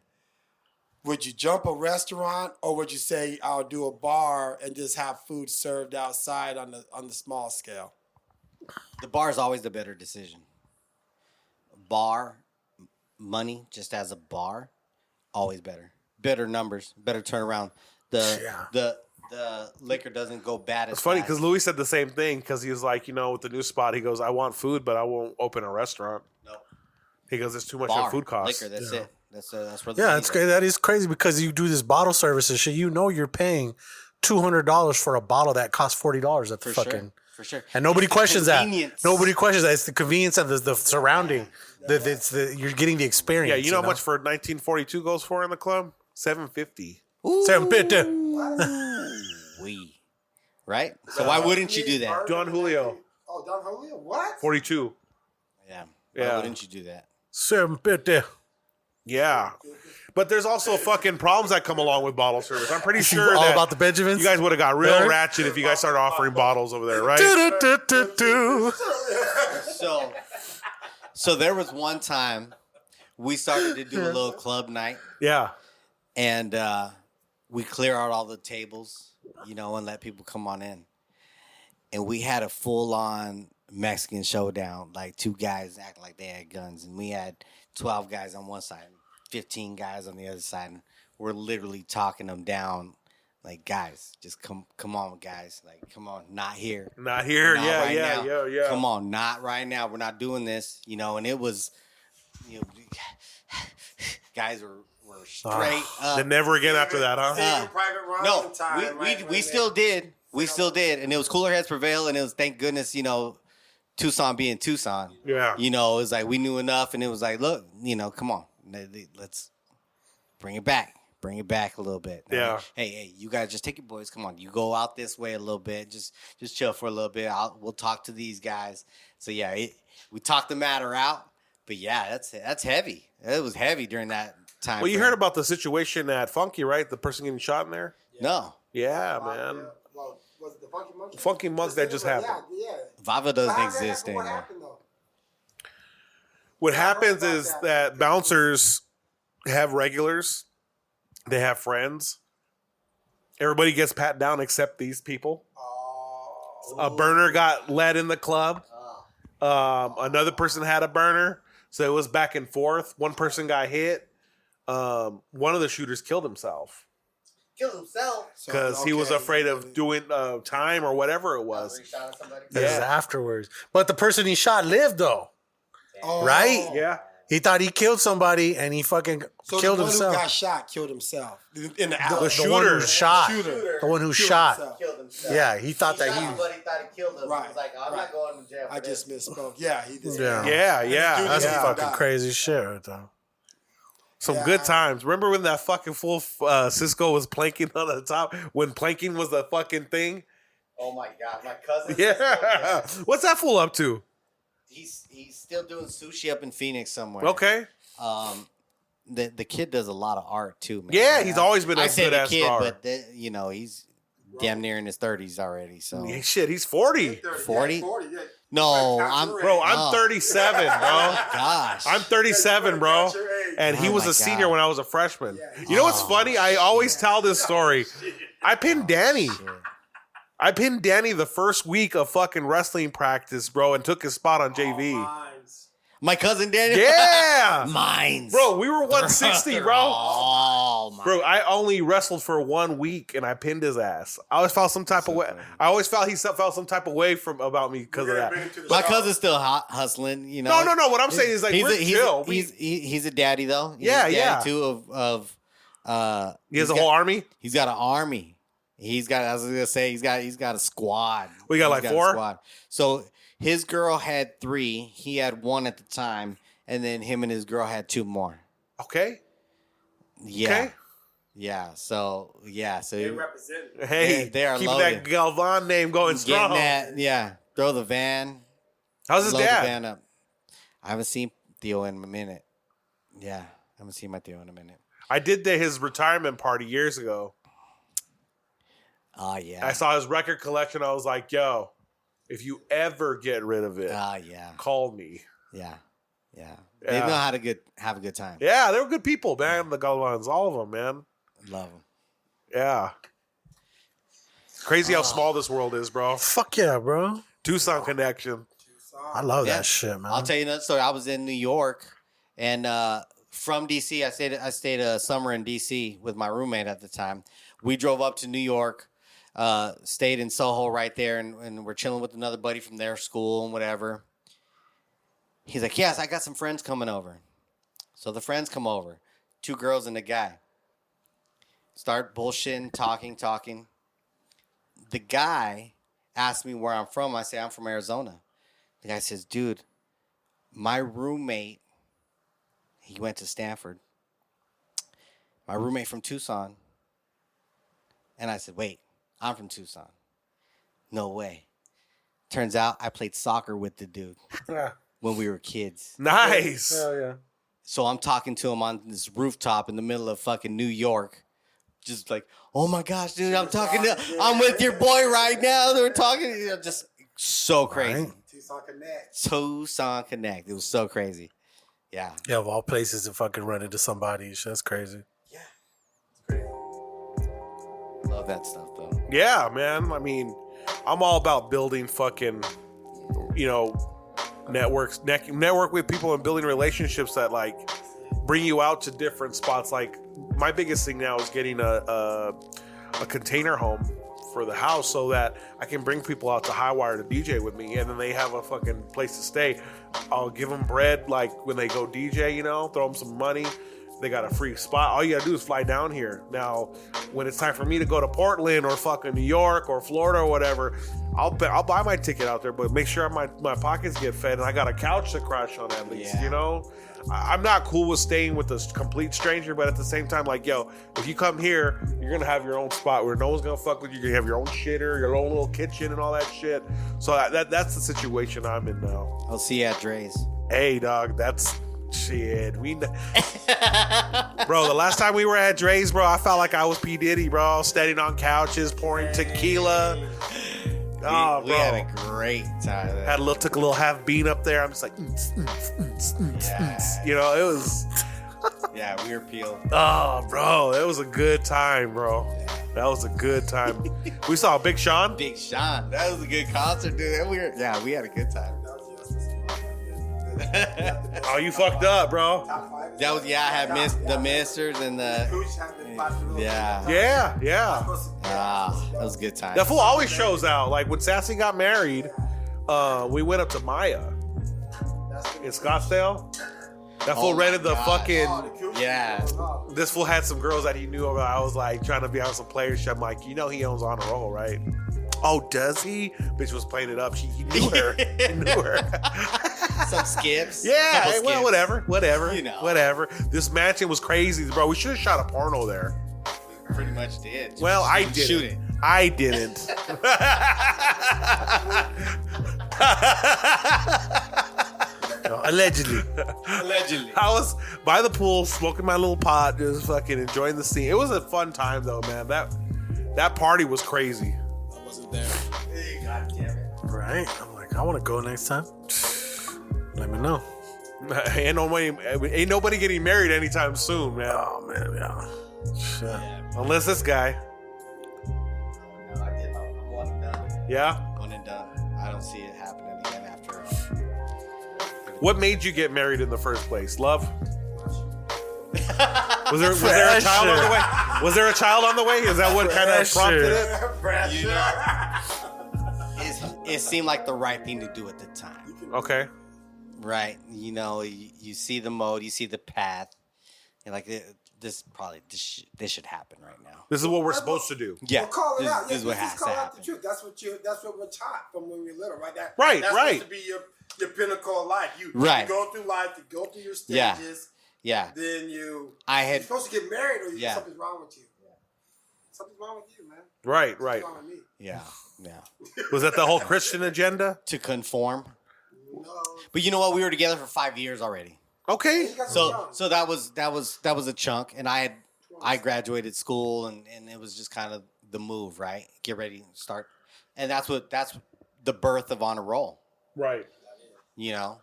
would you jump a restaurant, or would you say I'll do a bar and just have food served outside on the small scale? The bar is always the better decision. Bar money, just as a bar, always better. Better numbers, better turnaround. The liquor doesn't go bad as It's funny fast. because Louis said the same thing, because he was like, you know, with the new spot, he goes, I want food, but I won't open a restaurant. No. He goes, it's too much Bar, of food cost. liquor, that's it. That's where Yeah, it's crazy. That is crazy because you do this bottle service and shit. You know you're paying $200 for a bottle that costs $40 at the fucking. For sure. And nobody questions that. Convenience. Nobody questions that. It's the convenience and the surrounding. You're getting the experience. Yeah, you know how much for 1942 goes for in the club? $7.50. $7.50. Right? So why wouldn't you do that? Don Julio. Oh, Don Julio? What? 42. Yeah. Why wouldn't you do that? $7.50. Yeah. But there's also fucking problems that come along with bottle service. I'm pretty sure all that about the Benjamins. you guys would have got real ratchet if you guys started offering bottles over there, right? So there was one time we started to do a little club night. Yeah. And we clear out all the tables, you know, and let people come on in. And we had a full-on Mexican showdown, like 2 guys acting like they had guns. And we had 12 guys on one side, 15 guys on the other side. And we're literally talking them down, like, guys, just come on, guys. Like, come on, not here. Not here, Not yeah, right yeah, now. yeah. Come on, not right now. We're not doing this, you know. And it was, you know, guys were straight up. Then never again after that, huh? Private run No, time, we still did. We still did. And it was cooler heads prevail. And it was, thank goodness, you know, Tucson being Tucson. Yeah. You know, it was like we knew enough. And it was like, look, you know, come on. Let's bring it back. Bring it back a little bit. Yeah. Hey, you guys just take your boys. Come on, you go out this way a little bit. Just chill for a little bit. We'll talk to these guys. So yeah, we talked the matter out. But yeah, that's heavy. It was heavy during that time. Well, you heard about the situation at Funky, right? The person getting shot in there. No. Yeah, man. Well, was it the Funky Monks? Funky Monks that just happened. Yeah. Vava doesn't exist anymore. What happened though? What happens is that bouncers have regulars. They have friends. Everybody gets pat down except these people. A burner got led in the club. Another person had a burner. So it was back and forth. One person got hit. One of the shooters killed himself. Killed himself? Because he was afraid of doing time or whatever it was. It was afterwards. But the person he shot lived, though. Right? Yeah. He thought he killed somebody and he fucking killed the one himself. who got shot killed himself. In the alley. The shooter. one who shot. Shooter. The one who Killed shot. himself. Killed himself. Yeah, he thought that he... Somebody thought he killed him. Right. He was like, I'm not going to jail for I this. just misspoke. Yeah, he did. Yeah. That's Yeah. some fucking crazy shit right there. Some good times. Remember when that fucking fool Cisco was planking on the top? When planking was the fucking thing? Oh my God, my cousin. Yeah. What's that fool up to? He's still doing sushi up in Phoenix somewhere. Okay. The kid does a lot of art too, man. Yeah, he's always been a I say good the ass kid, star. but he's damn near in his 30s already. So Yeah, shit, he's 40. 40? No, I'm 37, bro. Gosh, I'm 37, bro. And he Oh was my a senior God. when I was a freshman. You know what's funny? I always tell this story. I pinned Danny. I pinned Danny the first week of fucking wrestling practice, bro, and took his spot on JV. my cousin Daniel. Yeah. Mines. Bro, we were 160, bro. Oh my. Bro, I only wrestled for 1 week and I pinned his ass. I always felt some type of way. I always felt he felt some type of way about me because of that. My cousin's still hustling, you know. No. What I'm saying is like we're chill. He's a daddy though. He's Yeah, a daddy yeah. Too He has a whole army. He's got an army. He's got. I was gonna say he's got a squad. We got like He's 4? a squad. So his girl had 3. He had 1 at the time, and then him and his girl had 2 more. Okay. Yeah. Okay. Yeah. So yeah. So they represent. Hey, they are keep loaded. that Galvan name going strong. Getting that. Yeah. Throw the van. How's his load dad? The van up. I haven't seen Theo in a minute. Yeah. I haven't seen my Theo in a minute. I did his retirement party years ago. Oh yeah. I saw his record collection. I was like, yo, if you ever get rid of it, yeah. call me. Yeah. Yeah. Yeah. They know how to have a good time. Yeah, they were good people, man. The Galvans, all of them, man. Love them. Yeah. Crazy how small this world is, bro. Fuck yeah, bro. Tucson connection. I love Yeah. that shit, man. I'll tell you another story. I was in New York, and from DC, I stayed a summer in DC with my roommate at the time. We drove up to New York, stayed in Soho right there, and we're chilling with another buddy from their school and whatever. He's like, yes, I got some friends coming over. So the friends come over, 2 girls and a guy. Start bullshitting, talking. The guy asked me where I'm from. I say, I'm from Arizona. The guy says, dude, my roommate, he went to Stanford. My roommate from Tucson. And I said, wait, I'm from Tucson. No way. Turns out I played soccer with the dude when we were kids. Nice. Hell yeah. So I'm talking to him on this rooftop in the middle of fucking New York. Just like, oh my gosh, dude, I'm with your boy right now. They were talking, just so crazy. Right. Tucson Connect. It was so crazy. Yeah. Yeah, of all places to fucking run into somebody. That's crazy. Love that stuff, though. Yeah, man. I mean, I'm all about building fucking, networks, network with people and building relationships that like bring you out to different spots. Like my biggest thing now is getting a container home for the house so that I can bring people out to Highwire to DJ with me, and then they have a fucking place to stay. I'll give them bread like when they go DJ, throw them some money, they got a free spot. All you gotta do is fly down here. Now, when it's time for me to go to Portland or fucking New York or Florida or whatever, I'll buy my ticket out there, but make sure my pockets get fed and I got a couch to crash on at least, you know? I'm not cool with staying with a complete stranger, but at the same time, like, yo, if you come here, you're gonna have your own spot where no one's gonna fuck with you. You're gonna have your own shitter, your own little kitchen and all that shit. So that's the situation I'm in now. I'll see you at Dre's. Hey, dog, that's shit. Bro, the last time we were at Dre's, bro, I felt like I was P. Diddy, bro. Standing on couches, pouring tequila. Oh, we had a great time. Took a little half bean up there. I'm just like, you know, it was. Yeah, we were peeled. Oh, bro, it was a good time, bro. That was a good time. We saw Big Sean. Big Sean. That was a good concert, dude. We had a good time. Oh, you fucked up, bro. That was I had the Misters and the yeah. That was a good time. That fool always shows out. Like when Sassy got married, we went up to Maya in Scottsdale. That fool rented the fucking This fool had some girls that he knew about. I was like trying to be on some player shit. I'm like, you know he owns Honor Roll, right? Oh, does he? Bitch was playing it up. He knew her. He knew her. Some skips. Yeah, well, skips. whatever. You know. Whatever. This mansion was crazy, bro. We should have shot a porno there. We pretty much did. Well, I didn't. Shoot it. I didn't. Allegedly. I was by the pool smoking my little pot, just fucking enjoying the scene. It was a fun time though, man. That party was crazy. I wasn't there. God damn it. Right? I'm like, I want to go next time. Let me know. Ain't nobody getting married anytime soon, man. Oh man, yeah. Shit. Unless this guy. No, I did. I'm one and done. Yeah. One and done. I don't see it happening again after. What made you get married in the first place? Love? Was there a child on the way? Was there a child on the way? Is that what kind of prompted it? You know, it seemed like the right thing to do at the time. Okay. Right. You know, you see the mode, you see the path. You're like, this should happen right now. This is what we're supposed to do. Yeah. Well, call it out. This is what has to happen. The truth. That's what we're taught from when we were little, right? That's right. supposed to be your pinnacle of life. You go through life, you go through your stages. Yeah. Then you're supposed to get married, or something's wrong with you. Yeah. Something's wrong with you, man. Right. Something's wrong with me. Yeah. Was that the whole Christian agenda? To conform. No. But you know what? We were together for 5 years already. Okay. So that was a chunk, and I graduated school, and it was just kind of the move, right? Get ready to start, and that's the birth of Honor Roll. Right. You know,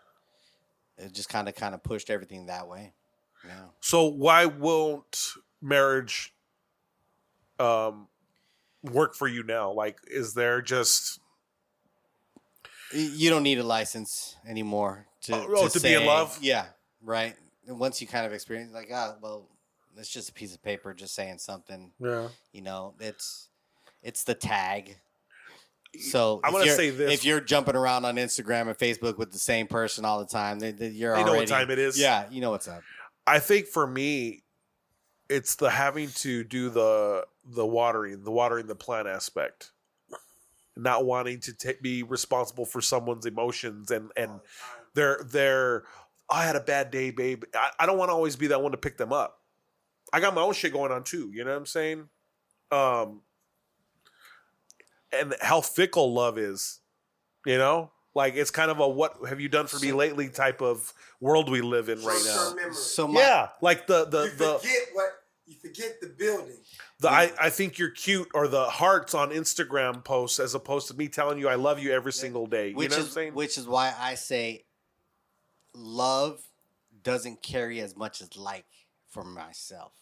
it just kind of pushed everything that way. Yeah. So why won't marriage work for you now? Like, is there just you don't need a license anymore to be in love? Yeah, right. And once you kind of experience, like, well, it's just a piece of paper just saying something. Yeah. You know, it's the tag. So I'm gonna say this: if you're jumping around on Instagram and Facebook with the same person all the time, you're already. You know what time it is. Yeah, you know what's up. I think for me, it's the having to do the watering the plant aspect, not wanting to be responsible for someone's emotions and their I had a bad day, babe. I don't want to always be that one to pick them up. I got my own shit going on too. You know what I'm saying? And how fickle love is, you know? Like, it's kind of a what have you done for me lately type of world we live in right now. So like you forget the building. I think you're cute, or the hearts on Instagram posts, as opposed to me telling you I love you every single day. You know what I'm saying? Which is why I say love doesn't carry as much as like for myself.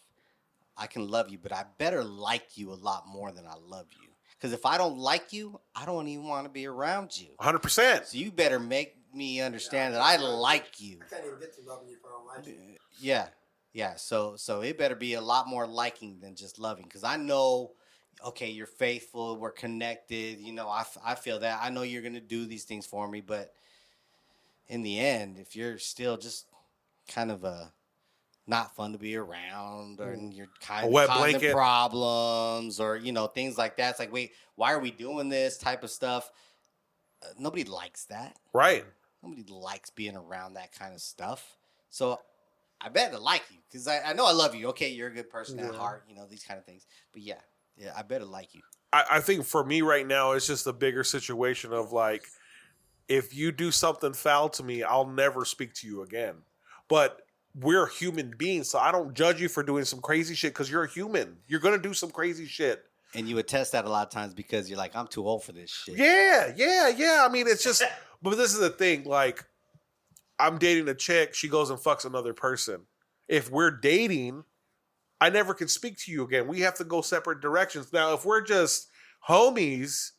I can love you, but I better like you a lot more than I love you. Because if I don't like you, I don't even want to be around you. 100%. So you better make me understand that I like you. I can't even get to loving you if I don't like you. Yeah. So it better be a lot more liking than just loving. Because I know, okay, you're faithful. We're connected. You know, I feel that. I know you're going to do these things for me. But in the end, if you're still just kind of a not fun to be around, or you're kind A of wet causing blanket. problems, or things like that. It's like, wait, why are we doing this type of stuff? Nobody likes that. Right. Nobody likes being around that kind of stuff. So I better like you, because I know I love you. Okay, you're a good person at heart, these kind of things. But yeah, I better like you. I think for me right now, it's just a bigger situation of like, if you do something foul to me, I'll never speak to you again. But we're human beings, so I don't judge you for doing some crazy shit because you're a human. You're going to do some crazy shit. And you attest that a lot of times because you're like, I'm too old for this shit. Yeah. I mean, it's just, but this is the thing. Like, I'm dating a chick. She goes and fucks another person. If we're dating, I never can speak to you again. We have to go separate directions. Now, if we're just homies,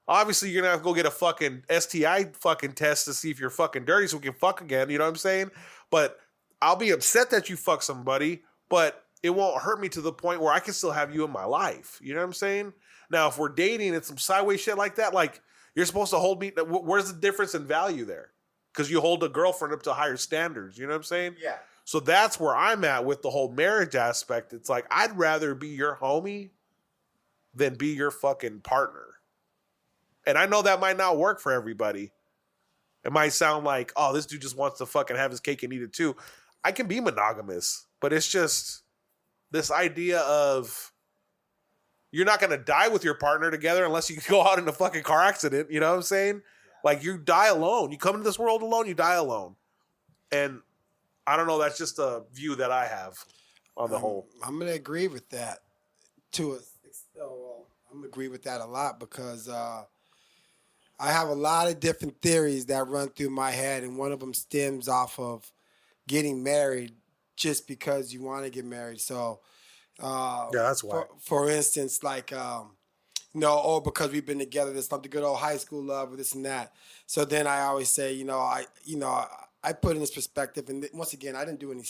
obviously you're going to have to go get a fucking STI fucking test to see if you're fucking dirty so we can fuck again. You know what I'm saying? But I'll be upset that you fuck somebody, but it won't hurt me to the point where I can still have you in my life. You know what I'm saying? Now, if we're dating and some sideways shit like that, like you're supposed to hold me. Where's the difference in value there? Because you hold a girlfriend up to higher standards. You know what I'm saying? Yeah. So that's where I'm at with the whole marriage aspect. It's like, I'd rather be your homie than be your fucking partner. And I know that might not work for everybody. It might sound like, oh, this dude just wants to fucking have his cake and eat it too. I can be monogamous, but it's just this idea of you're not going to die with your partner together unless you go out in a fucking car accident. You know what I'm saying? Like, you die alone. You come into this world alone, you die alone. And I don't know, that's just a view that I have on the whole. I'm going to agree with that I'm going to agree with that a lot because I have a lot of different theories that run through my head, and one of them stems off of getting married just because you want to get married. So, that's why. For instance, like, because we've been together, there's something good old high school love or this and that. So then I always say, I put in this perspective, and once again, I didn't do any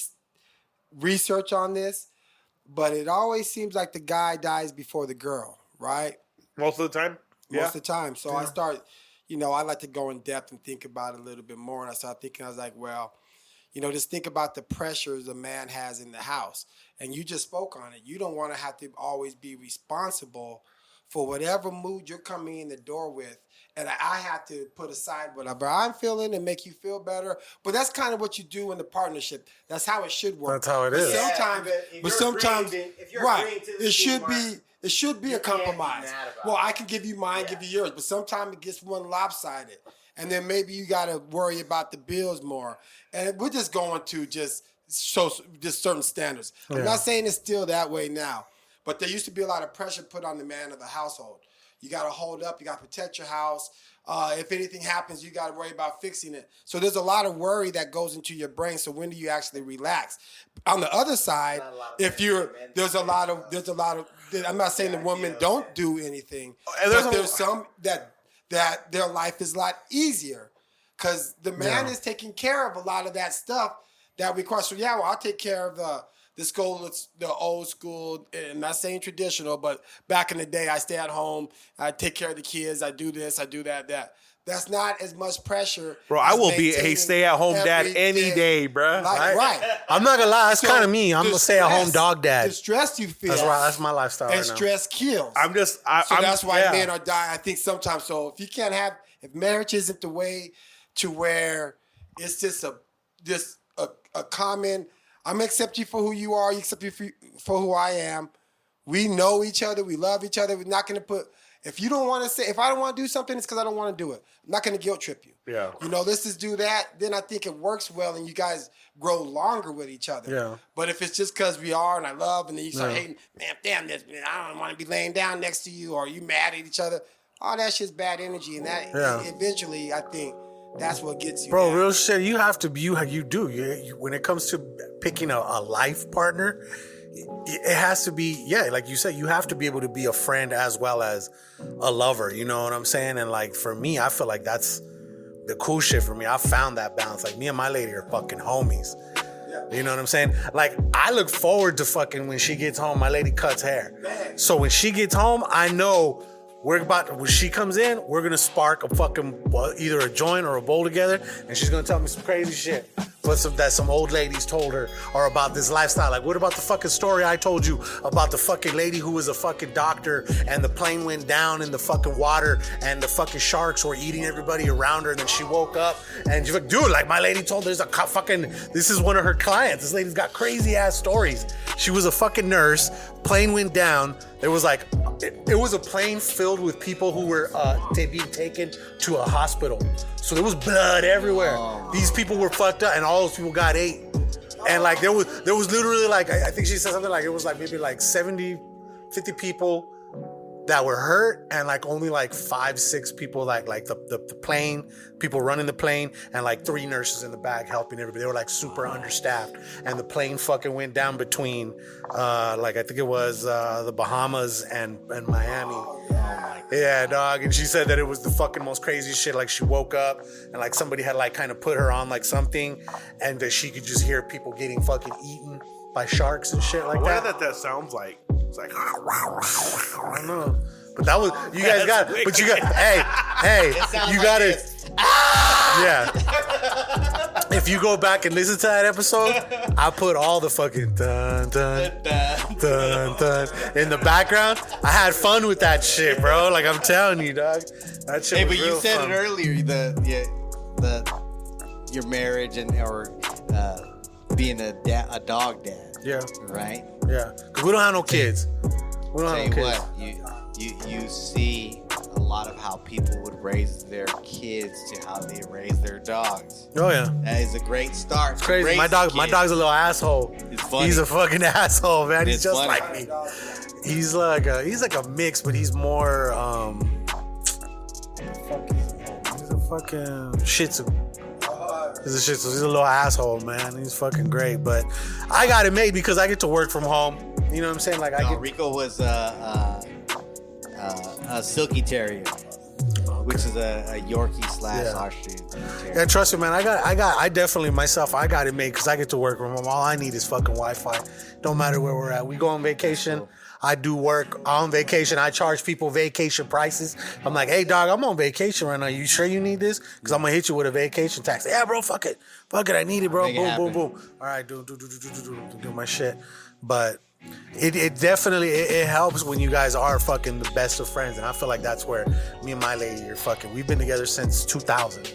research on this, but it always seems like the guy dies before the girl, right? Most of the time? Most of the time. So I start, I like to go in depth and think about it a little bit more. And I started thinking, I was like, well, just think about the pressures a man has in the house. And you just spoke on it. You don't want to have to always be responsible for whatever mood you're coming in the door with. And I have to put aside whatever I'm feeling and make you feel better. But that's kind of what you do in the partnership. That's how it should work. That's how it is. Sometimes, right, it should be a compromise. Well, I can give you mine, give you yours. But sometimes it gets one lopsided. And then maybe you got to worry about the bills more. And we're just going to just certain standards. I'm not saying it's still that way now. But there used to be a lot of pressure put on the man of the household. You got to hold up. You got to protect your house. If anything happens, you got to worry about fixing it. So there's a lot of worry that goes into your brain. So when do you actually relax? On the other side, there's a lot of. I'm not saying the women don't do anything, but there's some that their life is a lot easier because the man is taking care of a lot of that stuff that requires. So I'll take care of the old school, and I'm not saying traditional, but back in the day, I stay at home, I take care of the kids, I do this, I do that. That's not as much pressure. Bro, I will be a stay-at-home dad any day, bro. Right. I'm not gonna lie, that's kind of me. I'm a stay-at-home dog dad. The stress you feel. That's right. That's my lifestyle right now. And stress kills. That's why men are dying. I think sometimes. So if marriage isn't the way to where it's just a common. I'm gonna accept you for who you are. You accept me for who I am. We know each other. We love each other. We're not gonna put. If you don't want to say, if I don't want to do something, it's because I don't want to do it. I'm not gonna guilt trip you. Yeah. Let's just do that. Then I think it works well, and you guys grow longer with each other. Yeah. But if it's just because we are and I love, and then you start hating, man, damn this, man, I don't want to be laying down next to you, or you mad at each other. All that shit's bad energy, and that eventually, I think. That's what gets you. Bro, down. real shit. You have to be. You do. When it comes to picking a life partner, it has to be. Yeah, like you said, you have to be able to be a friend as well as a lover. You know what I'm saying? And like for me, I feel like that's the cool shit for me. I found that balance. Like me and my lady are fucking homies. You know what I'm saying? Like I look forward to fucking when she gets home. My lady cuts hair, so when she gets home, I know. When she comes in, we're gonna spark a fucking either a joint or a bowl together, and she's gonna tell me some crazy shit. that some old ladies told her, or about this lifestyle. Like, what about the fucking story I told you about the fucking lady who was a fucking doctor and the plane went down in the fucking water and the fucking sharks were eating everybody around her, and then she woke up and she's like, dude, like my lady told there's a fucking, this is one of her clients. This lady's got crazy ass stories. She was a fucking nurse. Plane went down. There was like, it was a plane filled with people who were being taken to a hospital. So there was blood everywhere. These people were fucked up, and all those people got ate. And like there was literally like, I think she said something like it was like maybe like 50 people that were hurt, and like only like 5-6 people like the plane, people running the plane, and like 3 nurses in the back helping everybody. They were like super understaffed, and the plane fucking went down between like I think it was the Bahamas and Miami. Yeah, dog. And she said that it was the fucking most crazy shit. Like she woke up and like somebody had like kind of put her on like something, and that she could just hear people getting fucking eaten by sharks and shit like that. What that sounds like? It's like I don't know, but that was you guys got. But you got hey, you got it. Yeah. If you go back and listen to that episode, I put all the fucking dun dun dun dun in the background. I had fun with that shit, bro. Like I'm telling you, dog. That shit. Hey, was but you real said fun. it earlier. Your marriage and or being a dog dad. Yeah. Right. Yeah. Cause we don't have no kids. We don't have no kids. What, you see a lot of how people would raise their kids to how they raise their dogs. Oh yeah. That is a great start. It's crazy. My dog's a little asshole. It's funny. He's a fucking asshole, man. He's It's just funny. like me. He's like a mix, but he's more he's a fucking Shih Tzu. He's a Shih Tzu. He's a little asshole, man. He's fucking great, but I got it made because I get to work from home. You know what I'm saying? Like Rico was a Silky Terrier, which is a Yorkie / Austrian Terrier. Yeah, trust me, man. I definitely myself. I got it made because I get to work from home. All I need is fucking Wi-Fi. Don't matter where we're at. We go on vacation. I do work on vacation. I charge people vacation prices. I'm like, hey, dog, I'm on vacation right now. You sure you need this? Because I'm going to hit you with a vacation tax. Yeah, bro, fuck it. Fuck it. I need it, bro. Boom, boom, boom. All right, do my shit. But it definitely it helps when you guys are fucking the best of friends. And I feel like that's where me and my lady are fucking. We've been together since 2000.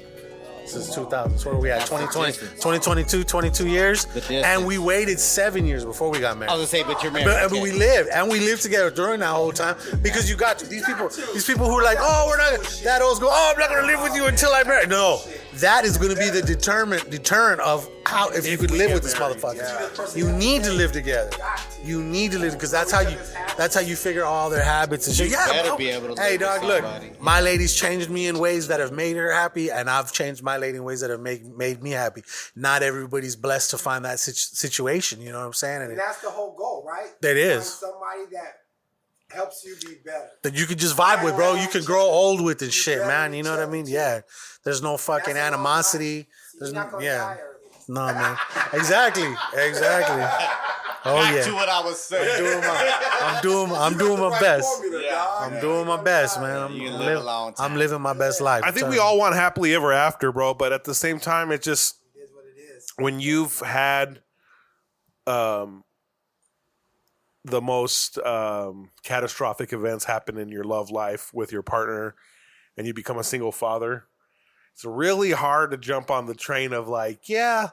Since 2000. So where are we at? 2022, 22 years. And we waited 7 years before we got married. I was gonna say, but you're married. But we lived together during that whole time because you got to these people who are like, oh, we're not that old school. Oh, I'm not gonna live with you until I'm married. No, that is gonna be the deterrent of how if you could live with this motherfucker. Yeah. You need to live together. You need to live because that's how you figure all their habits and shit. You better be able to. Hey, live dog, with look, somebody. my lady's changed me in ways that have made her happy, and I've changed my lady in ways that have made me happy. Not everybody's blessed to find that situation. You know what I'm saying? And that's the whole goal, right? That is. Find somebody that helps you be better. That you can just vibe with, bro. You can grow old with and shit, man. You know what I mean? Yeah. There's no fucking animosity. There's yeah. No, man. Exactly. Oh Back yeah. to what I was saying. I'm doing my best. Yeah. I'm doing my best, man. You can live a long time. I'm living my best life. I think we all want happily ever after, bro. But at the same time, it just when you've had the most catastrophic events happen in your love life with your partner, and you become a single father, it's really hard to jump on the train of like, yeah,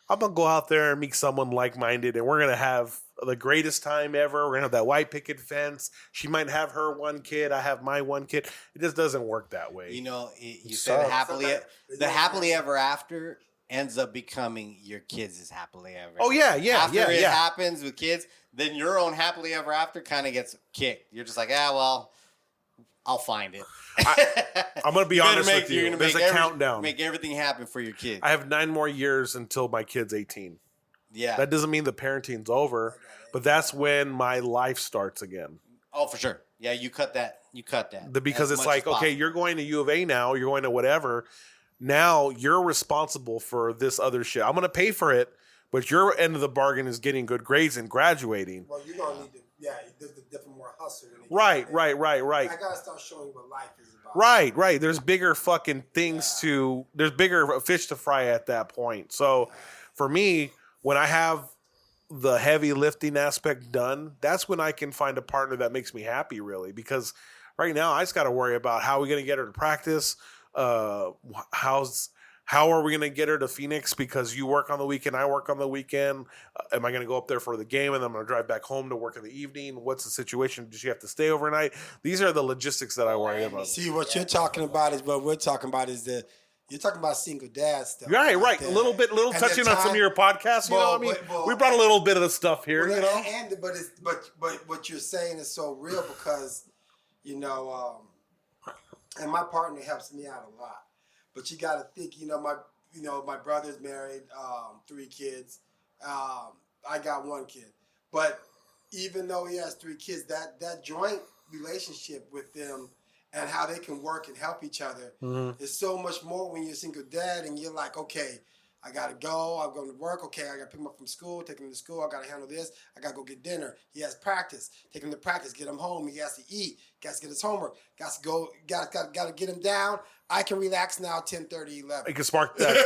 I'm gonna go out there and meet someone like-minded, and we're gonna have the greatest time ever. We're gonna have that white picket fence. She might have her one kid. I have my one kid. It just doesn't work that way. You know, you said happily ever after ends up becoming your kids' happily ever. Oh yeah. After it happens with kids, then your own happily ever after kind of gets kicked. You're just like, well, I'll find it. I'm gonna be honest with you. There's a countdown. Make everything happen for your kids. I have 9 more years until my kid's 18. Yeah. That doesn't mean the parenting's over, but that's when my life starts again. Oh, for sure. Yeah, you cut that. Because it's like, okay, you're going to U of A now, you're going to whatever. Now you're responsible for this other shit. I'm going to pay for it, but your end of the bargain is getting good grades and graduating. Well, you're going to need to, there's the different more hustle. Right. I got to start showing you what life is about. Right. There's bigger fucking things there's bigger fish to fry at that point. So for me, when I have the heavy lifting aspect done, that's when I can find a partner that makes me happy, really. Because right now, I just got to worry about how we're going to get her to practice. How are we going to get her to Phoenix? Because you work on the weekend, I work on the weekend. Am I going to go up there for the game and then I'm going to drive back home to work in the evening? What's the situation? Does she have to stay overnight? These are the logistics that I worry about. See, what you're talking about is what we're talking about is that you're talking about single dad stuff. Right. A little touching on some of your podcasts. You know what I mean? We brought a little bit of the stuff here. Well, you know, but what you're saying is so real because, and my partner helps me out a lot. But you got to think, my brother's married, 3 kids. I got 1 kid. But even though he has 3 kids, that joint relationship with them and how they can work and help each other is so much more when you're a single dad and you're like, okay, I got to go. I'm going to work. Okay, I got to pick him up from school, take him to school. I got to handle this. I got to go get dinner. He has practice. Take him to practice. Get him home. He has to eat. Got to get his homework. Got to go. Got to get him down. I can relax now 10:30, 11. You can spark that. You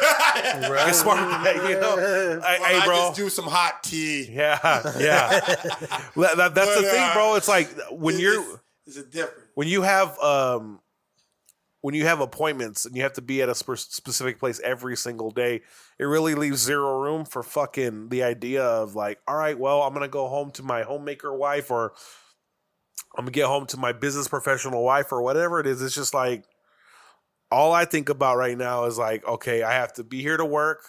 can spark that, Hey, bro. I just do some hot tea. Yeah. That's the thing, bro. It's like It's a different. When you have appointments and you have to be at a specific place every single day, it really leaves zero room for fucking the idea of like, all right, well, I'm going to go home to my homemaker wife or I'm going to get home to my business professional wife or whatever it is. It's just like, all I think about right now is like, okay, I have to be here to work.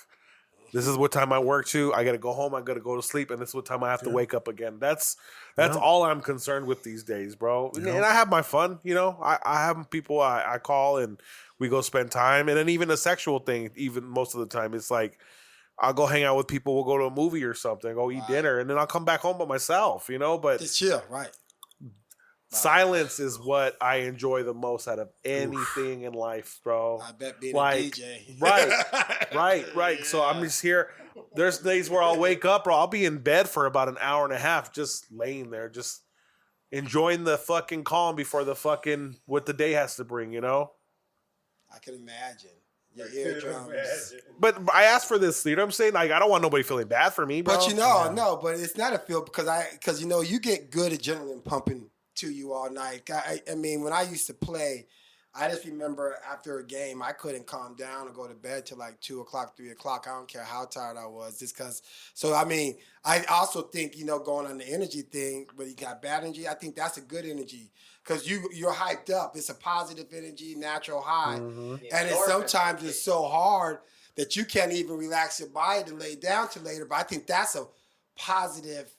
This is what time I work to. I got to go home. I got to go to sleep. And this is what time I have to wake up again. That's all I'm concerned with these days, bro. And I have my fun, I have people I call and we go spend time. And then even a sexual thing, even most of the time, it's like I'll go hang out with people. We'll go to a movie or something, go eat dinner. And then I'll come back home by myself, but just chill, right? Silence is what I enjoy the most out of anything in life, bro. I bet being a DJ. Right. So I'm just here. There's days where I'll wake up, bro. I'll be in bed for about an hour and a half, just laying there, just enjoying the fucking calm before what the day has to bring, I can imagine. Your eardrums. But I asked for this, you know what I'm saying? Like, I don't want nobody feeling bad for me, bro. But no, but it's not a feel because you get good adrenaline pumping to you all night. I mean, when I used to play, I just remember after a game, I couldn't calm down or go to bed till like 2 o'clock, 3 o'clock. I don't care how tired I was, just because. So, I mean, I also think, going on the energy thing, but you got bad energy, I think that's a good energy because you're hyped up. It's a positive energy, natural high. Mm-hmm. And sometimes it's so hard that you can't even relax your body to lay down till later. But I think that's a positive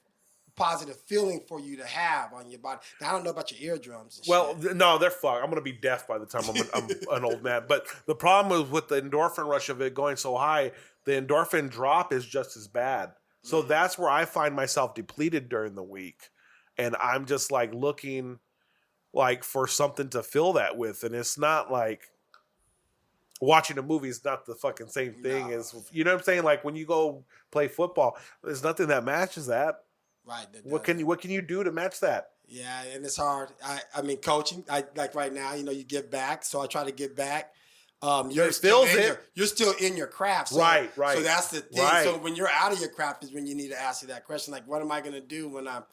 feeling for you to have on your body. Now, I don't know about your eardrums. No, they're fucked. I'm going to be deaf by the time I'm an old man. But the problem is with the endorphin rush of it going so high, the endorphin drop is just as bad. So that's where I find myself depleted during the week. And I'm just like looking like for something to fill that with. And it's not like watching a movie is not the fucking same thing as, you know what I'm saying? Like when you go play football, there's nothing that matches that. Right. What can you do to match that? Yeah, and it's hard. I mean, coaching. Like right now, you give back. So I try to give back. You're still in your craft. So, right. So that's the thing. Right. So when you're out of your craft is when you need to ask you that question. Like, what am I going to do when I'm?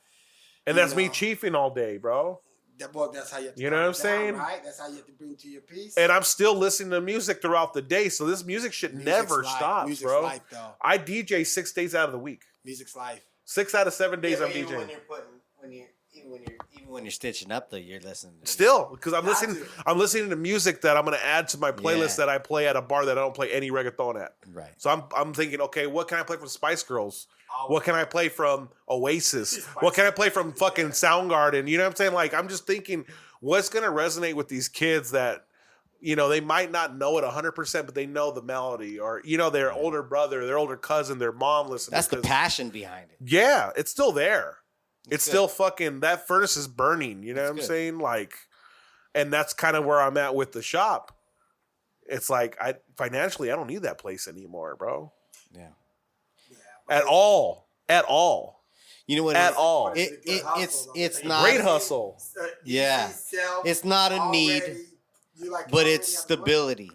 And that's me chiefing all day, bro. That's how you have to. You know what I'm saying? Right. That's how you have to bring to your piece. And I'm still listening to music throughout the day, so this music shit never stops, Music's bro. life, though. I DJ 6 days out of the week. Music's life. 6 out of 7 days I'm even DJing. When you're stitching up though, you're listening. Still, because I'm listening to music that I'm going to add to my playlist that I play at a bar that I don't play any reggaeton at. Right. So I'm thinking, okay, what can I play from Spice Girls? What can I play from Oasis? What can I play from fucking Soundgarden? You know what I'm saying? Like, I'm just thinking, what's going to resonate with these kids that, they might not know it 100%, but they know the melody, or their older brother, their older cousin, their mom listens. That's the passion behind it. Yeah, it's still there. It's still fucking, that furnace is burning. You know what I'm saying? Like, and that's kind of where I'm at with the shop. It's like financially, I don't need that place anymore, bro. Yeah. At all. You know what? At all. It's not great hustle. Yeah. It's not a need. But it's stability,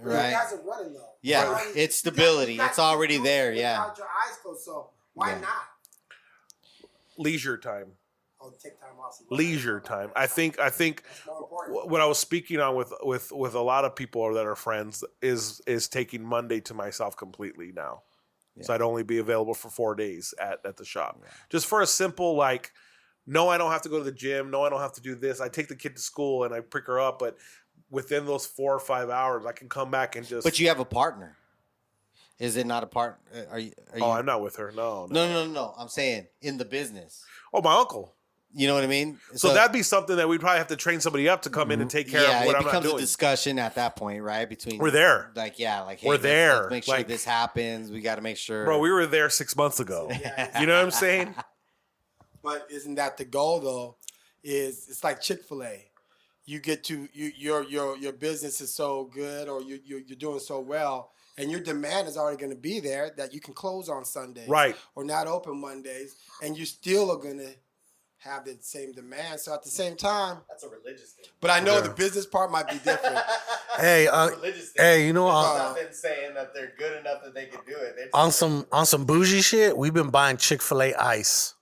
Right. You guys are running though. Yeah, Right. it's stability. It's already there. Yeah. Without your eyes closed, so why not? Leisure time. Oh, take time off. Leisure time. I think That's more important. what I was speaking on with a lot of people that are friends is taking Monday to myself completely now. Yeah. So I'd only be available for 4 days at the shop. Yeah. Just for a simple like, no, I don't have to go to the gym. No, I don't have to do this. I take the kid to school and I pick her up, but within those 4 or 5 hours, I can come back and just. But you have a partner. Is it not a partner? Are you? I'm not with her. No. I'm saying in the business. Oh, my uncle. You know what I mean? So that'd be something that we'd probably have to train somebody up to come in and take care of what I'm not doing. it becomes a discussion at that point, right? Between we're there. Like, hey, we're there. Let's make sure this happens. We got to make sure. Bro, we were there 6 months ago. You know what I'm saying? But isn't that the goal though? It's like Chick-fil-A. You get to your business is so good, or you're doing so well, and your demand is already going to be there that you can close on Sundays, right? Or not open Mondays, and you still are going to have the same demand. So at the same time, that's a religious thing. But I know the business part might be different. Hey, you know, nothing saying that they're good enough that they can do it. On some bougie shit, we've been buying Chick-fil-A ice.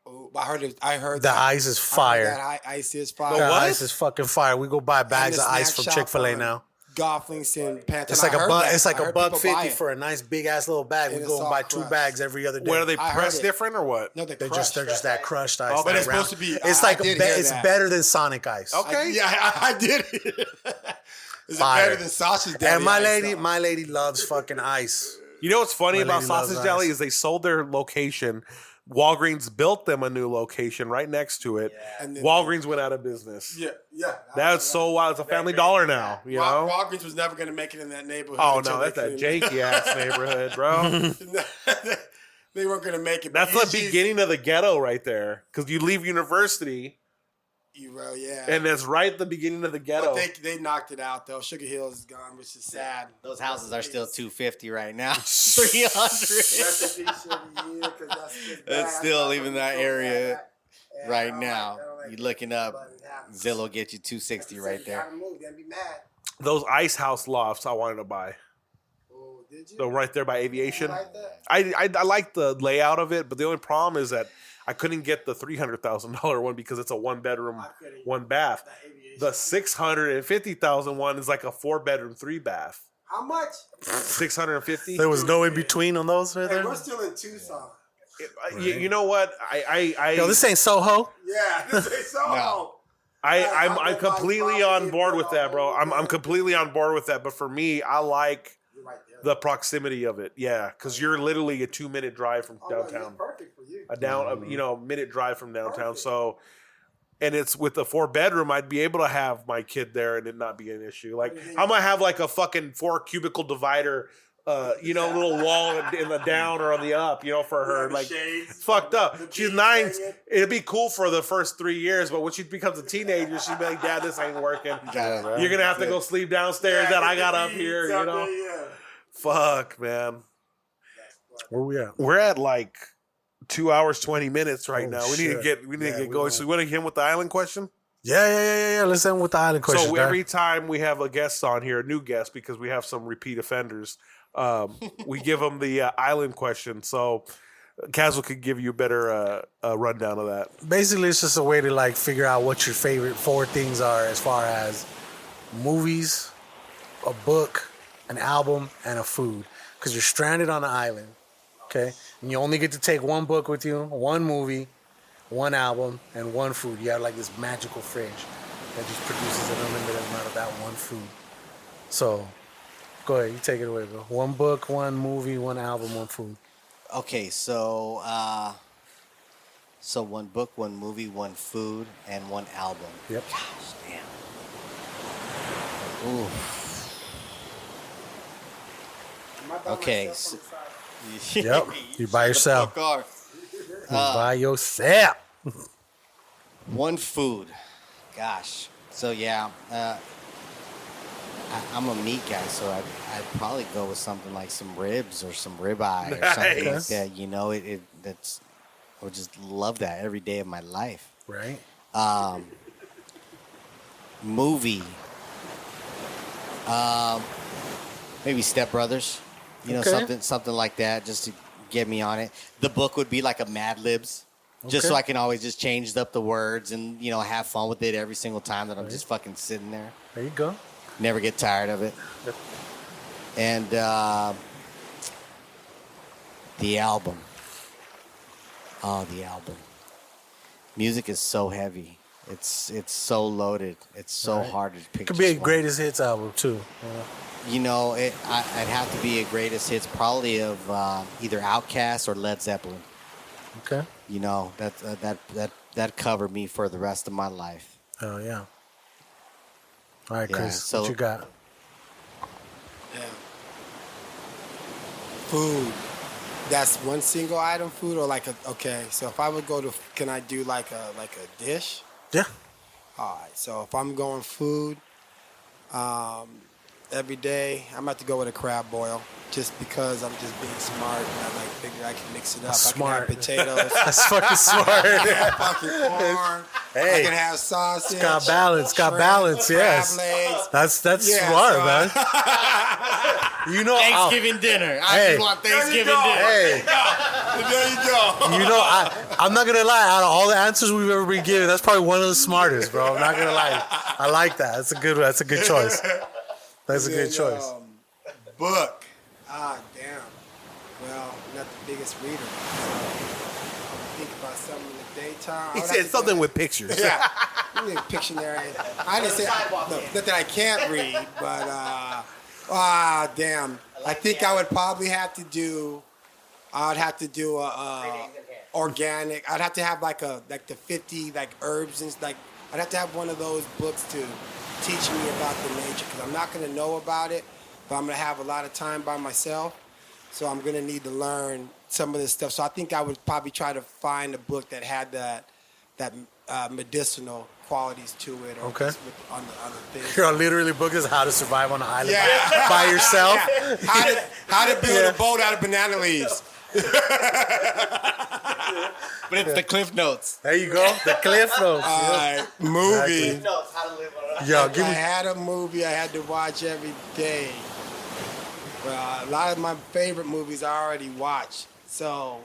Oh, I heard the ice is fire. That ice is fire. The ice is fucking fire. We go buy bags of ice from Chick-fil-A now. Golf links in Panda. It's like $1.50 for a nice big ass little bag. We go and buy 2 bags every other day. What are they pressed different or what? No, they're just that crushed ice. Oh, but it's supposed to be. It's it's better than Sonic ice. Okay, I did it. Is it better than sausage deli? And my lady loves fucking ice. You know what's funny about sausage deli is they sold their location. Walgreens built them a new location right next to it. Yeah. And Walgreens went out of business. Yeah. That's so wild. It's a Family Dollar now. You know, Walgreens was never going to make it in that neighborhood. Oh no, that's that janky ass neighborhood, bro. They weren't going to make it. That's the beginning of the ghetto right there. Because you leave university. Yeah. And that's right at the beginning of the ghetto. But they knocked it out though. Sugar Hills is gone, which is sad. Those houses are still $250 right now. $300. It's still leaving that area right now. You're looking up. Zillow get you $260 right there. Those ice house lofts I wanted to buy. Oh, did you? So right there by Aviation. You like that? I like the layout of it, but the only problem is that I couldn't get the $300,000 one because it's a 1-bedroom, 1 bath. The $650,000 one is like a 4-bedroom, 3-bath. How much? $650. There was no in between on those right there. We're still in Tucson. You know what? Yo, this ain't Soho. Yeah, this ain't Soho. No. I'm completely on board with that, bro. I'm completely on board with that. But for me, I like the proximity of it. Yeah, because you're literally a 2-minute drive from downtown. Perfect for you. A minute drive from downtown. Perfect. So, and it's with a 4-bedroom, I'd be able to have my kid there and it not be an issue. Like I'm gonna have like a fucking 4 cubicle divider. Little wall in the down or on the up, for her. Like, fucked up. She's 9. It'd be cool for the first 3 years, but when she becomes a teenager, she'd be like, Dad, this ain't working. You're going to have to go sleep downstairs that I got up here, Fuck, man. Where we at? We're at like 2 hours, 20 minutes right now. We shit. need to get going. So you want to hit him with the island question? Yeah. Let's end with the island question. So every time we have a guest on here, a new guest, because we have some repeat offenders, we give them the island question. So Caswell could give you a better rundown of that. Basically, it's just a way to like figure out what your favorite 4 things are as far as movies, a book, an album, and a food. Because you're stranded on an island, okay? And you only get to take 1 book with you, 1 movie, 1 album, and 1 food. You have like this magical fridge that just produces an unlimited amount of that 1 food. So, go ahead, you take it away, bro. 1 book, 1 movie, 1 album, 1 food. Okay, so 1 book, 1 movie, 1 food, and 1 album. Yep. Gosh, damn. Ooh. Okay. So, yep, you by yourself. You by yourself. 1 food. Gosh. So, yeah. I'm a meat guy, so I'd probably go with something like some ribs or some ribeye or something like that. That's I would just love that every day of my life. Right. Movie. maybe Step Brothers. You know, something like that, just to get me on it. The book would be like a Mad Libs, just so I can always just change up the words and, you know, have fun with it every single time that I'm just fucking sitting there. There you go. Never get tired of it. And the album. Oh, the album. Music is so heavy. It's so loaded. It's so hard to pick. It could be a greatest hits album too. Yeah. You know, I'd have to be a greatest hits probably of either Outkast or Led Zeppelin. Okay. You know, that covered me for the rest of my life. Oh yeah. All right, Yeah, Chris, so- what you got? Yeah. Food. That's one single item food or like okay, so if I would go to, can I do like a dish? Yeah. All right, so if I'm going food, every day, I'm about to go with a crab boil just because I'm just being smart and I like figure I can mix it up. Smart. I can have potatoes. That's fucking smart. I can have fucking corn. Hey, I can have sausage. It's got balance. Got shrimp, balance. Yes. crab legs. That's Yeah, smart, so man. You know, Thanksgiving dinner. I Hey. just want Thanksgiving dinner. Hey, There you go. you know, I'm not gonna lie. Out of all the answers we've ever been given, that's probably one of the smartest, bro. I'm not gonna lie. I like that. That's a good choice. That's a good choice. Book. Ah, damn. Well, not the biggest reader. So, think about something in the daytime. He said something with pictures. Yeah. You need a Pictionary. I didn't say not that I can't read, but damn. I think I would probably have to do. I'd have to do a organic. I'd have to have like the 50 like herbs and like. I'd have to have one of those books to teach me about the nature because I'm not gonna know about it, but I'm gonna have a lot of time by myself, so I'm gonna need to learn some of this stuff. So I think I would probably try to find a book that had that medicinal qualities to it. Or Okay. on the thing. Your literally book is How to Survive on an Island Yeah. by yourself. Yeah. How to build a boat out of banana leaves. But it's the Cliff Notes. There you go. The Cliff Notes. Movie. Exactly. Notes, how to live on Yo, I had a movie I had to watch every day. Well, a lot of my favorite movies I already watched. So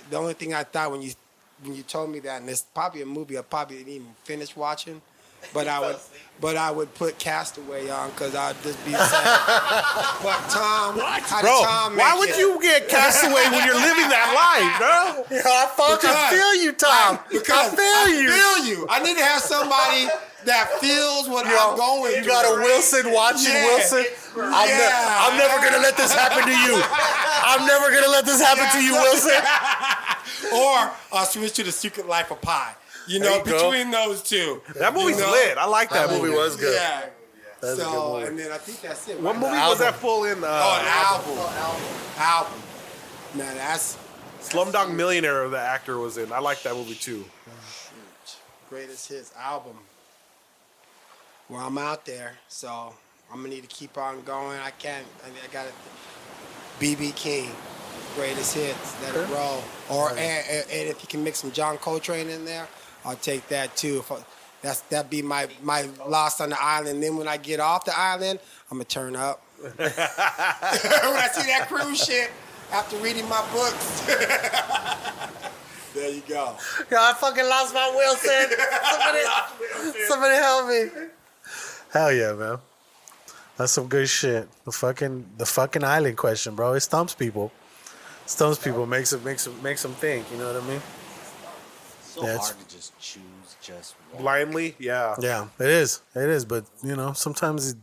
the only thing I thought when you told me that, and it's probably a movie I probably didn't even finish watching, but I would put Castaway on because I'd just be sad. But Tom, how did Bro, Tom why make would it? you get Castaway when you're living that life, bro? Yo, I fucking feel you, Tom. Because I feel you. I need to have somebody that feels what I'm going You through. got a Wilson watching Yeah. Wilson. I'm never gonna let this happen to you. I'm never gonna let this happen to you, Wilson. Or I'll switch to The Secret Life of Pi. You know, There you go. between those two. That movie's lit. I like that movie. was good. Yeah. That's a good So, movie. and then I think that's it. What right? movie The was that album. full in? An album. Album. Now that's Slumdog Millionaire, the actor was in. I like that movie too. greatest hits album. Well, I'm out there, so I'm gonna need to keep on going. I got it. BB King, greatest hits. Let it roll. Or and if you can mix some John Coltrane in there, I'll take that too. That'd be my Lost on the Island. Then when I get off the island, I'm gonna turn up. When I see that cruise ship after reading my books. There you go. Yo, I fucking lost my Wilson. Somebody help me. Hell yeah, man. That's some good shit. The fucking island question, bro. It stumps people. Stumps people. Makes them think. You know what I mean? So Yeah, hard to just choose just one. Blindly, yeah. Yeah, it is. It is. But you know, sometimes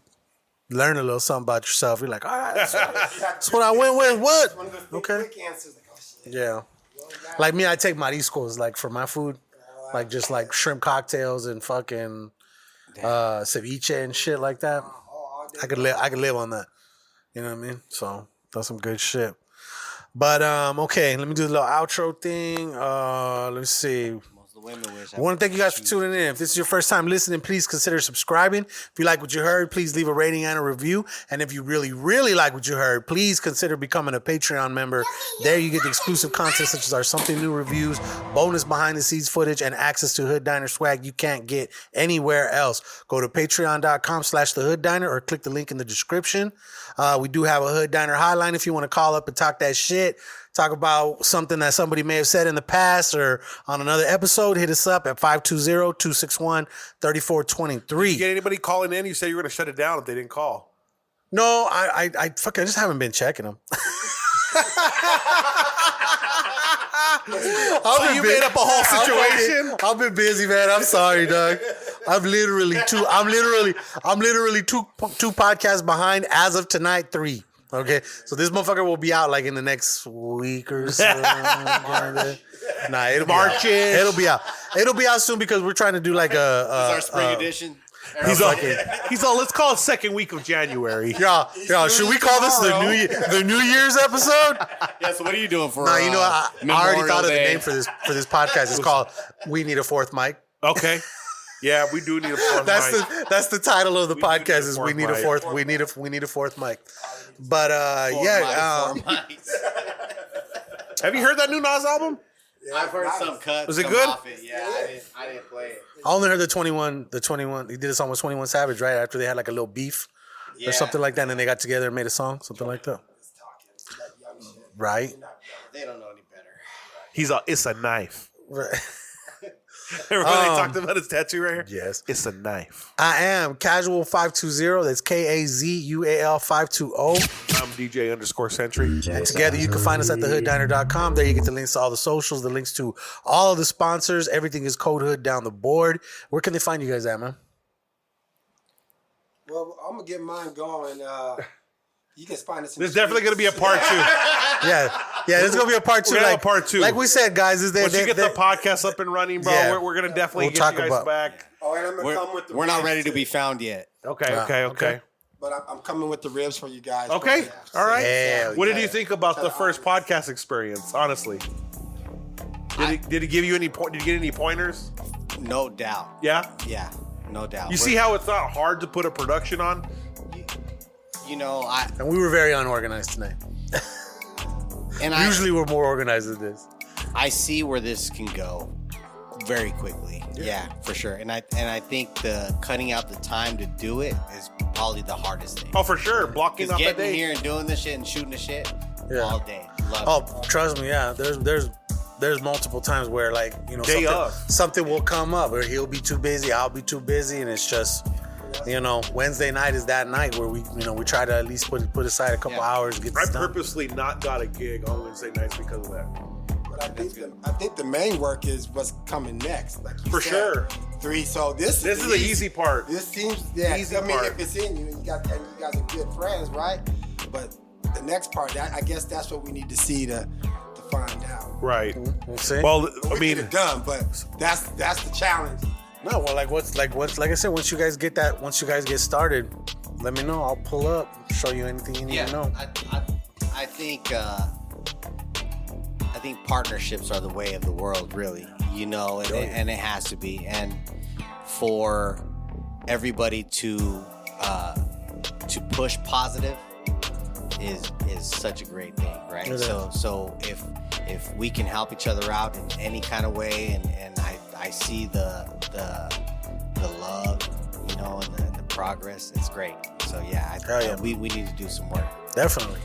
you learn a little something about yourself. You're like, all right, that's what I went with. What? One of those Okay. quick answers, like, oh shit. Yeah. Like me, I take mariscos like for my food, like just like shrimp cocktails and fucking ceviche and shit like that. I could live on that. You know what I mean? So that's some good shit. But okay, let me do the little outro thing. Let me see. Most of the women wish. I want to thank you guys for tuning in. If this is your first time listening, please consider subscribing. If you like what you heard, please leave a rating and a review. And if you really, really like what you heard, please consider becoming a Patreon member. There you get the exclusive content such as our Something New reviews, bonus behind-the-scenes footage, and access to Hood Diner swag you can't get anywhere else. Go to patreon.com/thehooddiner or click the link in the description. We do have a Hood Diner hotline if you want to call up and talk that shit. Talk about something that somebody may have said in the past or on another episode. Hit us up at 520-261-3423. Did you get anybody calling in? You said you were going to shut it down if they didn't call. No, I just haven't been checking them. So you made up a whole situation? I've been busy, man. I'm sorry, Doug. I'm literally two podcasts behind as of tonight, 3. Okay, so this motherfucker will be out like in the next week or so. Nah, it'll be out. It'll be out soon because we're trying to do like our spring edition. He's all. Let's call it second week of January. Yeah. Should we call this the New Year's episode? Yeah. So what are you doing for? Nah, you know, I already thought of the name for this podcast. It's called "We Need a Fourth Mic." Okay. Yeah, we do need a fourth mic. That's the title of the podcast. Is we need a fourth mic. But Have you heard that new Nas album? Yeah, I've heard some cuts. Was it good? Yeah, I didn't play it. I only heard the 21. He did a song with 21 Savage right after they had like a little beef or something like that, and then they got together and made a song, something like that. Right? They don't know any better. It's a knife. Right. Remember they talked about his tattoo right here? Yes. It's a knife. I am Casual 520. That's KAZUAL 520. I'm DJ_Sentry. And together you can find us at thehooddiner.com. There you get the links to all the socials, the links to all of the sponsors. Everything is Code Hood down the board. Where can they find you guys at, man? Well, I'm going to get mine going. You can find us in There's definitely going to be a part 2. Yeah, there's going to be a part 2. We're going to have a part 2. Like we said, guys. Once you get the podcast up and running, bro, Yeah. we're going to definitely get you guys back. Oh, and I'm going to come with the We're not ribs, ready to too. be found yet. Okay. But I'm coming with the ribs for you guys. Okay. All right. Hell What did yeah. you think about the first podcast experience, honestly? Did it give you any Did you get any pointers? No doubt. Yeah? Yeah, no doubt. You see how it's not hard to put a production on? You know, And we were very unorganized tonight. Usually we're more organized than this. I see where this can go very quickly. Yeah, for sure. And I think the cutting out the time to do it is probably the hardest thing. Oh, for sure. Blocking Because off the getting day. here and doing this shit and shooting the shit all day. Love it. Trust me, yeah. There's multiple times where like, you know, Day of. something will come up or he'll be too busy, I'll be too busy, and it's just, you know, Wednesday night is that night where we try to at least put aside a couple hours to get I this done. purposely not got a gig on Wednesday nights because of that. But I think the main work is what's coming next. Like you For said, sure. 3. So this Is the easy part. This seems, yeah. Easy I mean, part. if it's in you, and you guys are good friends, right? But the next part, I guess that's what we need to see to find out. Right. We'll see. Well, I We mean, get it done, but that's the challenge. No, well, like I said, once you guys get started, let me know. I'll pull up, show you anything you need to know. I think partnerships are the way of the world, really. You know, and it has to be. And for everybody to push positive is such a great thing, right? So if we can help each other out in any kind of way, and I see the love, you know, and the progress, it's great. So we need to do some work. Definitely.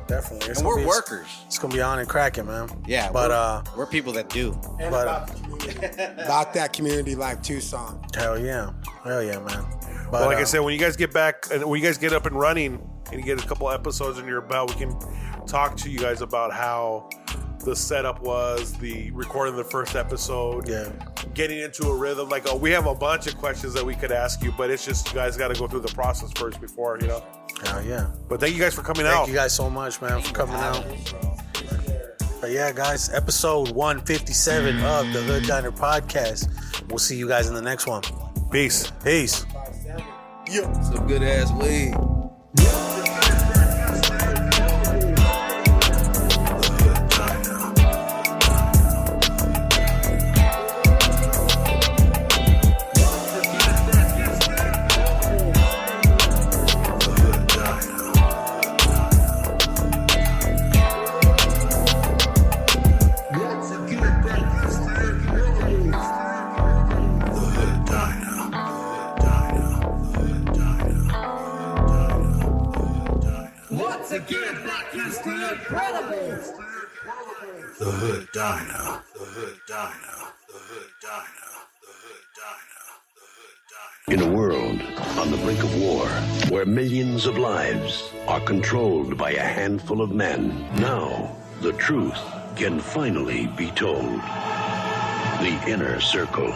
And we're workers. It's gonna be on and cracking, man. Yeah, but we're people that do. And about the community, about that community life too, song. Hell yeah, man. But, well, like I said, when you guys get back, and when you guys get up and running, and you get a couple episodes under your belt, we can talk to you guys about how the setup was, the recording the first episode, getting into a rhythm. Like, we have a bunch of questions that we could ask you, but it's just you guys got to go through the process first before, you know. Hell yeah. But thank you guys for coming out. Thank you guys so much, man, for coming out. But yeah, guys, episode 157 of the Hood Diner Podcast. We'll see you guys in the next one. Peace. Some good ass weed. once again broadcast the incredible. The Hood Diner. The Hood Diner. The Hood Diner. The Hood Diner. The Hood Diner. In a world on the brink of war, where millions of lives are controlled by a handful of men, now the truth can finally be told. The Inner Circle.